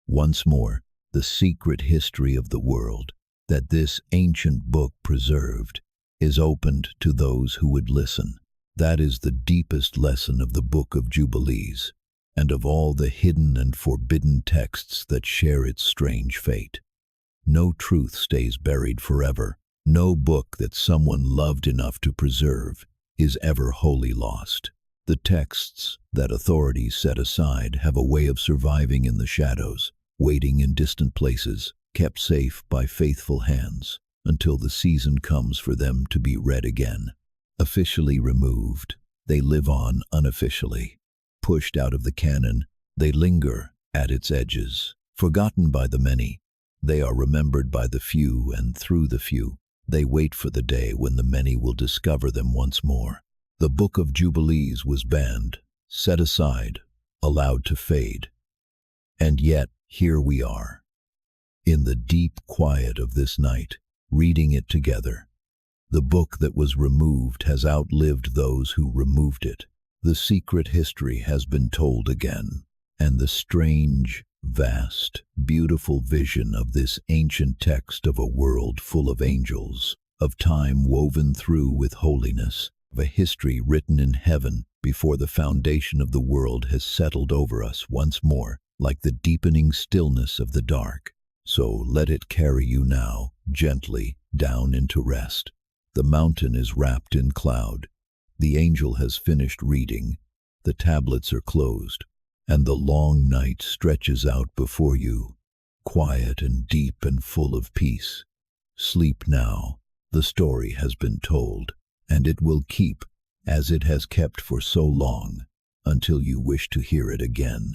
Once more, the secret history of the world that this ancient book preserved is opened to those who would listen. That is the deepest lesson of the Book of Jubilees, and of all the hidden and forbidden texts that share its strange fate. No truth stays buried forever. No book that someone loved enough to preserve is ever wholly lost. The texts that authorities set aside have a way of surviving in the shadows, waiting in distant places, kept safe by faithful hands, until the season comes for them to be read again. Officially removed, they live on unofficially. Pushed out of the canon, they linger at its edges. Forgotten by the many, they are remembered by the few, and through the few, they wait for the day when the many will discover them once more. The Book of Jubilees was banned, set aside, allowed to fade. And yet, here we are, in the deep quiet of this night, reading it together. The book that was removed has outlived those who removed it. The secret history has been told again, and the strange, vast, beautiful vision of this ancient text of a world full of angels, of time woven through with holiness, of a history written in heaven before the foundation of the world has settled over us once more, like the deepening stillness of the dark. So let it carry you now, gently, down into rest. The mountain is wrapped in cloud. The angel has finished reading. The tablets are closed, and the long night stretches out before you, quiet and deep and full of peace. Sleep now. The story has been told, and it will keep, as it has kept for so long, until you wish to hear it again.